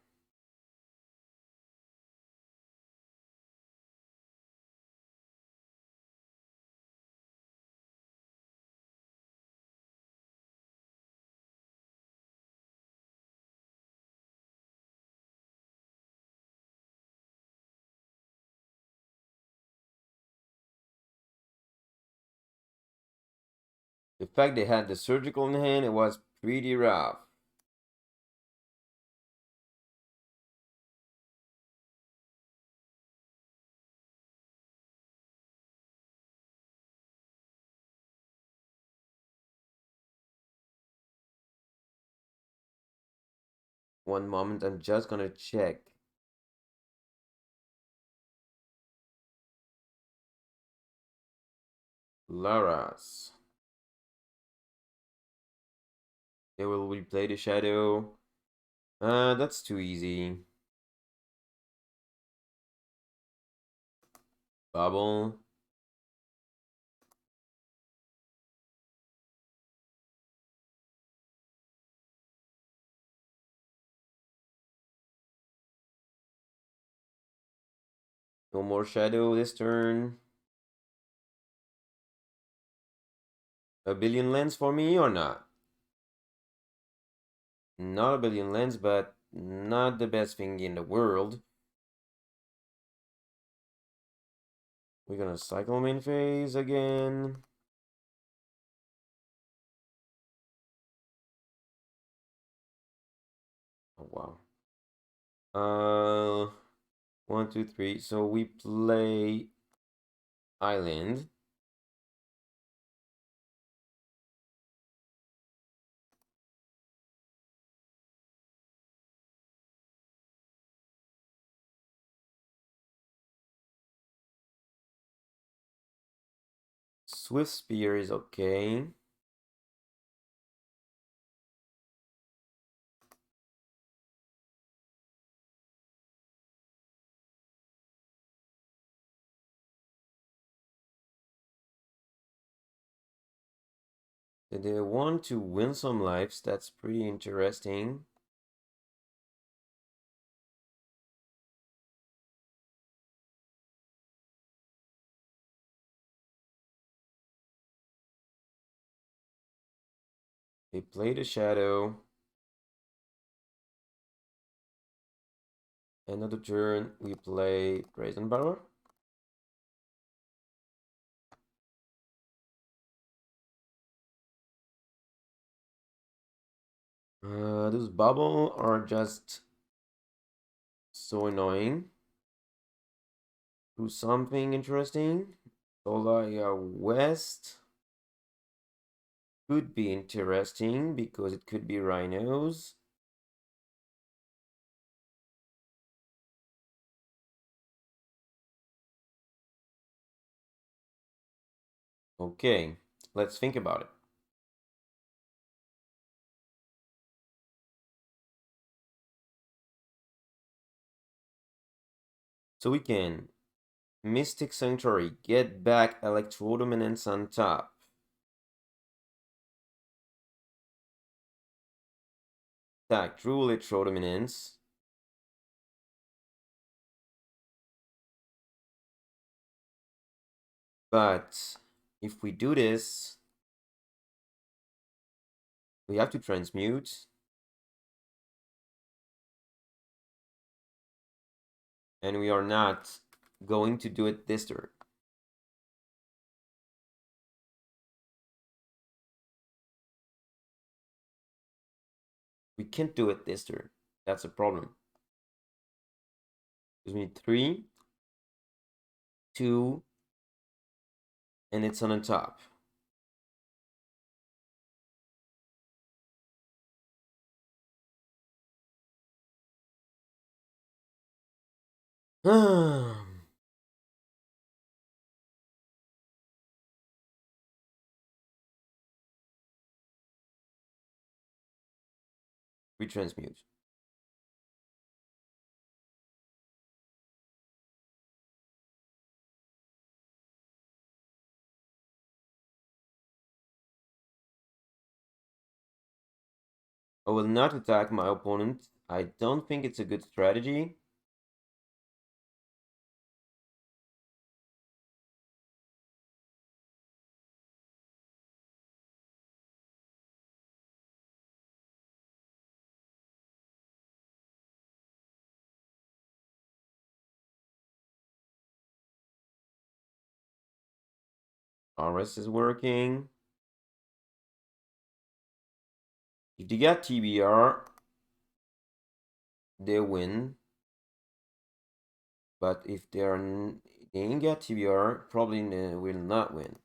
The fact they had the surgical in hand, it was pretty rough. One moment, I'm just gonna check. Laras. They will replay the shadow. That's too easy. Bubble. No more shadow this turn. A billion lens for me or not? Not a billion lens, but not the best thing in the world. We're gonna cycle main phase again. Oh wow. 1, 2, 3. So we play Island. Swift Spear is okay. They want to win some lives. That's pretty interesting. They play the Shadow. Another turn, we play Brazen Power. Those bubble are just so annoying. Do something interesting. Solaya West could be interesting because it could be rhinos. Okay, let's think about it. So we can Mystic Sanctuary, get back Electro-Dominance on top. Attack through Electro-Dominance. But if we do this, we have to transmute. And we are not going to do it this turn. can't do it this turn. That's a problem. Gives me 3, 2, and it's on the top. Retransmute. I will not attack my opponent. I don't think it's a good strategy. RS is working. If they get TBR, they win. But if they didn't get TBR, probably they will not win.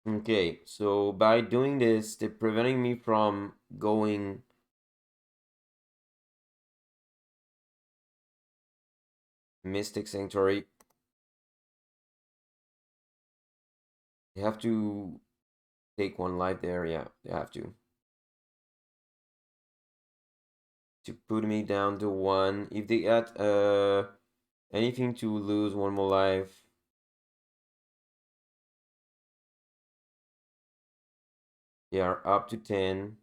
Okay, so by doing this, they're preventing me from going Mystic Sanctuary. They have to take 1 life there. Yeah, they have to. To put me down to 1. If they get anything to lose 1 more life, they are up to 10.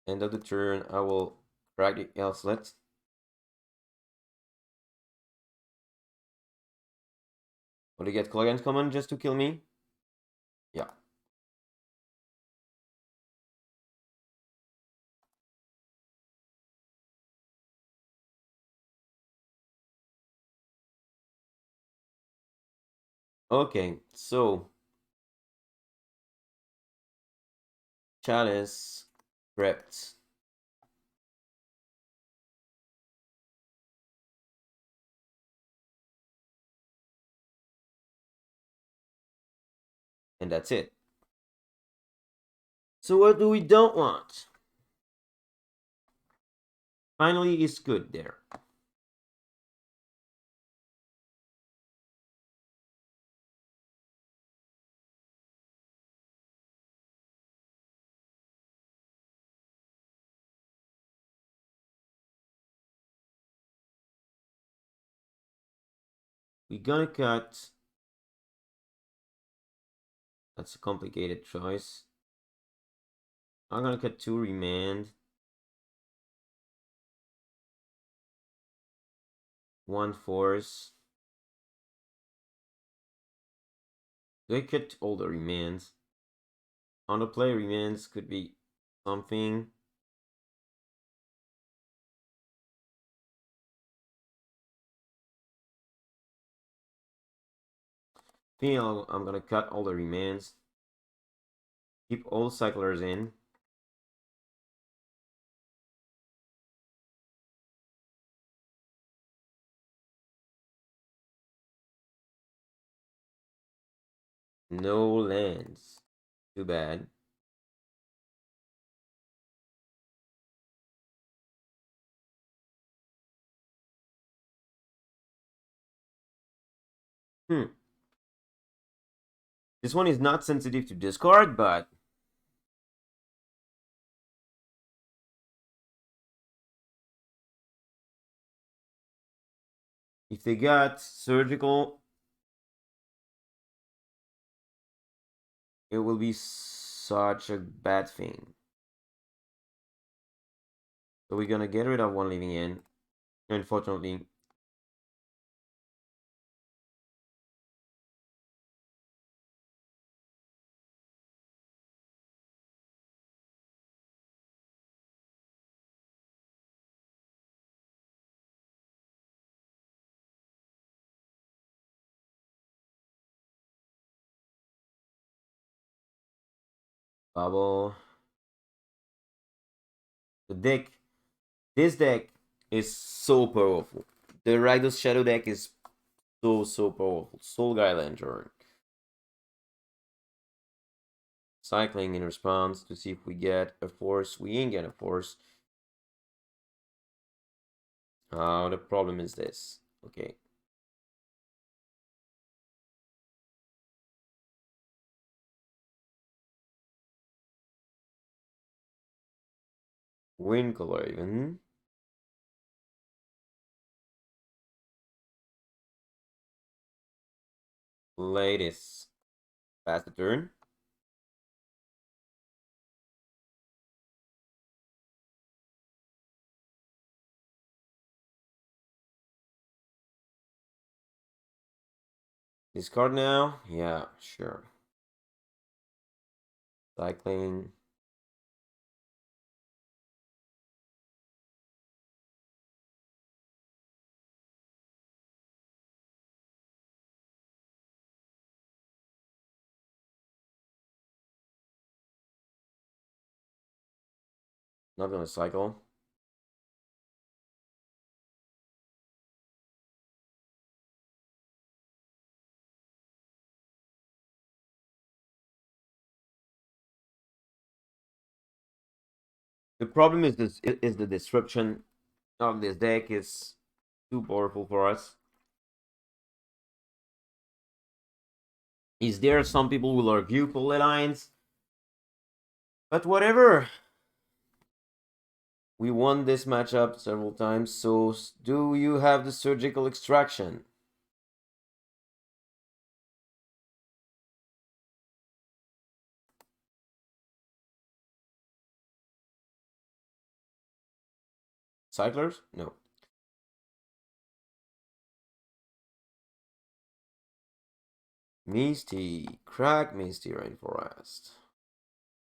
End of the turn, I will crack the Elslet. Will they get Cloggant Common just to kill me? Yeah. Okay, so Chalice prepped. And that's it. So what do we don't want? Finally, it's good there. We're gonna cut. That's a complicated choice. I'm gonna cut 2 remand. 1 force. Do I cut all the remands? On the play, remands could be something. I think I'm gonna cut all the remands. Keep all cyclers in. No lands. Too bad. This one is not sensitive to discard, but if they got surgical, it will be such a bad thing. So we're gonna get rid of 1 living in. Unfortunately, Bubble. The deck. This deck is so powerful. The Rakdos Shadow deck is so powerful. Soul Guy Lantern. Cycling in response to see if we get a force. We ain't get a force. The problem is this. Okay. Wind color even. Latest. Pass the turn. Discard now? Yeah, sure. Cycling. Not gonna cycle. The problem is the disruption of this deck is too powerful for us. Is there some people will argue for the lines? But whatever. We won this matchup several times, so do you have the surgical extraction? Cyclers? No. Misty. Crack Misty Rainforest.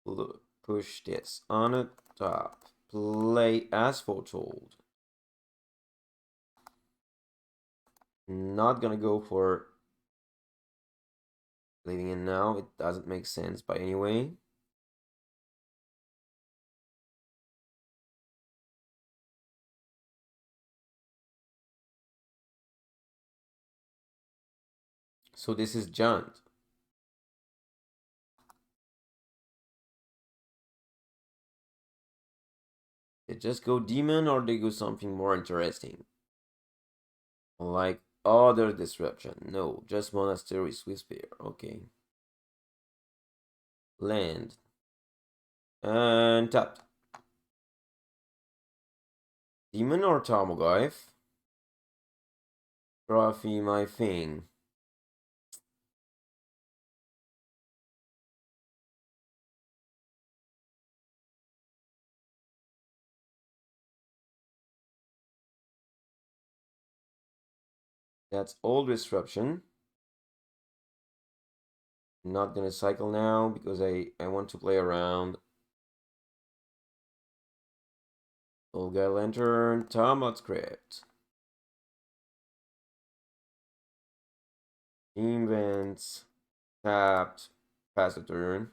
Look, push this on the top. Play as foretold. Not gonna go for leaving it now. It doesn't make sense by any way. So this is Giant. They just go demon or they go something more interesting. Like other disruption. No, just Monastery Swiftspear. Okay. Land. And tapped. Demon or Tarmogoyf? Trophy my thing. That's all disruption. Not gonna cycle now because I want to play around. Olga Lantern, Talmud Script. Team Vents. Tapped. Pass the turn.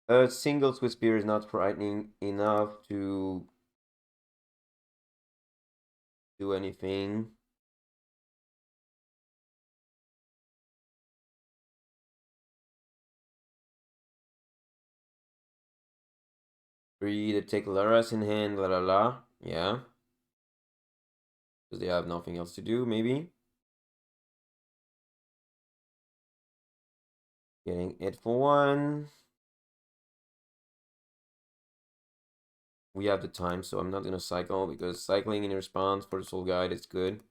A single Swiss Spear is not frightening enough to do anything. Three to take Laras in hand, la la la. Yeah. Because they have nothing else to do, maybe. Getting it for one. We have the time, so I'm not gonna cycle because cycling in response for the Soul Guide is good.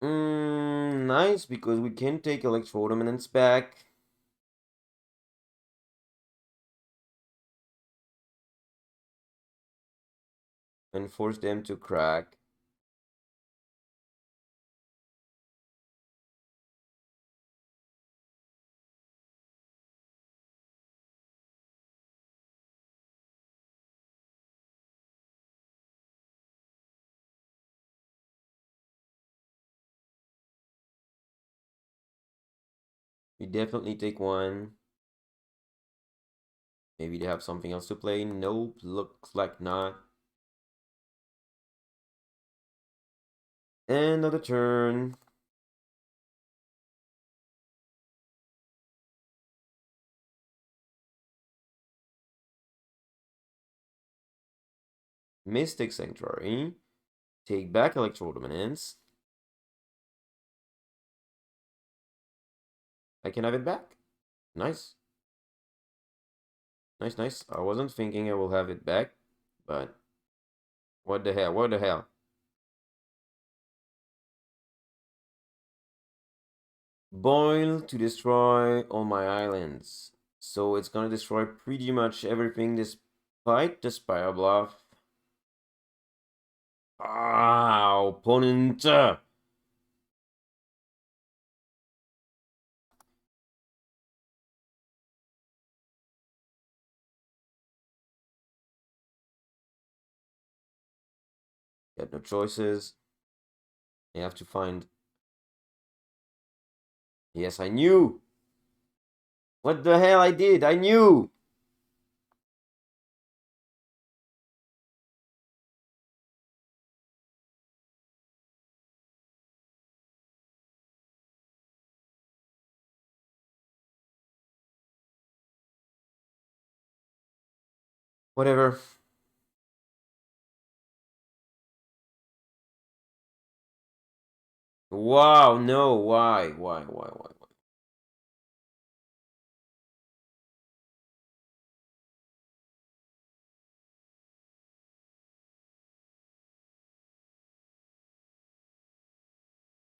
Nice, because we can take Electro-Dominance back. And force them to crack. We definitely take one. Maybe they have something else to play. Nope, looks like not. End of the turn. Mystic Sanctuary. Take back Electoral Dominance. I can have it back. Nice. Nice, nice. I wasn't thinking I will have it back, but what the hell? What the hell? Boil to destroy all my islands. So it's gonna destroy pretty much everything despite the Spire Bluff. Ah, opponent! Got no choices. I have to find... Yes, I knew! What the hell I did? I knew! Whatever. Wow, no, why? Why?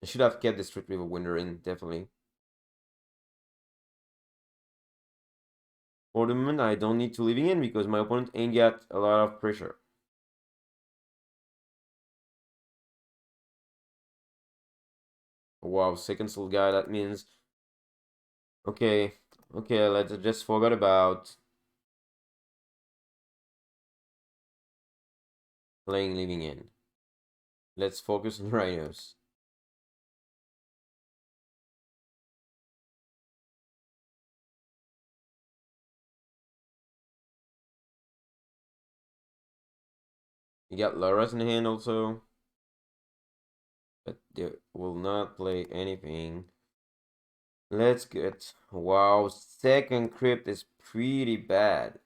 I should have kept the Strict River Winter in, definitely. For the moment, I don't need to living in because my opponent ain't got a lot of pressure. Wow, second soul guy, that means... Okay, okay, let's just forget about playing living in. Let's focus on rhinos. You got Laura's in the hand also. But they will not play anything. Let's get... Wow, second crypt is pretty bad.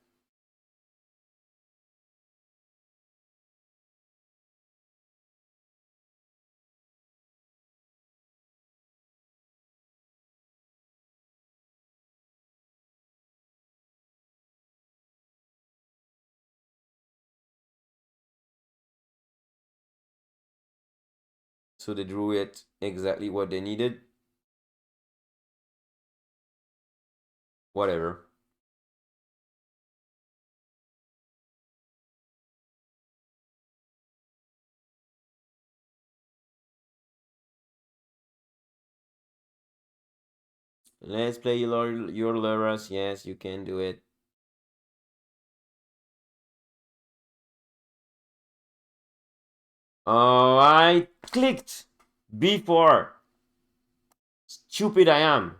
So they drew it exactly what they needed. Whatever. Let's play your Lauras. Yes, you can do it. Oh, I clicked before. Stupid I am.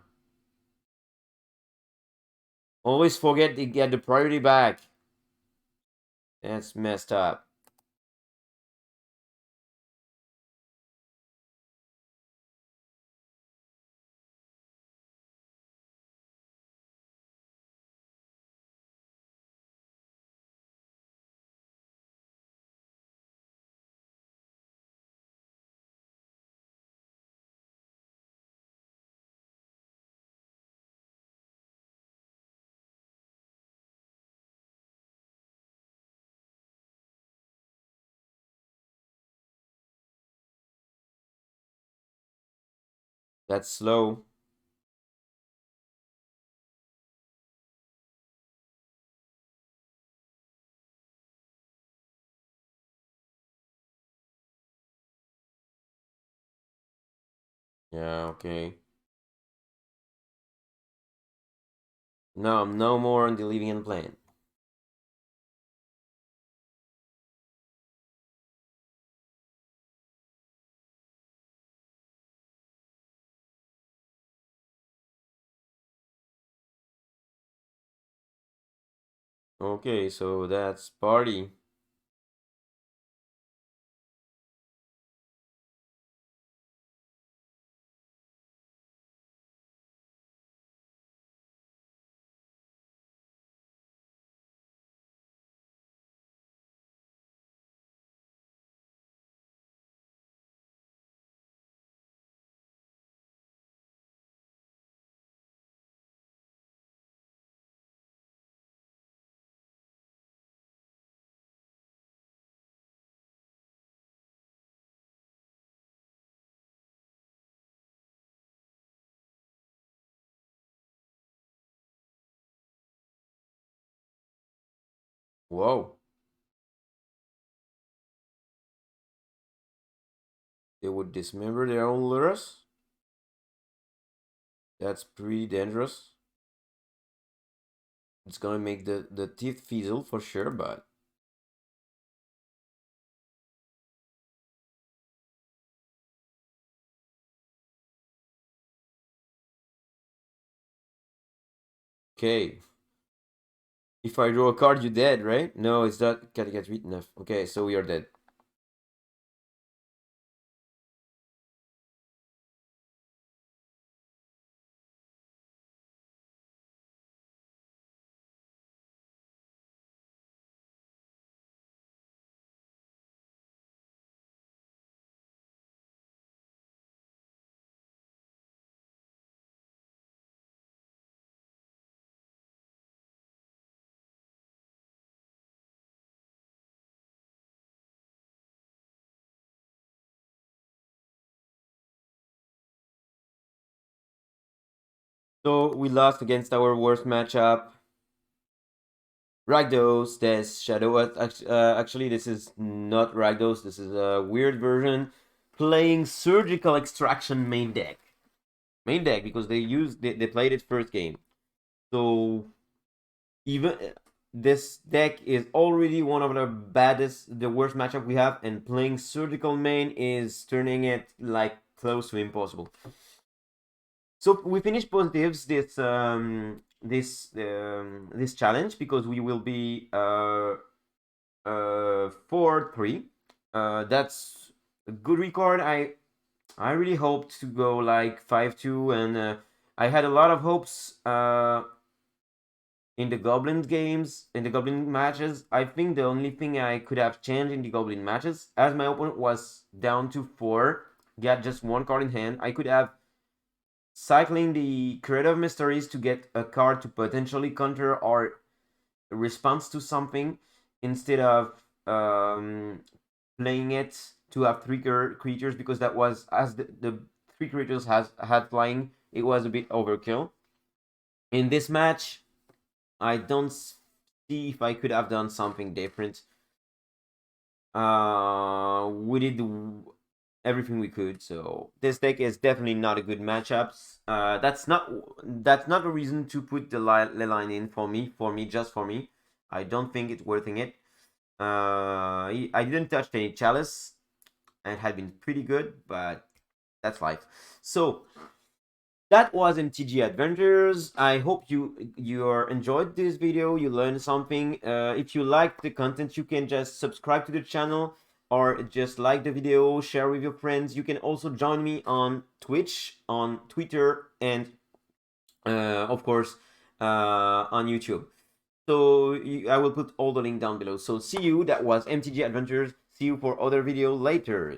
Always forget to get the priority back. That's messed up. That's slow. Yeah, okay. No, no more on the living in plan. Okay, so that's party. Whoa, they would dismember their own lures? That's pretty dangerous. It's gonna make the teeth fizzle for sure, but okay. If I draw a card, you're dead, right? No, it's not gonna get written enough. Okay, so we are dead. So we lost against our worst matchup. Rakdos, there's Shadow. Actually, this is not Rakdos. This is a weird version playing Surgical Extraction main deck. Main deck because they played it first game. So even this deck is already one of the worst matchup we have, and playing Surgical main is turning it like close to impossible. So we finished positives this challenge because we will be 4-3. That's a good record. I really hoped to go like 5-2, and I had a lot of hopes in the Goblin games, in the Goblin matches. I think the only thing I could have changed in the Goblin matches, as my opponent was down to 4, got just one card in hand, I could have cycling the Creative Mysteries to get a card to potentially counter or response to something instead of playing it to have 3 creatures, because that was, as the 3 creatures had flying, it was a bit overkill. In this match, I don't see if I could have done something different. We did everything we could, so this deck is definitely not a good matchup. That's not a reason to put the line in for me. Just for me, I don't think it's worth it. I didn't touch any chalice, and it had been pretty good, but that's life. So that was MTG Adventures. I hope you enjoyed this video. You learned something. If you liked the content, you can just subscribe to the channel or just like the video, share with your friends. You can also join me on Twitch, on Twitter, and of course on YouTube. So I will put all the link down below. So see you. That was MTG Adventures. See you for other video later.